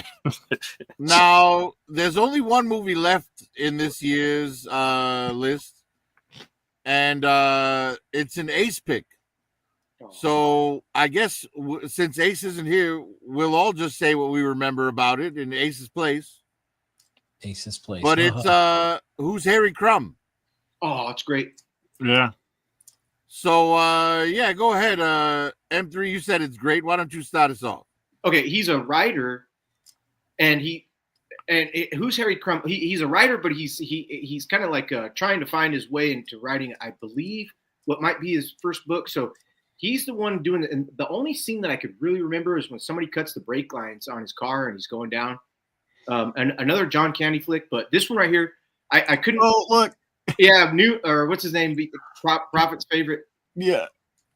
Now, there's only one movie left in this year's list, and it's an Ace pick. So I guess since Ace isn't here, we'll all just say what we remember about it in Ace's place. Ace's place. But it's Who's Harry Crumb? Oh, it's great. Yeah. So yeah, go ahead. M3, you said it's great. Why don't you start us off? Okay, he's a writer, and who's Harry Crumb? He's a writer, but he's kind of like trying to find his way into writing, I believe, what might be his first book. So he's the one doing it. And the only scene that I could really remember is when somebody cuts the brake lines on his car and he's going down. And another John Candy flick, but this one right here, I couldn't. Oh, look. Yeah, what's his name? Prophet's favorite. Yeah.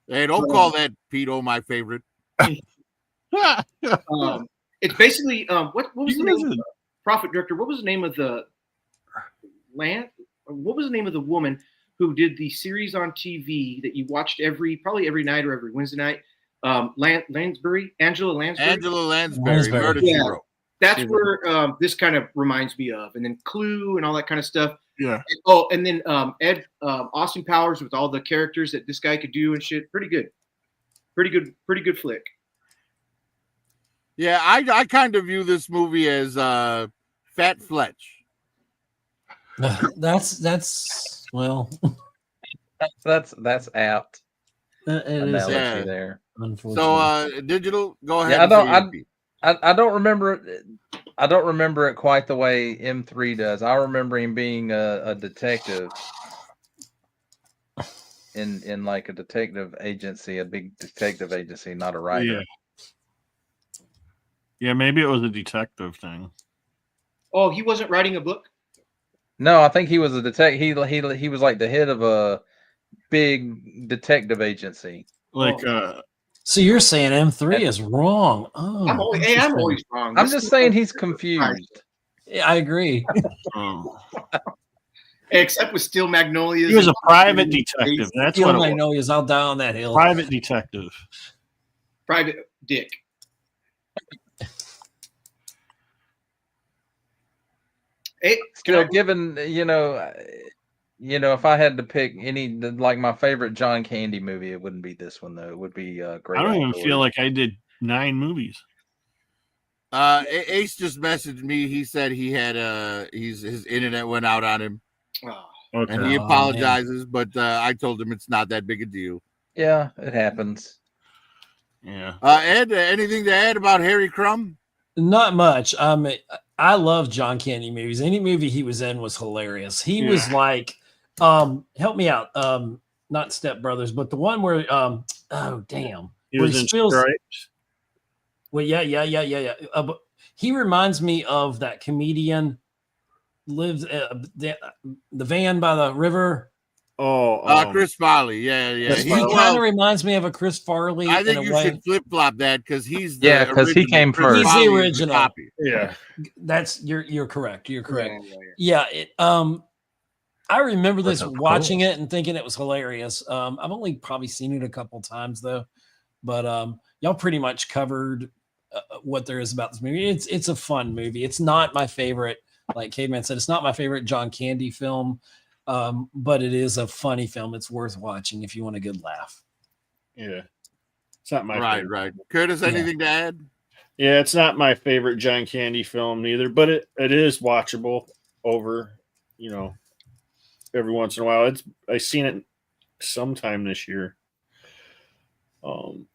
Hey, don't call that Pedo my favorite. It's basically what was the name of the Prophet director? What was the name of the land? What was the name of the woman who did the series on TV that you watched probably every night or every Wednesday night? Lansbury, Angela Lansbury. Angela Lansbury. Murder Yeah. She Wrote. That's where this kind of reminds me of, and then Clue and all that kind of stuff. Yeah. Oh, and then Austin Powers with all the characters that this guy could do and shit. Pretty good flick. Yeah, I kind of view this movie as Fat Fletch. That's well, That's apt. it is Analogy Yeah. there. unfortunately. So Digital, go ahead. Yeah, and say your piece. I don't remember it. I don't remember it quite the way M3 does. I remember him being a detective in like a detective agency, a big detective agency, not a writer. Yeah. Yeah, maybe it was a detective thing. Oh, he wasn't writing a book? No, I think he was a detective. He was like the head of a big detective agency. Like, So you're saying M3 is wrong? Oh, I'm always interesting. wrong. I'm This just is- saying he's confused. Yeah, I agree. Except with Steel Magnolias. He was a and- private detective. That's Steel what it was. Magnolias, I'll die on that hill. Private detective. Private Dick. Hey, Still, given if I had to pick like my favorite John Candy movie, it wouldn't be this one though. It would be Great. I don't even Outdoors. feel like I did 9 movies. Ace just messaged me. He said he had his internet went out on him, oh, Okay. and he Oh, apologizes. But I told him it's not that big a deal. Yeah, it happens. Yeah. Ed, anything to add about Harry Crumb? Not much. I love John Candy movies. Any movie he was in was hilarious. He was like, help me out. Not Step Brothers, but the one where, oh damn, He where was in spills- Stripes. Well, yeah. But he reminds me of that comedian lives the van by the river. Oh, Chris Farley. Yeah. He kind of reminds me of a Chris Farley. I in think a you way. should flip flop that because he's the Yeah, 'cause he original. came Chris first. He's the Farley is original. copy. yeah. That's you're correct. You're correct. yeah. Yeah. I remember this That's watching cool. it and thinking it was hilarious. I've only probably seen it a couple times though, but y'all pretty much covered what there is about this movie. It's a fun movie. It's not my favorite, like Caveman said, it's not my favorite John Candy film, but it is a funny film. It's worth watching if you want a good laugh. Yeah. It's not my Right, favorite. right. Curtis, anything to add? Yeah, it's not my favorite John Candy film neither, but it is watchable over, every once in a while. I seen it sometime this year.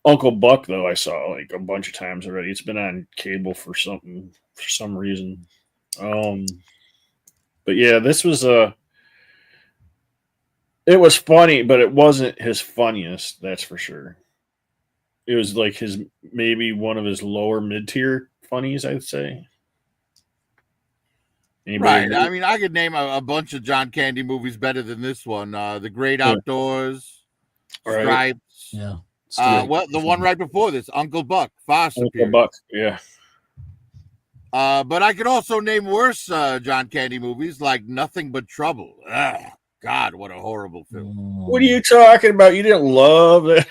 Uncle Buck though, I saw like a bunch of times already. It's been on cable for some reason. But yeah, this was it was funny, but it wasn't his funniest, that's for sure. It was like maybe one of his lower mid-tier funnies, I'd say. Anybody Right. agree? I mean, I could name a bunch of John Candy movies better than this one. The Great Outdoors, Right. Stripes. Yeah. Well, the one right before this, Uncle Buck, far Uncle superior. Buck, yeah. But I could also name worse John Candy movies like Nothing But Trouble. Ugh, God, what a horrible film. What are you talking about? You didn't love it?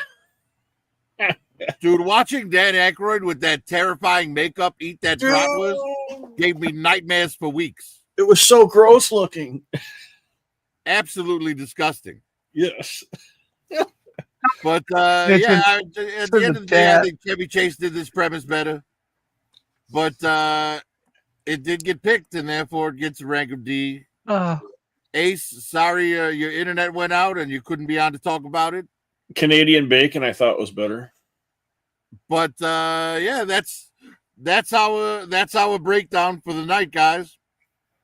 Dude, watching Dan Aykroyd with that terrifying makeup eat that bratwurst gave me nightmares for weeks. It was so gross looking. Absolutely disgusting. Yes. But at the end of the day, I think Chevy Chase did this premise better. But it did get picked, and therefore it gets a rank of D. Ace, sorry your internet went out and you couldn't be on to talk about it. Canadian Bacon, I thought was better. But that's our breakdown for the night, guys.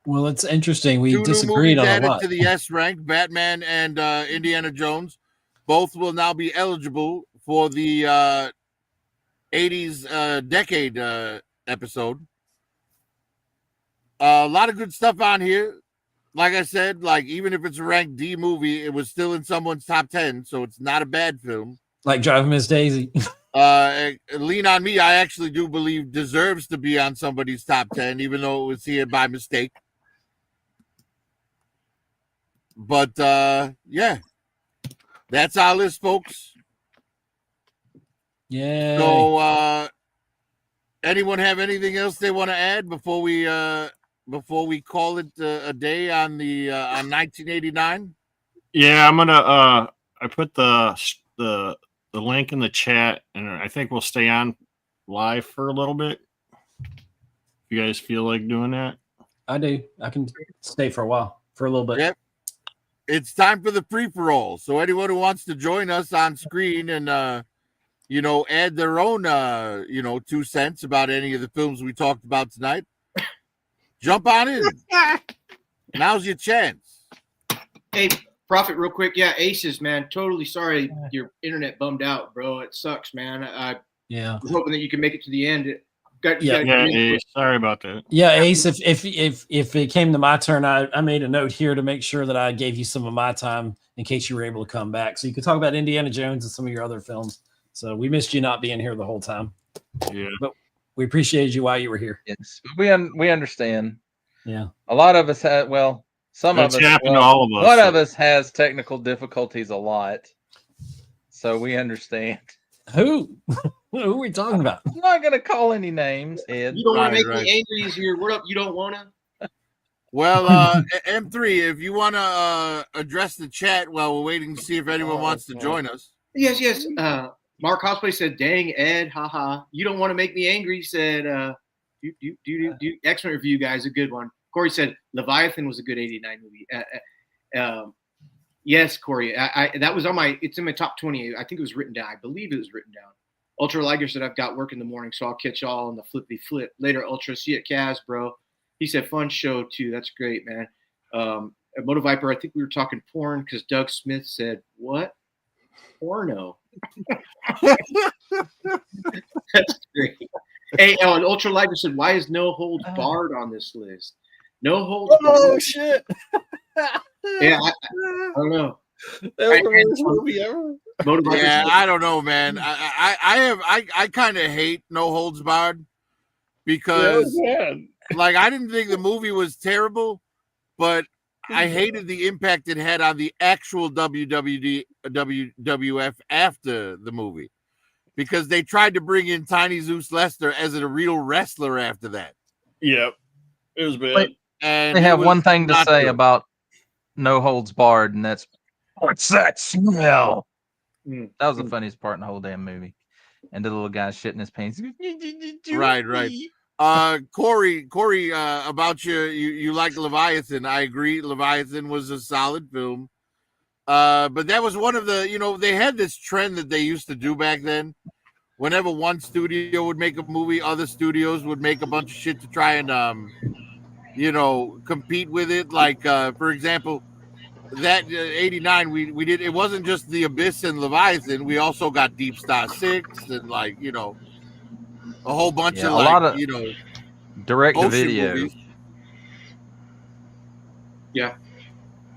Well, it's interesting. We Two new disagreed movies on a added lot. to the S rank, Batman and Indiana Jones. Both will now be eligible for the 80s decade episode. A lot of good stuff on here. Like I said, even if it's a ranked D movie, it was still in someone's top 10, so it's not a bad film. Like Driving Miss Daisy. Lean on Me, I actually do believe deserves to be on somebody's top 10, even though it was here by mistake. But yeah, that's our list, folks. Yeah. So anyone have anything else they want to add before we call it a day on 1989? Yeah, I'm gonna I put the link in the chat, and I think we'll stay on live for a little bit. If you guys feel like doing that. I do. I can stay for a while, for a little bit. Yep. It's time for the free-for-all. So anyone who wants to join us on screen and add their own 2 cents about any of the films we talked about tonight, jump on in. Now's your chance. Hey, Prophet, real quick. Yeah, Aces, man. Totally sorry your internet bummed out, bro. It sucks, man. I Yeah. was hoping that you can make it to the end. Yeah, sorry about that. Yeah, Ace, if it came to my turn, I made a note here to make sure that I gave you some of my time in case you were able to come back. So you could talk about Indiana Jones and some of your other films. So we missed you not being here the whole time. Yeah. But we appreciated you while you were here. Yes, we understand. Yeah. A lot of us had, Some That's of us, happened to all of us. one of us has technical difficulties a lot, so we understand. Who? Who are we talking about? I'm not gonna call any names, Ed. You don't want to Right, make right. me angry. Is your word up? You don't want to? Well, M3, if you want to address the chat while we're waiting to see if anyone wants to join us. Yes, yes. Mark Cosplay said, "Dang Ed, haha. You don't want to make me angry." Said, excellent review, guys. A good one." Corey said, "Leviathan was a good '89 movie." Yes, Corey. I that was on my. It's in my top 20. I think it was written down. I believe it was written down. Ultra Liger said, "I've got work in the morning, so I'll catch y'all on the flippy flip later." Ultra, see you at Kaz, bro. He said, "Fun show too. That's great, man." Moto Viper, I think we were talking porn because Doug Smith said, "What? Porno?" That's great. Hey, and Ultra Liger said, "Why is No Holds Barred on this list?" No Holds Barred. shit! Yeah, I don't know. That was the worst movie ever. Moto Viper Yeah, said, I don't know, man. I kind of hate No Holds Barred because like I didn't think the movie was terrible, but I hated the impact it had on the actual WWF after the movie because they tried to bring in Tiny Zeus Lester as a real wrestler after that. Yep. It was bad. Wait, And They it have was one thing to not say good. about No Holds Barred, and that's what's that smell? Mm. That was the funniest part in the whole damn movie. And the little guy shitting his pants. Right. Corey, about you like Leviathan. I agree. Leviathan was a solid film. But that was one of the, they had this trend that they used to do back then. Whenever one studio would make a movie, other studios would make a bunch of shit to try and, compete with it. Like, for example, that 89, we did, it wasn't just The Abyss and Leviathan. We also got Deep Star 6 and a whole bunch Yeah, of a lot of direct to ocean video. movies. Yeah.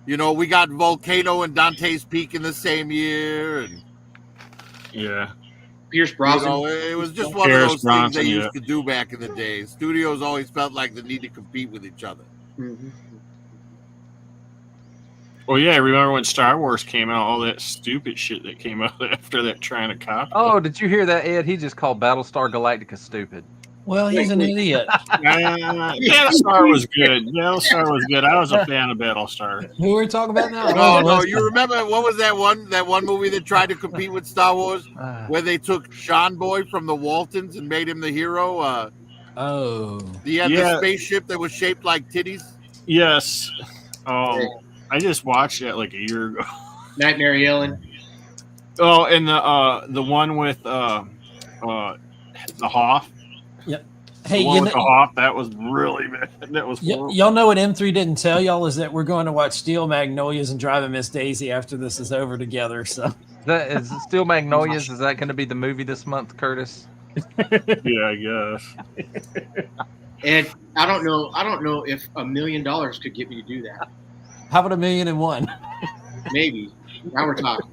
We got Volcano and Dante's Peak in the same year, and Yeah. Pierce Brosnan. it was just one Pierce of those Brosnan, things they yeah. used to do back in the day. Studios always felt like they need to compete with each other. Mhm. Well, yeah. Remember when Star Wars came out? All that stupid shit that came out after that, trying to copy. Oh, did you hear that, Ed? He just called Battlestar Galactica stupid. Well, he's an idiot. Battlestar was good. Battlestar was good. I was a fan of Battlestar. Who are we talking about now? No, listen. you remember what was that one movie that tried to compete with Star Wars, where they took Sean Boy from the Waltons and made him the hero? Oh. He had Yeah. the spaceship that was shaped like titties. Yes. I just watched that like a year ago. Nightmare Ellen. Oh, and the one with the Hoff. Hey, The one with the Hoff, that was really bad. That was horrible. y'all know what M3 didn't tell y'all is that we're going to watch Steel Magnolias and Driving Miss Daisy after this is over together. So That is Steel Magnolias. Is that going to be the movie this month, Curtis? Yeah, I guess. And I don't know if $1 million could get me to do that. how about $1,000,001? Maybe. Now we're talking.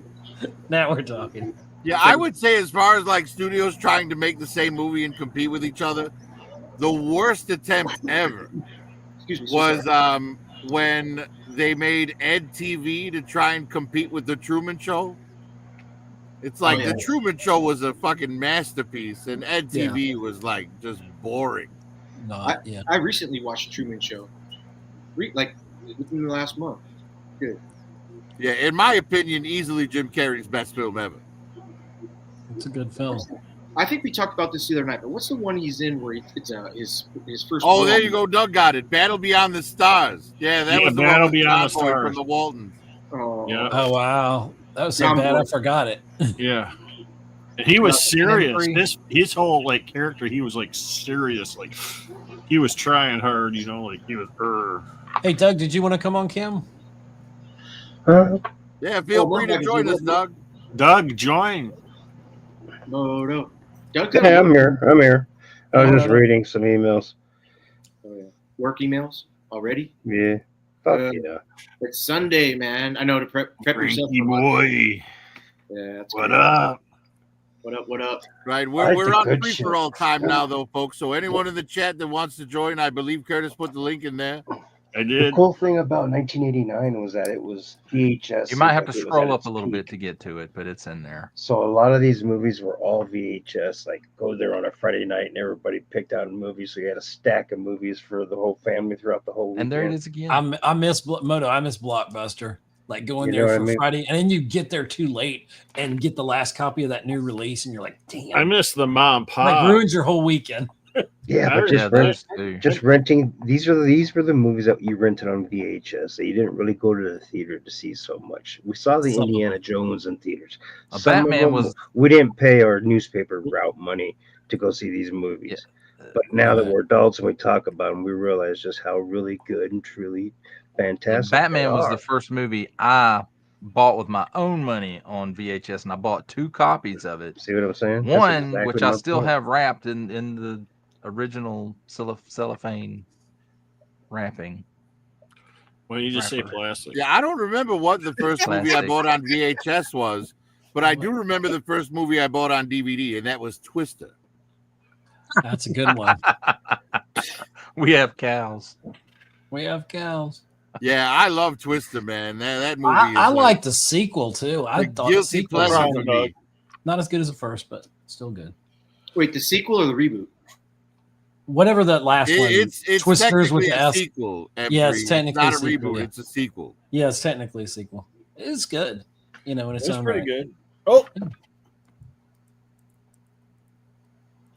Now we're talking. Yeah, I would say as far as like studios trying to make the same movie and compete with each other, the worst attempt ever Excuse me. was when they made Ed TV to try and compete with the Truman Show. It's like yeah. the Truman Show was a fucking masterpiece, and Ed TV was like just boring. Not yeah. I recently watched Truman Show. Within the last month. Good. Yeah, in my opinion, easily Jim Carrey's best film ever. It's a good film. I think we talked about this the other night, but what's the one he's in where it's his first? Oh, role? there you go. Doug got it. Battle Beyond the Stars. Yeah, that Yeah, was the Battle one with Beyond the John Boy Stars. from the Waltons. Oh, Yeah. Oh wow, that was so John bad Boy. I forgot it. Yeah. And he was serious. M3. His whole like character, he was like serious. Like he was trying hard, like he was Hey Doug, did you want to come on cam? Yeah, feel free to join us, Doug. Doug, join. no. Doug, Hey, I'm here. I was just reading some emails. work emails already. Yeah. Fuck Uh, yeah. It's Sunday, man. I know to prep yourself. Frankie boy. Yeah, that's What good. up? What up? Right, I we're like we're the on good free shit. for all time now, though, folks. So anyone in the chat that wants to join, I believe Curtis put the link in there. I The did. cool thing about 1989 was that it was VHS. You might have to like it was scroll at up its a little bit peak. to get to it, but it's in there. So a lot of these movies were all VHS. Like go there on a Friday night and everybody picked out a movie, so you had a stack of movies for the whole family throughout the whole weekend. And there it is again. I miss Moto. I miss Blockbuster. Like going You know there what for I mean? Friday, and then you get there too late and get the last copy of that new release, and you're like, damn, I miss the mom and like pop. ruins your whole weekend. Yeah, but yeah, those two. just renting these were the movies that you rented on VHS that you didn't really go to the theater to see so much. We saw the Some of Indiana Jones in theaters. A Some of Batman them, was- we didn't pay our newspaper route money to go see these movies. But now that Right. we're adults and we talk about them, we realize just how really good and truly fantastic. Batman they was are. the first movie I bought with my own money on VHS, and I bought 2 copies of it. See what I'm saying? That's One, exactly which I my still point. have wrapped in the original cellophane wrapping. Why don't you just say Rapper. plastic? Yeah, I don't remember what the first movie I Plastic. bought on VHS was, but I do remember the first movie I bought on DVD, and that was Twister. That's a good one. We have cows. We have cows. Yeah, I love Twister, man. That movie. I is like the sequel too. I the thought the guilty sequel was pleasure for me. not as good as the first, but still good. Wait, the sequel or the reboot? Whatever that last one. It's Twisters with technically the a S. sequel. Yeah, it's Empree. technically not a a sequel, reboot. yeah. It's a sequel. Yeah, it's technically a sequel. It's good, in its It's own pretty right. good. Oh,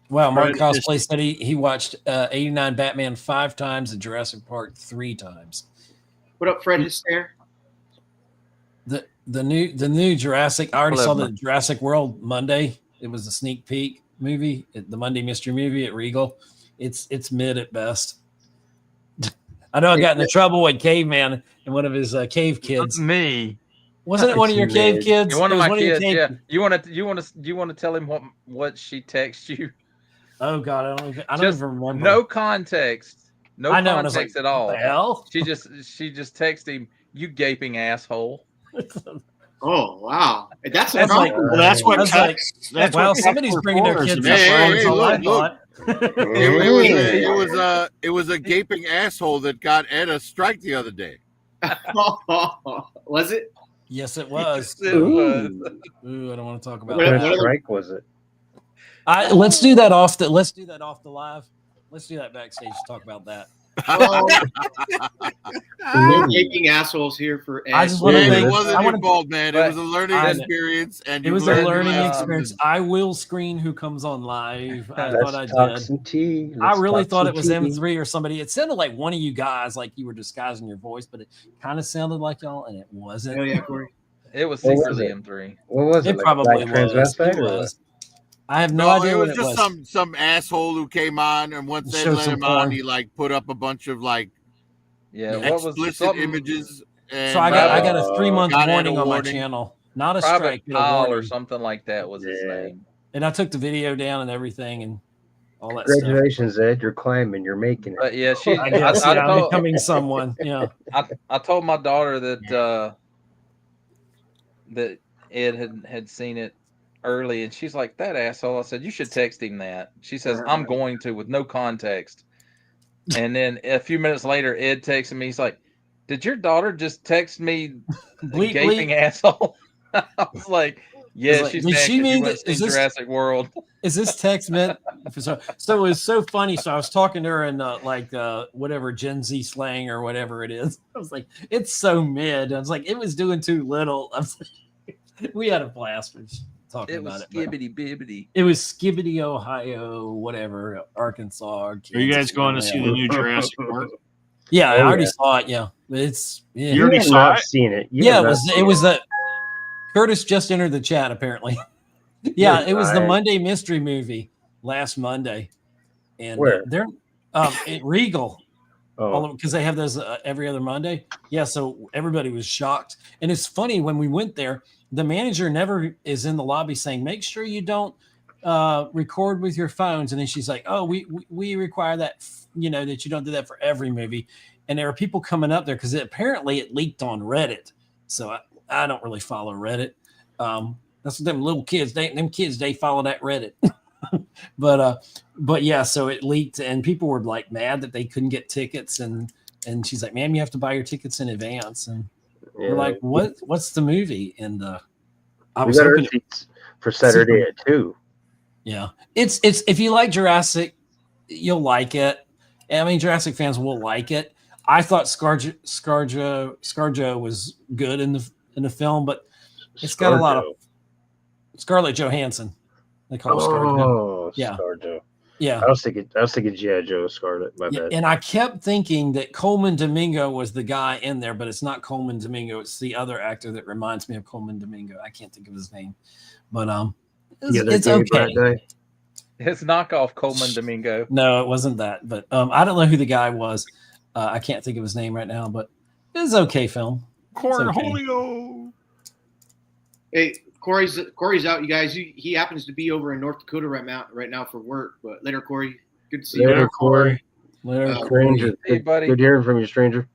Wow, Mark Fred is- Cosplay said he watched 89 Batman 5 times and Jurassic Park 3 times. What up, Fred Hyster? The new Jurassic. I already Hello, saw the Mark. Jurassic World Monday. It was a sneak peek movie, the Monday mystery movie at Regal. It's mid at best. I know I got into trouble with Caveman and one of his cave kids. Me. Wasn't it one of your It's cave mid. kids? You're one It of was my your kids. cave- Yeah. You want to tell him what she texts you? Oh God, I don't Just even remember. No context. No I know, and I was context like, at all. What the hell? She just texted him, "You gaping asshole." Oh wow, that's a That's like- problem. well, that's what That's like- text. That's Wow, what somebody's text bringing their reporters kids are up. Hey, front, hey, that's all I look, thought. It was a gaping asshole that got Ed a strike the other day. Was it? Yes, it was. It was. Ooh, I don't want to talk about What- What that. strike was it? Let's do that off the live. Let's do that backstage to talk about that. No gaping assholes here for Ed. I just wanna Man, thank- it wasn't I your wanna- fault, man. It but was a learning I- experience, and It you was a learned your learning lesson. experience. I will screen who comes on live. I Let's thought I talk did. some tea. I Let's really talk thought some it was tea. M3 or somebody. It sounded like one of you guys, like you were disguising your voice, but it kind of sounded like y'all, and it wasn't. Hell yeah, Corey. It was What was secretly it? M3. What was it? It Like probably black was. transvestite It or what? was. I have no, No, idea it what was it just was. some asshole who came on, and once they Showed let some him on, porn. he like put up a bunch of like Yeah, Yeah. what was explicit something, images. And, So I got a 3-month got Ed a warning on my warning. channel. Not a Private strike, but a Pile or warning. something like that was his Yeah. name. And I took the video down and everything and all that stuff. Congratulations, Ed. You're climbing. You're making it. But yeah, she. I guess I yeah, I'm told, becoming someone. Yeah. I told my daughter that that Ed had seen it early, and she's like, "That asshole." I said, "You should text him that." She says, "I'm going to," with no context. And then a few minutes later, Ed texted me. He's like, "Did your daughter just text me, Bleep, gaping bleep. asshole?" I was like, "Yeah, like, she's did mad she 'cause mean you went that- and is seen this- Jurassic World." Is this text meant? So it was so funny. So I was talking to her in whatever Gen Z slang or whatever it is. I was like, it's so mid. I was like, it was doing too little. I was like, we had a blast talking It was about it. but skibbity bibbity. It was Skibbity, Ohio, whatever, Arkansas. Are you guys Kansas, going to see the whatever. new Jurassic Park? Yeah, I Oh, already yeah. saw it. Yeah, it's yeah. You already have saw not it? seen it. You Yeah, have it not was. seen It was that Curtis just entered the chat. Apparently, yeah, You're it was the right. Monday mystery movie last Monday, and Where? they're at Regal Oh, because they have those every other Monday. Yeah, so everybody was shocked, and it's funny when we went there. The manager never is in the lobby saying, "Make sure you don't record with your phones," and then she's like, "Oh, we require that that you don't do that for every movie." And there are people coming up there because apparently it leaked on Reddit. So I don't really follow Reddit. That's what them little kids. They follow that Reddit. but yeah, so it leaked and people were like mad that they couldn't get tickets and And she's like, "Ma'am, you have to buy your tickets in advance." And Yeah. we're like, "What's the movie?" And I we was got our hoping, seats for Saturday at 2. yeah, it's if you like Jurassic, you'll like it. I mean, Jurassic fans will like it. I thought ScarJo was good in the film, but it's got a lot of Scarlett Johansson. They call her ScarJo. Oh, Yeah. ScarJo. Yeah. I was thinking G.I. Joe Scarlett. My Yeah, bad. and I kept thinking that Coleman Domingo was the guy in there, but it's not Coleman Domingo. It's the other actor that reminds me of Coleman Domingo. I can't think of his name, but it's okay. Guy. His knockoff Coleman Domingo. No, it wasn't that, but I don't know who the guy was. I can't think of his name right now, but it was okay film. Cornholio. Hey, Corey's out, you guys. He happens to be over in North Dakota right now for work. But later, Corey. Good to see Later, you. Corey. Later, Stranger. Hey, buddy. Good hearing from you, stranger.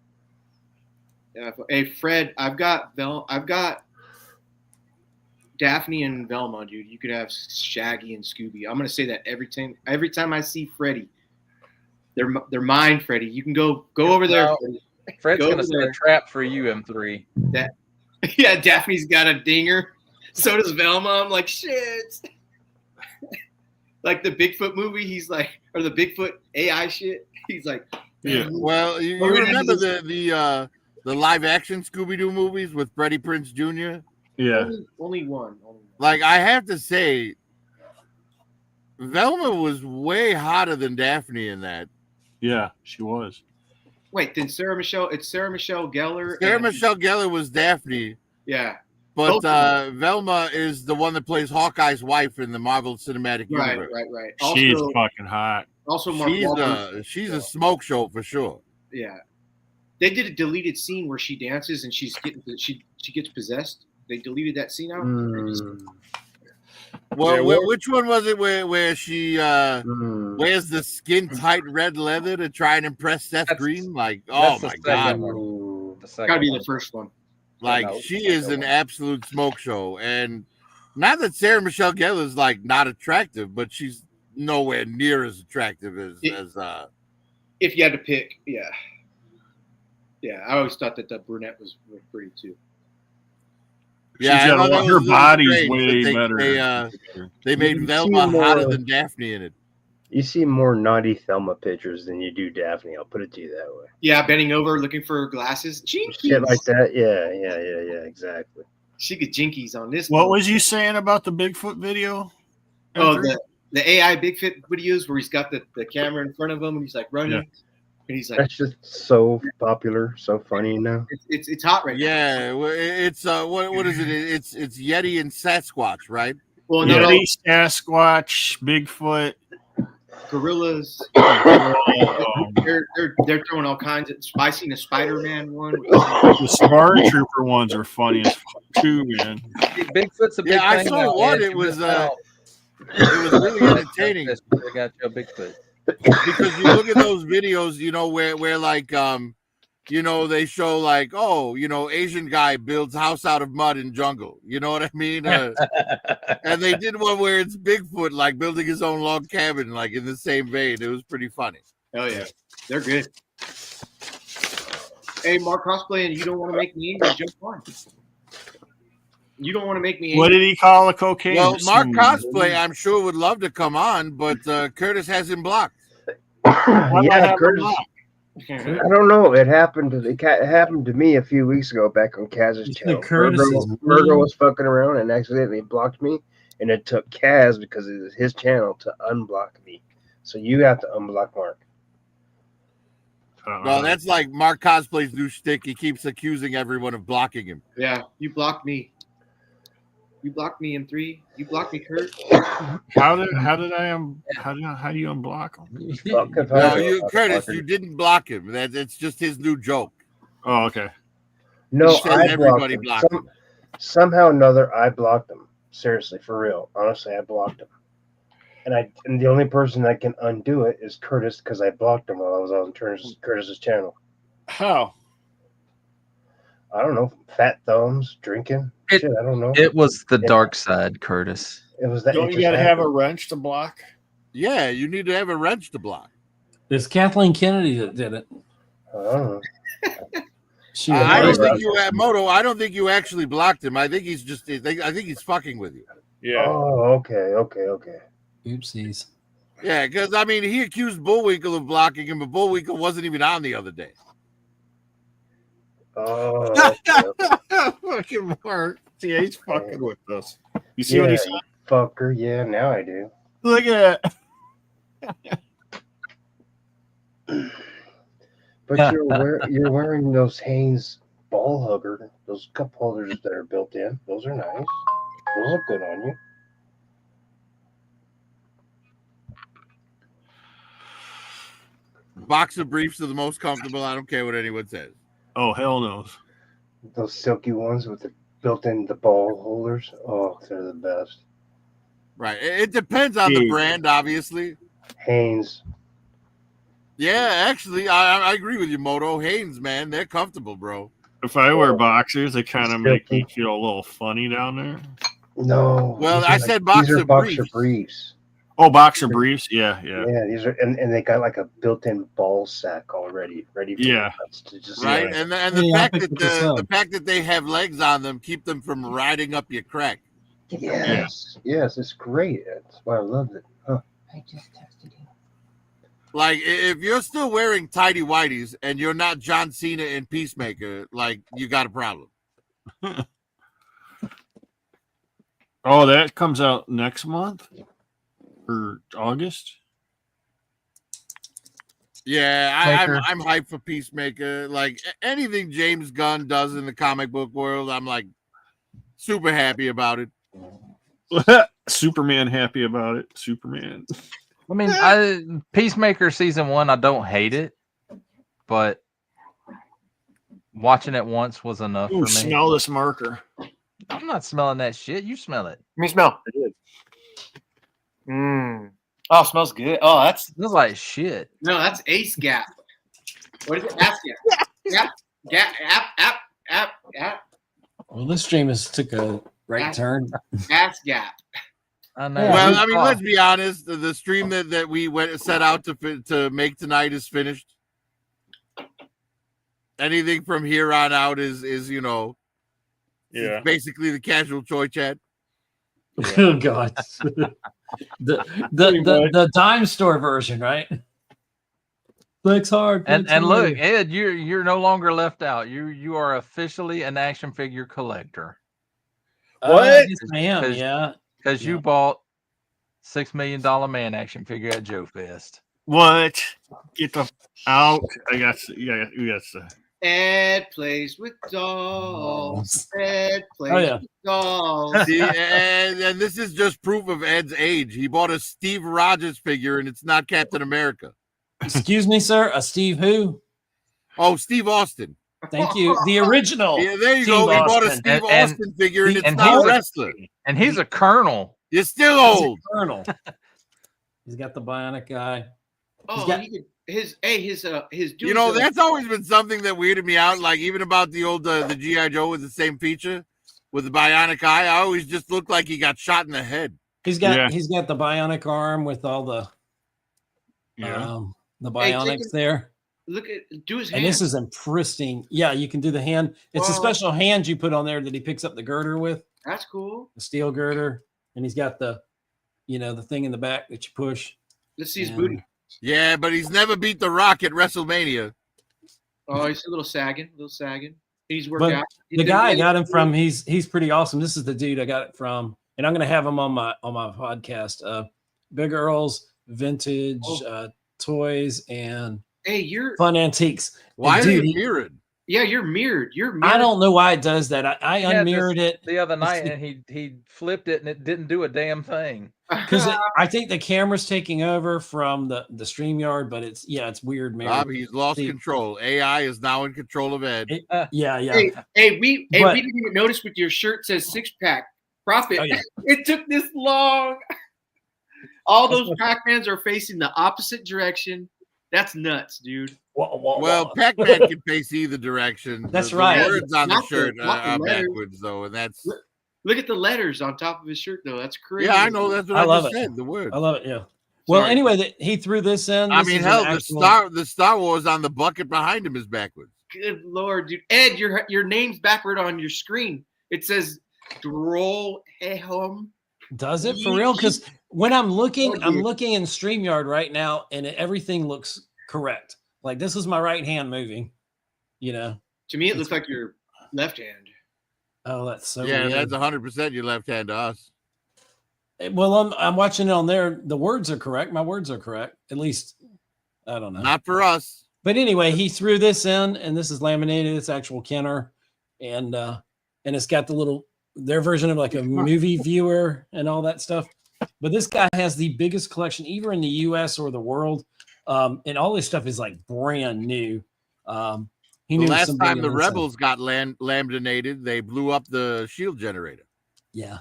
Yeah. Hey, Fred. I've got Daphne and Velma, dude. You could have Shaggy and Scooby. I'm gonna say that every time I see Freddy. They're mine, Freddy. You can go over there. No. Freddy. Fred's Go going to set there. a trap for you, M3. Yeah, Daphne's got a dinger. So does Velma. I'm like, shit. Like the Bigfoot movie, he's like, or the Bigfoot AI shit. He's like, Yeah. Well, you We're gonna remember do the live action Scooby Doo movies with Freddie Prinze Jr.? Yeah. only one. Like, I have to say, Velma was way hotter than Daphne in that. Yeah, she was. Wait, then Sarah Michelle Gellar. Sarah and- Michelle Gellar was Daphne, Yeah. but Both of Velma is the one that plays Hawkeye's wife in the Marvel Cinematic Right. Universe. She's Also, fucking hot. Mark Wahlberg. She's a smoke show for sure. Yeah. They did a deleted scene where she dances and she gets possessed. They deleted that scene out. Well, Yeah, what- which one was it where she wears the skin tight red leather to try and impress Seth That's- Green? Like, oh that's the my second god! one. The second Gotta be one. the first one. Like, No, she the is second an one. absolute smoke show, and not that Sarah Michelle Gellar is like not attractive, but she's nowhere near as attractive as If you had to pick, yeah. Yeah, I always thought that the brunette was pretty too. Yeah, She's I got thought a that lot- was her really body's strange way that better. They made You Velma see hotter more- than Daphne in it. You see more naughty Thelma pictures than you do Daphne. I'll put it to you that way. Yeah, bending over looking for glasses. Jinkies. Shit like that. Yeah, exactly. She could jinkies on this. What one. was you saying about the Bigfoot video? Oh, the AI Bigfoot videos where he's got the camera in front of him and he's like running, Yeah. and he's like, That's just so popular, so funny now. it's hot right now. Yeah, well, it's what is it? It's Yeti and Sasquatch, right? Well, not all Yeti, Sasquatch, Bigfoot. gorillas. um, They're throwing all kinds of. I seen a Spider-Man one. the Star Trooper ones are funny as fuck too, man. Bigfoot's a big Yeah, I thing saw now, one. man. It You was, missed out. It was really entertaining. They got you a Bigfoot. Because you look at those videos, where like they show like, oh, Asian guy builds house out of mud in jungle. You know what I mean? And they did one where it's Bigfoot like building his own log cabin, like in the same vein. It was pretty funny. Oh yeah, they're good. Hey, Mark Cosplay, and you don't want to make me angry, jump on. You don't want to make me angry. What did he call a cocaine? Well, Mark machine? Cosplay, I'm sure would love to come on, but Curtis has him blocked. Why do I Yeah, have Curtis. him blocked? I don't know. It happened to me a few weeks ago back on Kaz's The channel. Curtis is Virgo mean. was fucking around and accidentally blocked me, and it took Kaz because it was his channel to unblock me. So you have to unblock Mark. Well, that's like Mark Cosplay's new shtick. He keeps accusing everyone of blocking him. Yeah, you blocked me. You blocked me, M3. You blocked me, Kurt. how do you unblock him? Fuck if I No, know. Curtis, you didn't block him. It's just his new joke. Oh, okay. No, He says I blocked everybody him. blocked him. Somehow or another, I blocked him. Seriously, for real. Honestly, I blocked him. And the only person that can undo it is Curtis because I blocked him while I was on Curtis's channel. How? I don't know, fat thumbs, drinking. It- Shit, I don't know. It was the dark side, Curtis. It was that. Don't you gotta have a wrench to block? Yeah, you need to have a wrench to block. It's Kathleen Kennedy that did it. I don't know. Shoot, I what don't is think that? you Moto. I don't think you actually blocked him. I think he's just. I think he's fucking with you. Yeah. Oh, okay. Oopsies. Yeah, because I mean, he accused Bullwinkle of blocking him, but Bullwinkle wasn't even on the other day. Oh, okay. Fucking Mark. See, he's fucking with us. You see what Yeah, he said? fucker. Yeah, now I do. Look at that. But you're wearing those Hanes ball hugger, those cup holders that are built in. Those are nice. Those look good on you. Boxer briefs are the most comfortable. I don't care what anyone says. Oh, hell knows. Those silky ones with the built-in the ball holders. Oh, they're the best. Right. It depends on the Yeah. brand, obviously. Hanes. Yeah, actually, I agree with you, Moto. Hanes, man, they're comfortable, bro. If I wear boxers, they kind of make me Silky. feel a little funny down there. No. Well, these are I said these boxer are boxer briefs. briefs. Oh, boxer briefs. Yeah, yeah. Yeah, these are and they got like a built-in ball sack already ready for Yeah. us to just Right, and the Hey, I fact picked that this up. the fact that they have legs on them keep them from riding up your crack. yes, it's great. That's why I love it. Huh. I just texted you. Like if you're still wearing tidy whities and you're not John Cena in Peacemaker, like you got a problem. Oh, that comes out next month or August. Yeah, Joker. I'm hyped for Peacemaker. Like anything James Gunn does in the comic book world, I'm like super happy about it. Superman happy about it. Superman. I mean, Peacemaker season 1, I don't hate it, but watching it once was enough Ooh, for me. smell this marker. I'm not smelling that shit. You smell it. Let me smell. I did. Oh, it smells good. Oh, that's It smells like shit. No, that's Ace Gap. What is it? Ass Gap. App. Well, this stream has took a right turn. Ass Gap. I know. Yeah, Well, we- I mean, let's be honest. The stream that we set out to make tonight is finished. Anything from here on out is Yeah. basically the casual toy chat. Oh God. the dime store version, right? Flex hard. And flex look, hard. Ed, you're no longer left out. You are officially an action figure collector Yes, I am. 'Cause- Yeah. because you Yeah. bought $6 million man action figure at Joe Fest. What? Get the out. I got. Yeah, we got to. Ed plays with dolls. Ed plays Oh, yeah. with dolls. See, and this is just proof of Ed's age. He bought a Steve Rogers figure, and it's not Captain America. Excuse me, sir. A Steve who? Oh, Steve Austin. Thank you. The original. Yeah, there you Steve go. He bought a Austin. Steve And- Austin figure, and it's and not he's a a- wrestler. And he's a colonel. You're still He's a old. Colonel. He's got the bionic guy. Oh, got- he could, his dude. You know, that's always been something that weirded me out. Like even about the old the GI Joe with the same feature with the bionic eye. I always just looked like he got shot in the head. He's got Yeah. he's got the bionic arm with all the Yeah. the Hey, take bionics it- there. Look at do his And hand. this is in pristine. Yeah, you can do the hand. It's a Whoa. special hand you put on there that he picks up the girder with, That's cool. the steel girder, and he's got the the thing in the back that you push. Let's see his And- booty. Yeah, but he's never beat The Rock at WrestleMania. Oh, he's a little sagging. He's worked But out. He The did guy I really got him good. from, he's pretty awesome. This is the dude I got it from, and I'm gonna have him on my podcast. Big Earl's Vintage Oh. Toys and Hey, you're Fun Antiques. Why Dude, are he- you mirrored? yeah, you're mirrored. You're mirrored. I don't know why it does that. I Yeah, unmirrored it The other night, and he flipped it, and it didn't do a damn thing. because I think the camera's taking over from the StreamYard, but it's weird, man. Bob, he's lost See- control. AI is now in control of Ed. Yeah. Hey, we But- didn't even notice with your shirt says six pack profit. Oh, yeah. It took this long. All those Pac-Mans are facing the opposite direction. That's nuts, dude. Well, Pac-Man can face either direction. That's The right. words on the Not the- shirt not the are letters. backwards, though, and that's Look at the letters on top of his shirt, though. That's crazy. yeah, I know. That's what I I, love just it. said. The word. I love it. Yeah. Well, Sorry. anyway, he threw this in. I This mean, is an hell, actual- the Star Wars on the bucket behind him is backwards. Good Lord, dude. Ed, your name's backward on your screen. It says Drollhelm. Does it for real? Because when I'm looking Oh, dude. in StreamYard right now, and everything looks correct. Like this is my right hand moving. You know. To me, it looks like your left hand. Oh, that's so Yeah, weird. that's 100% your left hand to us. Well, I'm watching it on there. The words are correct. My words are correct. At least I don't know. Not for us. But anyway, he threw this in, and this is laminated. It's actual Kenner, and it's got the their version of like a movie viewer and all that stuff. But this guy has the biggest collection, either in the U.S. or the world, and all this stuff is like brand new. He The knew last somebody time the on inside. rebels got laminated, they blew up the shield generator. Yeah.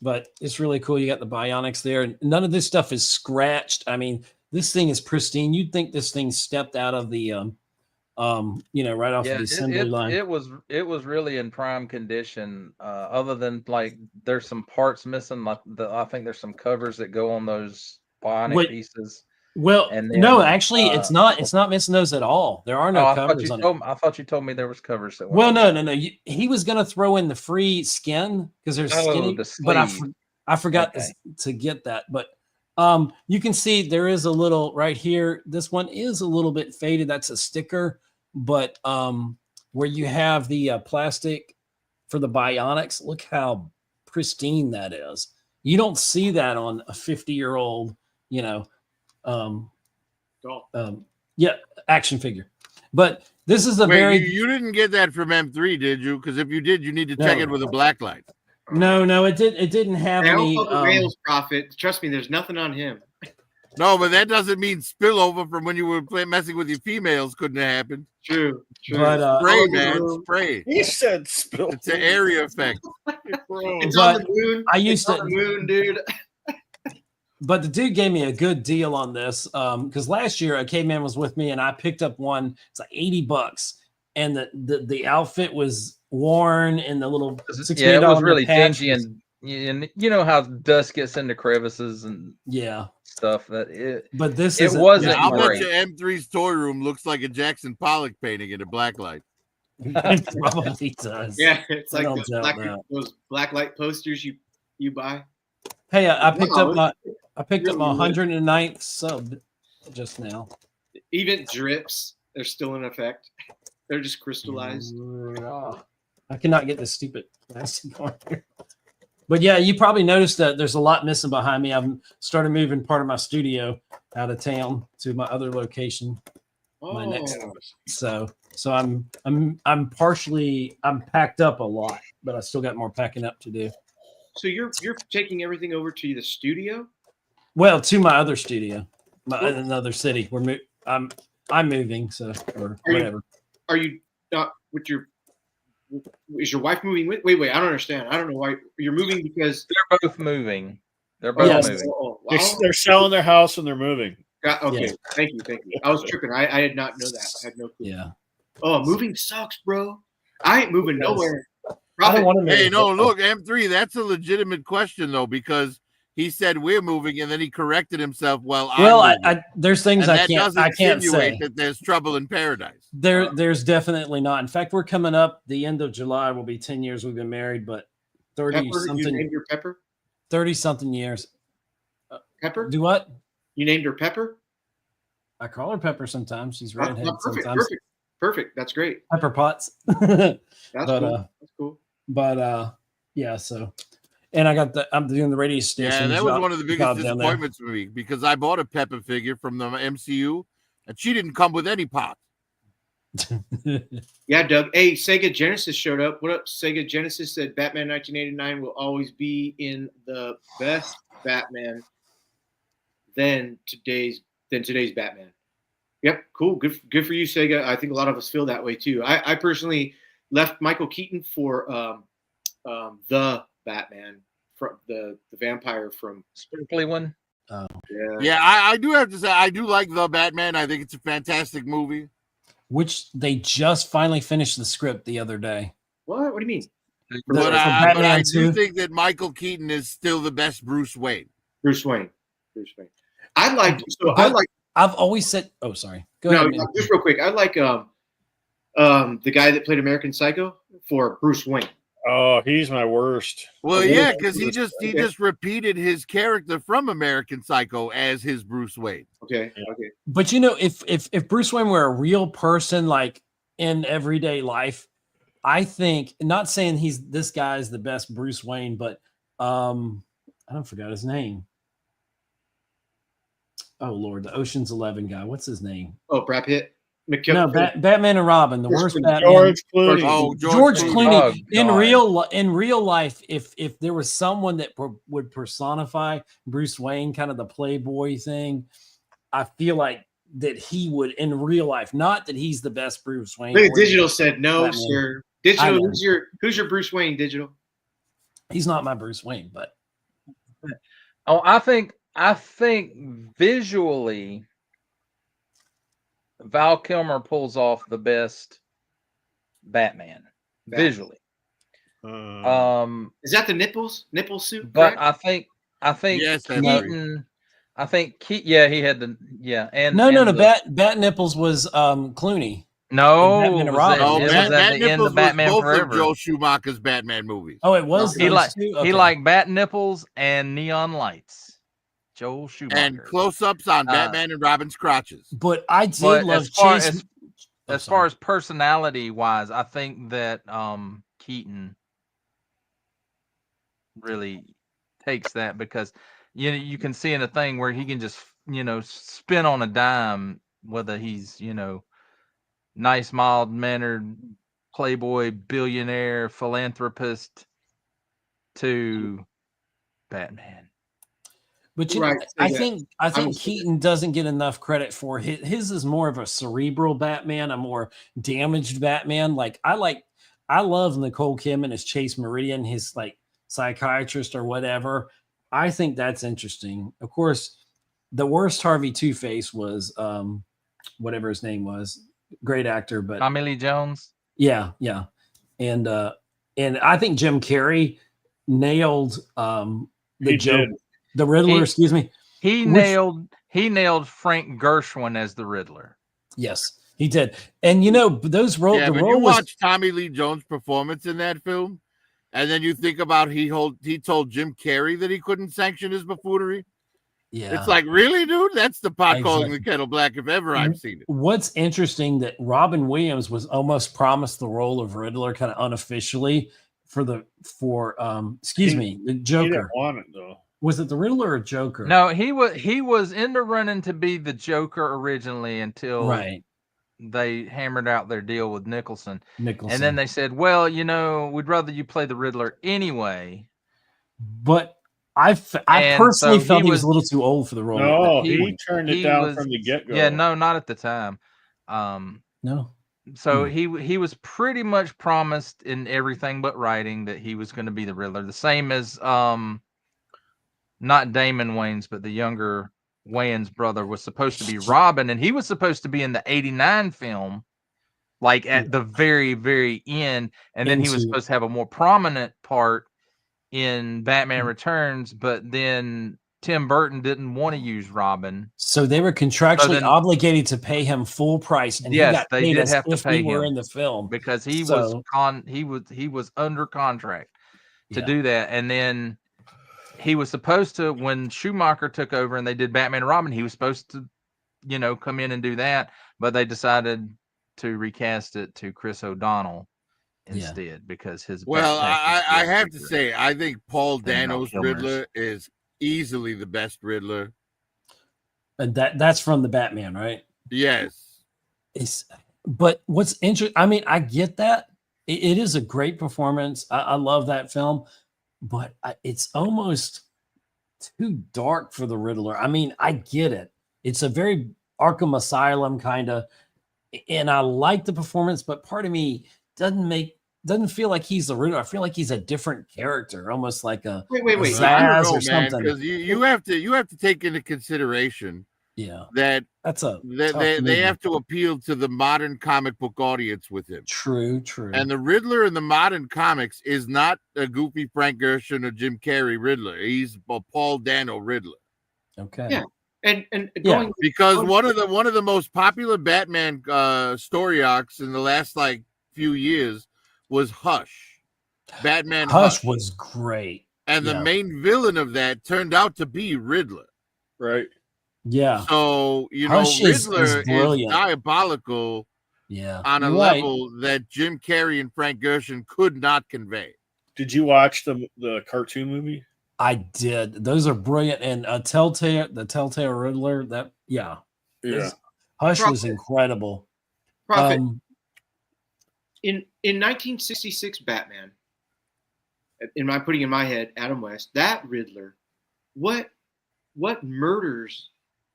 But it's really cool. You got the bionics there. None of this stuff is scratched. I mean, this thing is pristine. You'd think this thing stepped out of the right off Yeah, the assembly line. it was really in prime condition. Other than like there's some parts missing. Like I think there's some covers that go on those bionic Wait, pieces. Well, and no, then, actually, it's not missing those at all. There are no I thought covers you on told it. I thought you told me there was covers that went Well, on. no. He was gonna throw in the free skin because there's Oh, skinny, the but sleeve. I forgot Okay. to get that. But you can see there is a little right here. This one is a little bit faded. That's a sticker, but where you have the plastic for the bionics, look how pristine that is. You don't see that on a 50-year-old, action figure. But this is a Wait, very you didn't get that from M3, did you? Because if you did, you need to check No. it with a black light. no, it didn't have Hey, I don't any. fuck with Rails Prophet. Trust me, there's nothing on him. No, but that doesn't mean spillover from when you were messing with your females couldn't have happened. True. But Spray, Oh, man, no. spray. He said spill. It's an area effect. It's But on the moon. I used It's on the moon, dude. But the dude gave me a good deal on this because last year a caveman was with me and I picked up one. It's like $80, and the outfit was worn and the little Yeah, it was $68 really patch dingy, was- and you know how dust gets into crevices and yeah. stuff. That it But this It is wasn't I'll bet great. you M3's toy room looks like a Jackson Pollock painting in a black light. it probably does. Yeah, it's I like don't doubt that. those black light posters you buy. Hey, I picked Wow, up my really good. 109th sub just now. Even drips, they're still in effect. They're just crystallized. I cannot get this stupid plastic on here. But yeah, you probably noticed that there's a lot missing behind me. I've started moving part of my studio out of town to my other location. My next- So I'm packed up a lot, but I still got more packing up to do. So you're taking everything over to the studio? Well, to my other studio, in another city. I'm moving, so or Are you- whatever. Are you not with your? Is your wife moving with? Wait, I don't understand. I don't know why you're moving because. they're both moving. They're both Yes. moving. Oh, wow. They're selling their house and they're moving. Okay, Yes. thank you. I was tripping. I did not know that. I had no clue. Yeah, Oh, moving sucks, bro. I ain't moving Yes. nowhere. I don't Prophet, want to move. Hey, no, look, M3, that's a legitimate question though, because he said we're moving and then he corrected himself. Well, Well, I'm moving. I there's things and I that can't doesn't insinuate say. that there's trouble in paradise. There's definitely not. In fact, we're coming up the end of July. Will be 10 years we've been married, but 30 Pepper, you something named her Pepper. 30 something years. Pepper. Do what? You named her Pepper. I call her Pepper sometimes. She's Oh, redhead perfect. sometimes. Perfect. That's great. Pepper Potts. That's But, cool. That's cool. Yeah, so and I'm doing the radio station. Yeah, that was one of the biggest job down there. disappointments for me because I bought a Peppa figure from the MCU and she didn't come with any pot. Yeah, Doug. Hey, Sega Genesis showed up. What up? Sega Genesis said Batman 1989 will always be in the best Batman than today's Batman. Yep, cool. Good for you, Sega. I think a lot of us feel that way too. I personally left Michael Keaton for the Batman, from the vampire from Sparkly one. Yeah, I do have to say I do like the Batman. I think it's a fantastic movie. Which they just finally finished the script the other day. What do you mean? But, For but Batman I do 2. think that Michael Keaton is still the best Bruce Wayne. Bruce Wayne. I like I've always said. Oh, sorry. Go no, ahead. man. just real quick. I like the guy that played American Psycho for Bruce Wayne. Oh, he's my worst. Well, Okay. yeah, because he Okay. just repeated his character from American Psycho as his Bruce Wayne. Okay. Yeah. Okay. But if Bruce Wayne were a real person, like in everyday life, I think, not saying this guy is the best Bruce Wayne, but I don't forgot his name. Oh Lord, the Ocean's 11 guy. What's his name? Oh, Brad Pitt. No, Batman and Robin, the worst Batman. George Clooney. Oh, George Clooney. Oh, in God. in real life, if there was someone that would personify Bruce Wayne, kind of the playboy thing, I feel like that he would in real life. Not that he's the best Bruce Wayne. Look at or- Digital said no, Batman. sir. I Digital, know. who's your Bruce Wayne? Digital. He's not my Bruce Wayne, but Oh, I think visually, Val Kilmer pulls off the best Batman visually. Is that the nipple suit? But correct? I think Yes, that's right. Keaton. Yeah, he had the and no, and the- Bat Nipples was Clooney. No, Batman and it was Robin. at- Oh, it was Bat at the end Nipples of Batman was both Forever. of Joe Schumacher's Batman movies. Oh, it was. He those like two? he Okay. liked Bat Nipples and Neon Lights. Joel Schumacher. And close-ups on Batman and Robin's crotches. But I did But love as far Chase. as far as personality wise, I think that Keaton really takes that because you can see in a thing where he can just spin on a dime, whether he's nice, mild mannered playboy, billionaire, philanthropist to Batman. But Right, I say that. think I'm- Keaton doesn't get enough credit for his is more of a cerebral Batman, a more damaged Batman. Like I love Nicole Kidman as Chase Meridian, his like psychiatrist or whatever. I think that's interesting. Of course, the worst Harvey Two-Face was whatever his name was, great actor, but Tommy Lee Jones. yeah, and I think Jim Carrey nailed the He joke. did. The Riddler, He- excuse me. He Which- nailed Frank Gershwin as the Riddler. Yes, he did. And those roles. Yeah, the but role you was watch Tommy Lee Jones' performance in that film, and then you think about he told Jim Carrey that he couldn't sanction his buffoonery. yeah. It's like, really, dude? That's the pot calling the Exactly. kettle black if ever I've seen it. What's interesting that Robin Williams was almost promised the role of Riddler kind of unofficially for the He Joker. didn't want it though. Was it the Riddler or Joker? No, he was in the running to be the Joker originally until right. they hammered out their deal with Nicholson. Nicholson. And then they said, well, we'd rather you play the Riddler anyway. but I And personally so felt he he was was- a little too old for the role. No, he- he turned it he down was- from the get go. Yeah, no, not at the time. No. So he was pretty much promised in everything but writing that he was going to be the Riddler. The same as not Damon Wayans, but the younger Wayans brother was supposed to be Robin, and he was supposed to be in the '89 film, like at the very, very end, and then he was Into- supposed to have a more prominent part in Batman Returns, but then Tim Burton didn't want to use Robin. So they were contractually then- obligated to pay him full price, and Yes, he got they paid did as have to if pay he were him. in the film. Because he So- was under contract to Yeah. do that, and then he was supposed to, when Schumacher took over and they did Batman and Robin, he was supposed to come in and do that, but they decided to recast it to Chris O'Donnell Yeah. instead because his Well, backpack I was have to bigger. say, I think Paul than Val Dano's Kilmer's. Riddler is easily the best Riddler. And that's from the Batman, right? Yes. But what's interesting, I mean, I get that. It is a great performance. I love that film, but it's almost too dark for the Riddler. I mean, I get it. It's a very Arkham Asylum kind of, and I like the performance, but part of me doesn't feel like he's the Riddler. I feel like he's a different character, almost like a Wait. I Zaz don't know, or man, something. because you have to take into consideration yeah. that That's a they tough they movie. have to appeal to the modern comic book audience with him. True. And the Riddler in the modern comics is not a goofy Frank Gershwin or Jim Carrey Riddler. He's a Paul Dano Riddler. Okay. Yeah. And Yeah. going Because one of the most popular Batman story arcs in the last like few years was Hush. Batman Hush was great. and the yeah. main villain of that turned out to be Riddler. Right. Yeah. So you Hush know, is Riddler is brilliant. diabolical Yeah. on a You're right. level that Jim Carrey and Frank Gorshin could not convey. Did you watch the cartoon movie? I did. Those are brilliant. And the Telltale Riddler, that Yeah. Hush was Prophet. incredible. Prophet Um, in 1966 Batman. Putting in my head, Adam West, that Riddler, what murders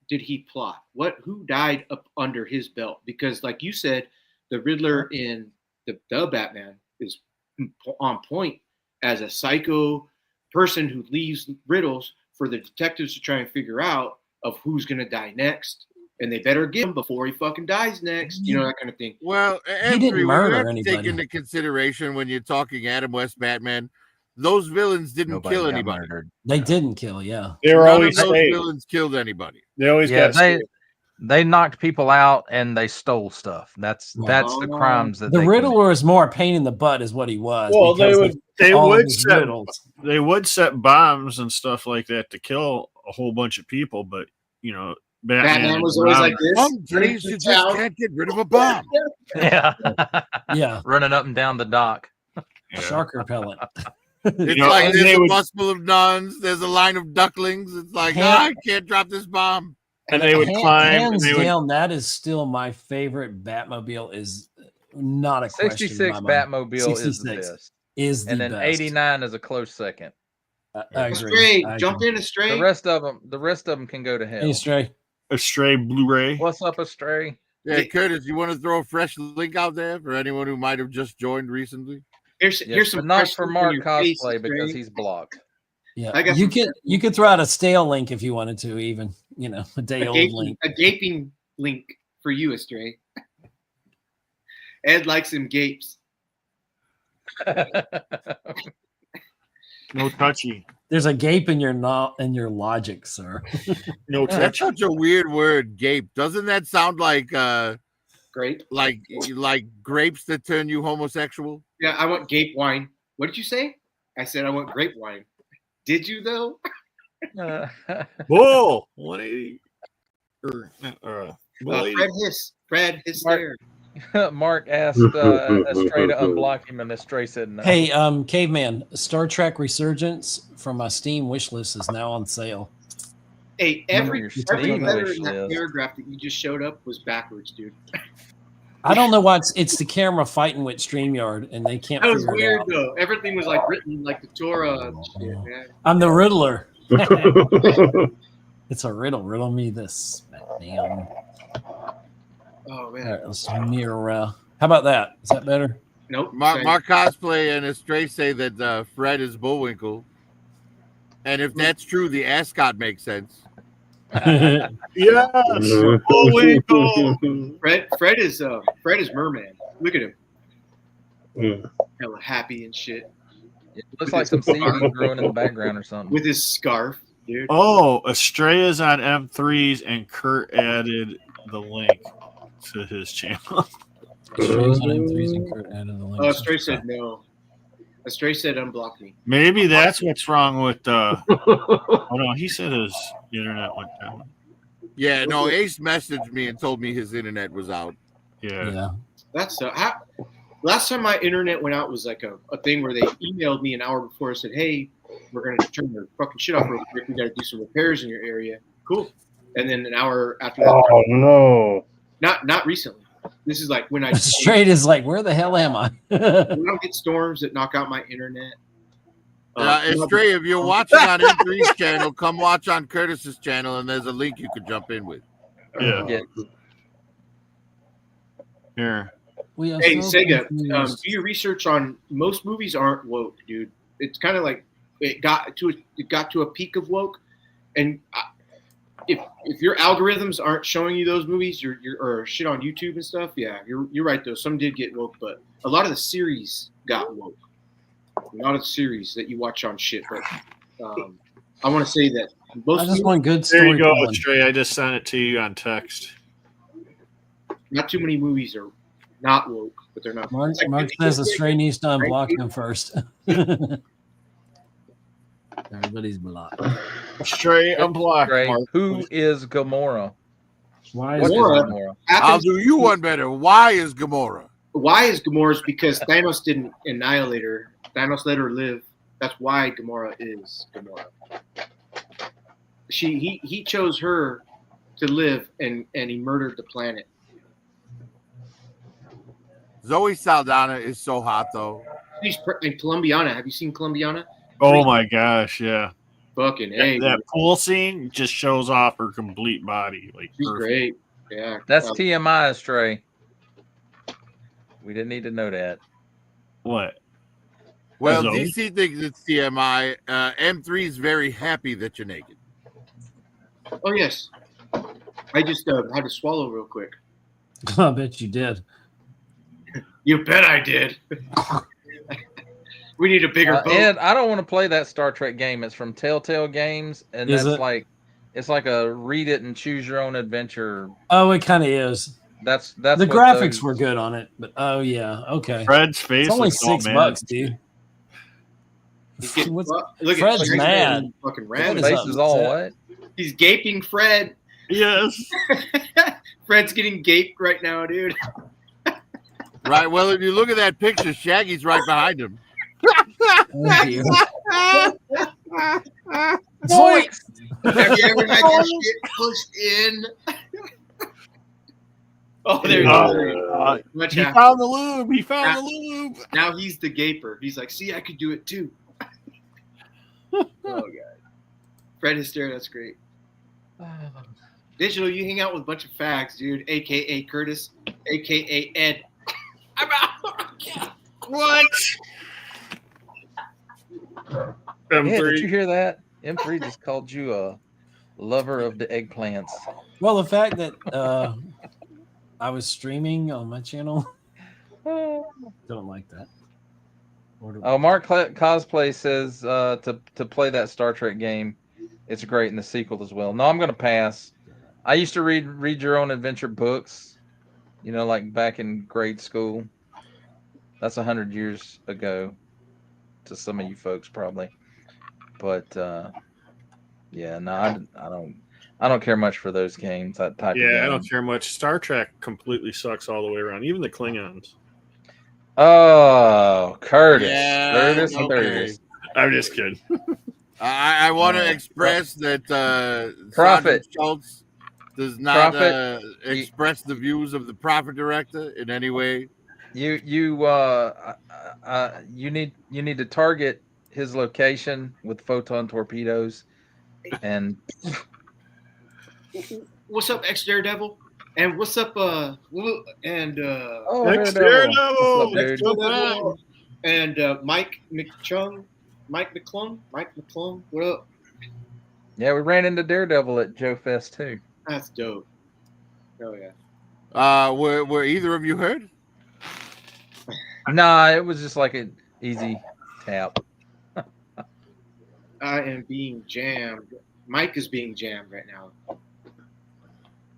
did he plot? Who died up under his belt? Because, like you said, the Riddler in the Batman is on point as a psycho person who leaves riddles for the detectives to try and figure out of who's gonna die next, and they better get him before he fucking dies next. You know, that kind of thing. Well, didn't Anthony, murder we have to anybody. take into consideration when you're talking Adam West Batman, those villains didn't Nobody kill got anybody. murdered. they didn't kill. Yeah. They were None always of those saved. villains killed anybody. They always Yeah, got saved. they knocked people out and they stole stuff. That's Right. the crimes that The they Riddler is more a pain in the butt, is what he was. Well, they because would of all of would his set riddles. they would set bombs and stuff like that to kill a whole bunch of people, but you know, Batman was always like this. Some days you just can't get rid of a bomb. Yeah. Yeah. Running up and down the dock. Shark repellent. It's know, like and there's they a would- bus full of nuns, there's a line of ducklings. It's like, Hand- I can't drop this bomb. and they would climb. And Hands they would, down, that is still my favorite Batmobile. Is not a question. in 66 my mind. Batmobile is the 66 best. Is the And then best. 89 is a close second. I agree. Stray, I jump agree. in, Stray. The rest of them can go to hell. Hey, Stray. a stray Blu-ray. What's up, Astray? Yeah, Curtis, you want to throw a fresh link out there for anyone who might have just joined recently? Here's Yes, some but not fresh for look in Mark your face, cosplay because Stray. he's blocked. Yeah, I got you some- could throw out a stale link if you wanted to, even a day old link. a gaping link for you, Stray. Ed likes him gapes. No touchy. There's a gape in your logic, sir. No That's touchy. such a weird word, gape. Doesn't that sound like Great. like grapes that turn you homosexual? Yeah, I want gape wine. What did you say? I said I want grape wine. Did you though? Bull 180. Fred Hiss Mark- there. Mark asked Astray to unblock him, and Astray said no. Hey, Caveman, Star Trek Resurgence from my Steam wishlist is now on sale. Hey, Remember every your every Steam letter wish in that list. paragraph that you just showed up was backwards, dude. I don't know why it's the camera fighting with StreamYard, and they can't That was figure it weird out. though. Everything was like written like the Torah and shit, man. I'm the Riddler. It's a riddle. Riddle me this. Damn. Oh All man. right, let's mirror. How about that? Is that better? Nope. Mark cosplay and Astray say that Fred is Bullwinkle, and if that's true, the ascot makes sense. Yes. Bullwinkle. Fred is merman. Look at him. Hella happy and shit. It looks like some seaweed growing in the background or something. With his scarf, dude. Oh, Estrella's on M3s, and Kurt added the link to his channel. Oh, Stray said no. Stray said unblock me. Maybe that's what's wrong with. Oh no, he said his internet went down. Yeah, no, Ace messaged me and told me his internet was out. Yeah. Yeah. That's last time my internet went out was like a thing where they emailed me an hour before and said, "Hey, we're gonna turn your fucking shit off real quick. We got to do some repairs in your area." Cool. And then an hour after that, Oh no! not recently. This is like when I Straight is like, where the hell am I? when I get storms that knock out my internet. Astray, if you're watching on M3's channel, come watch on Curtis's channel, and there's a link you could jump in with. Yeah. Yeah. Here. We are Hey, so Sega, confused. do your research on most movies aren't woke, dude. It's kind of like it got to a peak of woke, and if your algorithms aren't showing you those movies, or shit on YouTube and stuff, yeah, you're right though. Some did get woke, but a lot of the series got woke. A lot of the series that you watch on shit, but I want to say that I just want good There you go, storytelling. Stray. I just sent it to you on text. Not too many movies are not woke, but they're not. Mark, Like, Mark says the Stray needs to unblock him first. Everybody's blocked. Stray, unblocked. Stray. Mark. Who is Gamora? Why is What is Gamora? Gamora? I'll happens- do you one better. Why is Gamora? Why is Gamora's? Because Thanos didn't annihilate her. Thanos let her live. That's why Gamora is Gamora. He chose her to live, and he murdered the planet. Zoe Saldana is so hot though. And Columbiana. Have you seen Columbiana? Oh my gosh, yeah. Fucking That, hey, that pool scene just shows off her complete body. Like she's perfect. great. Yeah, That's TMI, Stray. We didn't need to know that. What? Well, Zoe? DC thinks it's TMI. M3 is very happy that you're naked. Oh yes, I just had to swallow real quick. I bet you did. You bet I did. We need a bigger boat. Ed, I don't want to play that Star Trek game. It's from Telltale Games, and Is that's it? like it's like a read it and choose your own adventure. Oh, it kind of is. That's The what graphics those- were good on it, but oh yeah, okay. Fred's face. It's only looks all $6, mad. dude. He's getting What's- look Fred's Fred's mad. Fucking Fred ram. is face up. is all Upset. what? He's gaping Fred. Yes. Fred's getting gaped right now, dude. Right. Well, if you look at that picture, Shaggy's right behind him. Oh, dear. Zoinks! Have you ever had your shit pushed in? Oh, there you go. Much He happier. found the lube. He found the lube. Now he's the gaper. He's like, see, I could do it too. Oh, God. Fred Hysteria, that's great. Digital, you hang out with a bunch of fags, dude, a.k.a. Curtis, a.k.a. Ed. I'm out. What? Yeah, did you M3. hear that? M3 just called you a lover of the eggplants. Well, the fact that I was streaming on my channel, don't like that. Oh, Mark Cosplay says to play that Star Trek game, it's great in the sequel as well. No, I'm gonna pass. I used to read your own adventure books, you know, like back in grade school. That's 100 years ago to some of you folks probably, but yeah, no, I don't care much for those games. That type of Yeah, game. I don't care much. Star Trek completely sucks all the way around. Even the Klingons. Oh, Curtis, Yeah, Curtis, okay. Curtis. I'm just kidding. I want to Oh, express that Prophet. Sergeant Schultz does not Prophet. express the views of the Prophet Director in any way. You need to target his location with photon torpedoes, and What's up, ex Daredevil? And what's up, oh, Next Daredevil. Daredevil. What's up, dude? Daredevil? And Mike McClung, what up? Yeah, we ran into Daredevil at Joe Fest too. That's dope. Oh yeah. Were either of you heard? Nah, it was just like an easy tap. I am being jammed. Mike is being jammed right now.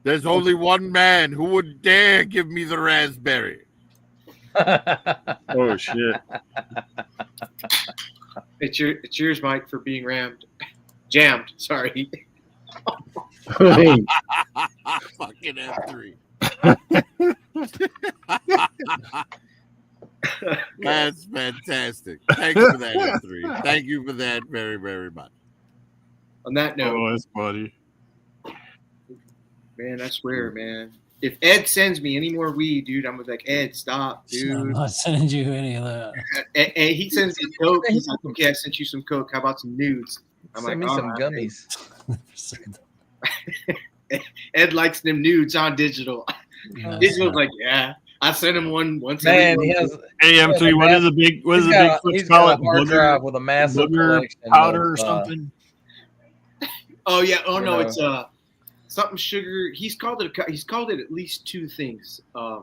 There's only one man who would dare give me the raspberry. Oh shit. It's yours, Mike, for being jammed. Sorry. Fucking F3. That's fantastic. Thanks for that, F3. Thank you for that very, very much. On that note, Oh, that's funny. man, I swear, man. If Ed sends me any more weed, dude, I'm like, Ed, stop, I'm dude. not sending you any of that. And he sends me coke. He's like, okay, I sent you some coke. How about some nudes? I'm Send me like, some all right. gummies. Ed likes them nudes on digital. Yeah, Digital's like, yeah. I sent him one once. Man, every he month. has. Hey M3, what is the big He's got Bigfoots a call it? hard drive with a massive booger collection powder or of, something? Oh yeah. Oh no, You it's something sugar. He's called it at least two things. I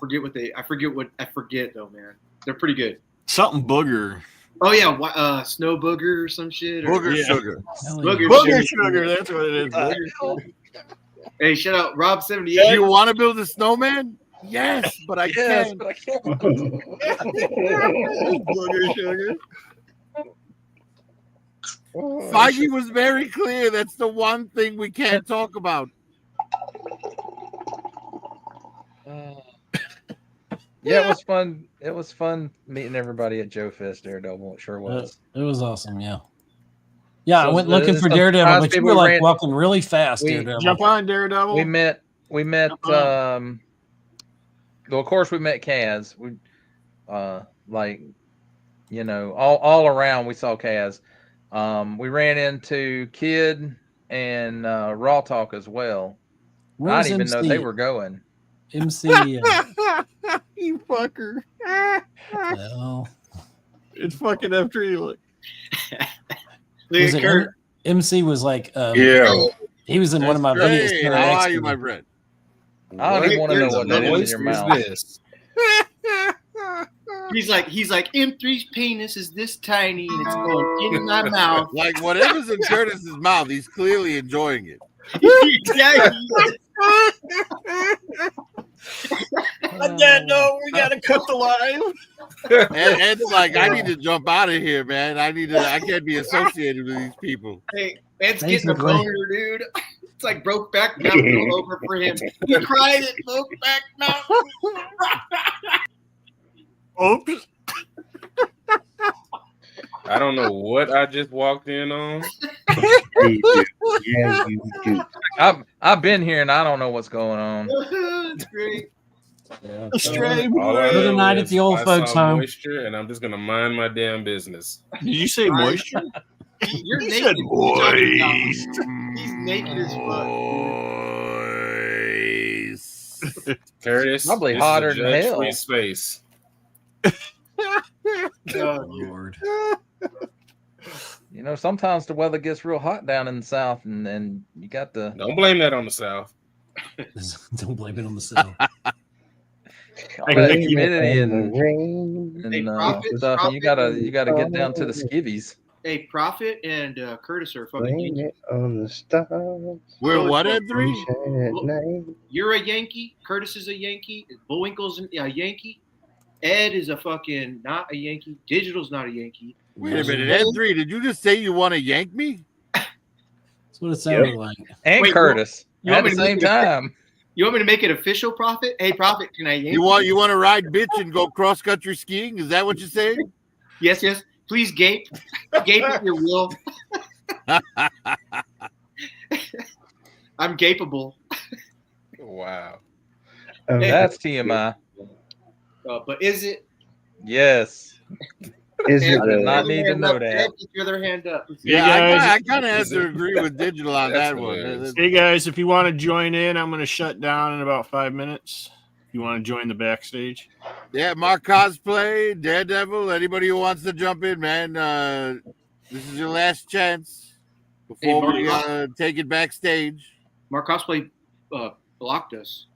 forget though, man. They're pretty good. Something booger. Oh yeah, Snow Booger or some shit. Or, Booger Yeah. sugar. Hell Booger yeah. Booger sugar. That's what it is. Hey, shout out Do Rob78. you want to build a snowman? Yes, but I Yes, can't. but I can't. Booger sugar. Feige was very clear. That's the one thing we can't talk about. Yeah, it was fun. It was fun meeting everybody at Joe Fest Daredevil. It sure was. It was awesome. Yeah. Yeah, I So went looking the- for the Daredevil, surprise but you people were like ran- walking really fast, we- Daredevil. Jump on, Daredevil. We met. Come Well, of course, we met Kaz. We, like, you know, all around we saw Kaz. We ran into Kid and Raw Talk as well. I Where's didn't even know MC? they were going. MC. You fucker. Well, It's fucking F3. Look. Look was at it Kurt. MC was like, Yeah. he was in one of my Hey, videos. how are you, my friend? I don't even want to know Where's what the that is in voice your is mouth. this? He's like M3's penis is this tiny and it's going in my mouth. Like whatever's in Curtis's mouth, he's clearly enjoying it. Yeah, No, we gotta cut the line. And Ed's like, I need to jump out of here, man. I can't be associated with these people. hey, Ed's getting a Basically. boner, dude. It's like Brokeback Mountain all over for him. He cried at Brokeback Mountain. Oops. I don't know what I just walked in on. Yeah, you do. I've been here and I don't know what's going on. It's great. Yeah. Stray All I Another know night at is the old I folks' saw home. moisture, and I'm just gonna mind my damn business. Did you say moisture? You're He naked. said What are you talking moist. about? He's naked as fuck. Boys. Curtis, Probably this is a hotter than judge-free hell. space. Lord. You know, sometimes the weather gets real hot down in the south, and you got the Don't blame that on the South. Don't blame it on the South. all that humidity and Hey, Prophet, stuff. And you Prophet. gotta get down to the skivvies. Hey, Prophet and Curtis are fucking Blame Yankees. it on the stars. We're what, Ed3? Shine at night. You're a Yankee. Curtis is a Yankee. Bullwinkle's a Yankee. Ed is a fucking not a Yankee. Digital's not a Yankee. Wait a minute, Ed3, did you just say you want to yank me? That's what it sounded like. And Wait, Curtis you at want the me to same make it- time. You want me to make it official, Prophet? Hey, Prophet, can I yank You want to ride bitch and go cross country skiing? Is that what you're saying? Yes, yes. Please gape. Gape at your will. I'm gapeable. Wow. That's TMI. But is it? Yes. Is Ed, it I did not put your need to hand know up. that. Ed, put your other hand up. Yeah, guys- I kind of have to agree with Digital on That's that one. hilarious. Hey guys, if you want to join in, I'm going to shut down in about 5 minutes. If you want to join the backstage, Yeah, Mark Cosplay, Daredevil, anybody who wants to jump in, man. This is your last chance before Hey, we Mark. take it backstage. Mark Cosplay blocked us.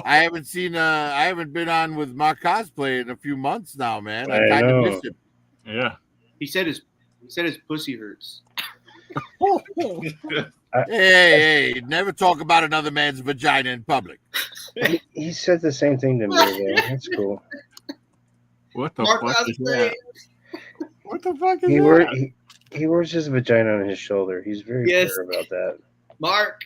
I haven't been on with Mark Cosplay in a few months now, man. I I kind of know. miss it. yeah. He said his pussy hurts. Hey, never talk about another man's vagina in public. He said the same thing to me today. That's cool. What the Mark fuck is Cosplay. that? What the fuck is He that? he wears his vagina on his shoulder. He's very Yes. clear about that. Mark.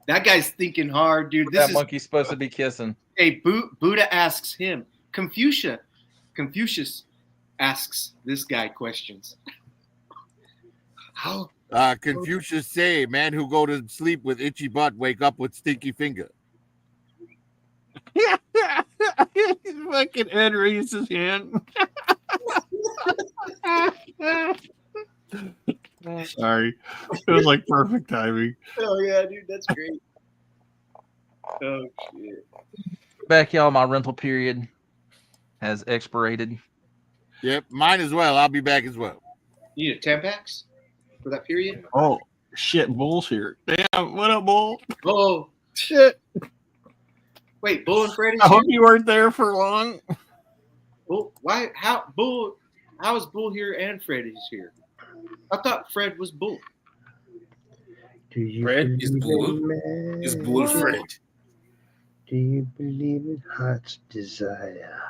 That guy's thinking hard, dude. This That is monkey's supposed to be kissing. hey, Buddha asks him. Confucius asks this guy questions. How? Confucius say, man who go to sleep with itchy butt, wake up with stinky finger. Fucking Ed raised his hand. Sorry. It was like perfect timing. Oh yeah, dude, that's great. Oh shit. Back, y'all. My rental period has expirated. Yep, mine as well. I'll be back as well. You need a Tampax for that period? Oh, shit. Bull's here. Damn. What up, Bull? Oh Shit. wait, Bull and Freddy. I hope you weren't there for long. Bull, why? How Bull? How is Bull here and Fred is here? I thought Fred was Bull. Do you Fred is believe Bull. in It's Bull magic? Fred. Do you believe in heart's desire?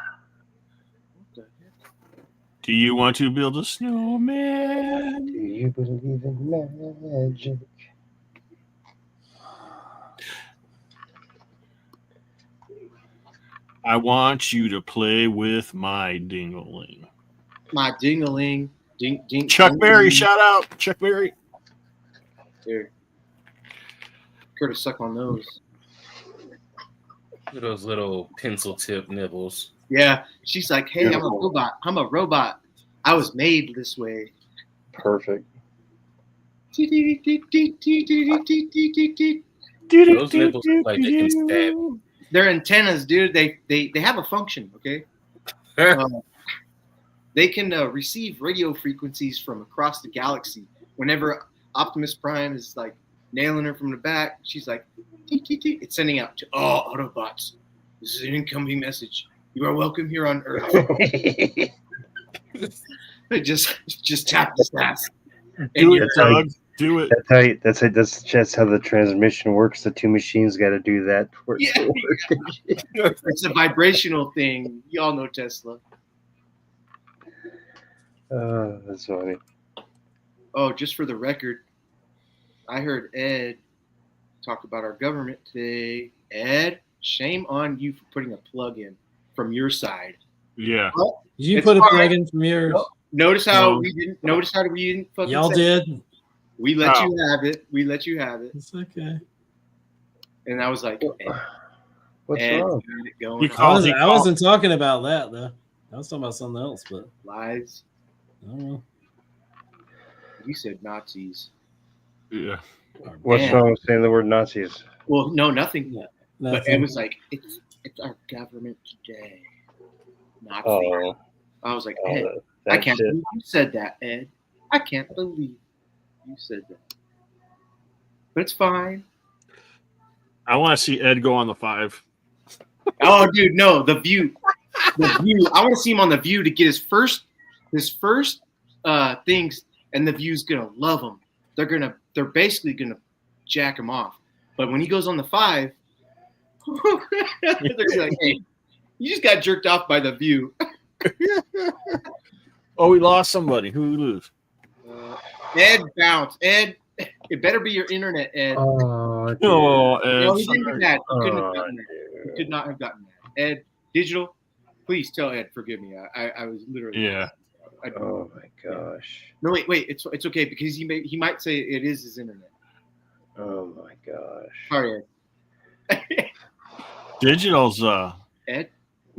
Do you want to build a snowman? Do you believe in magic? I want you to play with my dingling. My dingaling, ding ding. Chuck ding, Berry, ding. shout out. Chuck Berry. There. Curtis, suck on those. Those little pencil tip nibbles. Yeah, she's like, hey, I'm a Beautiful. robot. I'm a robot. I was made this way. Perfect. Those nipples look like they can stab. They're antennas, dude. They have a function, okay? They can receive radio frequencies from across the galaxy. Whenever Optimus Prime is like nailing her from the back, she's like, "Teet, teet, teet." It's sending out to all Autobots. This is an incoming message. You are welcome here on Earth. just tap this ass. Do And it, Doug. Do it. That's how the transmission works. The two machines got to do that. For it to work. it's a vibrational thing. Y'all know Tesla. That's funny. Oh, just for the record, I heard Ed talk about our government today. Ed, shame on you for putting a plug in from your side. Yeah. Did you It's put a fine. plug in from yours? Notice how No. we didn't. Notice how we didn't fucking. Y'all say it. did. We let Oh. you have it. We let you have it. It's okay. And I was like, What's Ed, wrong? got it going You on. call- I wasn't talking about that though. I was talking about something else, but Lies. I don't know. You said Nazis. Yeah. What's Damn. wrong with saying the word Nazis? Well, no, nothing. But Nothing. Ed was like, it's our government today. Nazi. Oh, I was like, Ed, that I can't shit. believe you said that, Ed. I can't believe you said that. But it's fine. I want to see Ed go on the 5. Oh, dude, no, The View. The View. I want to see him on The View to get his first things, and The View's gonna love him. They're basically gonna jack him off. But when he goes on the 5, they're gonna be like, hey, you just got jerked off by The View. Oh, we lost somebody. Who we lose? Ed bounce. Ed, it better be your internet, Ed. Oh, dude. Oh, Ed. No, he didn't do that. He couldn't have Oh, gotten that. He dude. could not have gotten that. Ed, digital, please tell Ed, forgive me. I was literally. Yeah. Oh my gosh. No, wait. It's okay because he might say it is his internet. Oh my gosh. Sorry, Ed. Digital's Ed,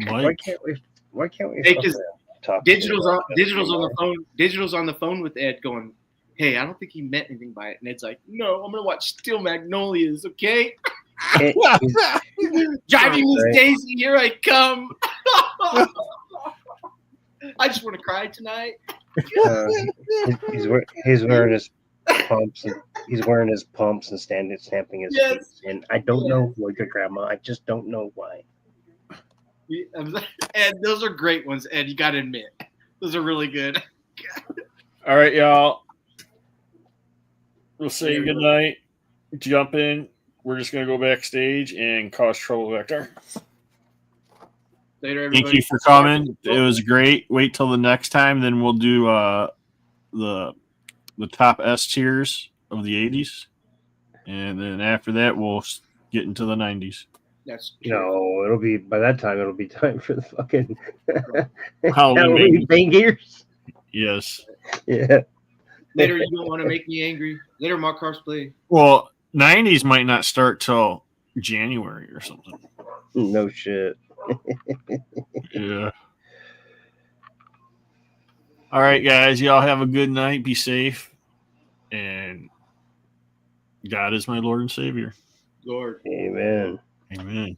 Why Mike. can't we? Why can't we? They just- talk Digital's about on that Digital's on the anymore? phone. Digital's on the phone with Ed, going, "Hey, I don't think he meant anything by it." And Ed's like, "No, I'm gonna watch Steel Magnolias, okay? It- Driving Miss Right. Daisy, here I come." I just want to cry tonight. he's wearing his pumps and he's wearing his pumps and stamping his Yes. feet. And I don't know why, good grandma. I just don't know why. Ed, those are great ones. Ed, you gotta admit, those are really good. All right, y'all. We'll say good night. Jump in. We're just gonna go backstage and cause trouble back there. Later, everybody. Thank you for coming. It was great. Wait till the next time, then we'll do the top S tiers of the 80s, and then after that we'll get into the 90s. That's true. No, it'll be by that time. It'll be time for the fucking Halloween, Halloween bangers. Yes. Yeah. Later, you don't want to make me angry. Later, Mark Cosplay. Well, 90s might not start till January or something. No shit. Yeah. All right, guys. Y'all have a good night. Be safe. And God is my Lord and Savior. Lord. Amen. Amen.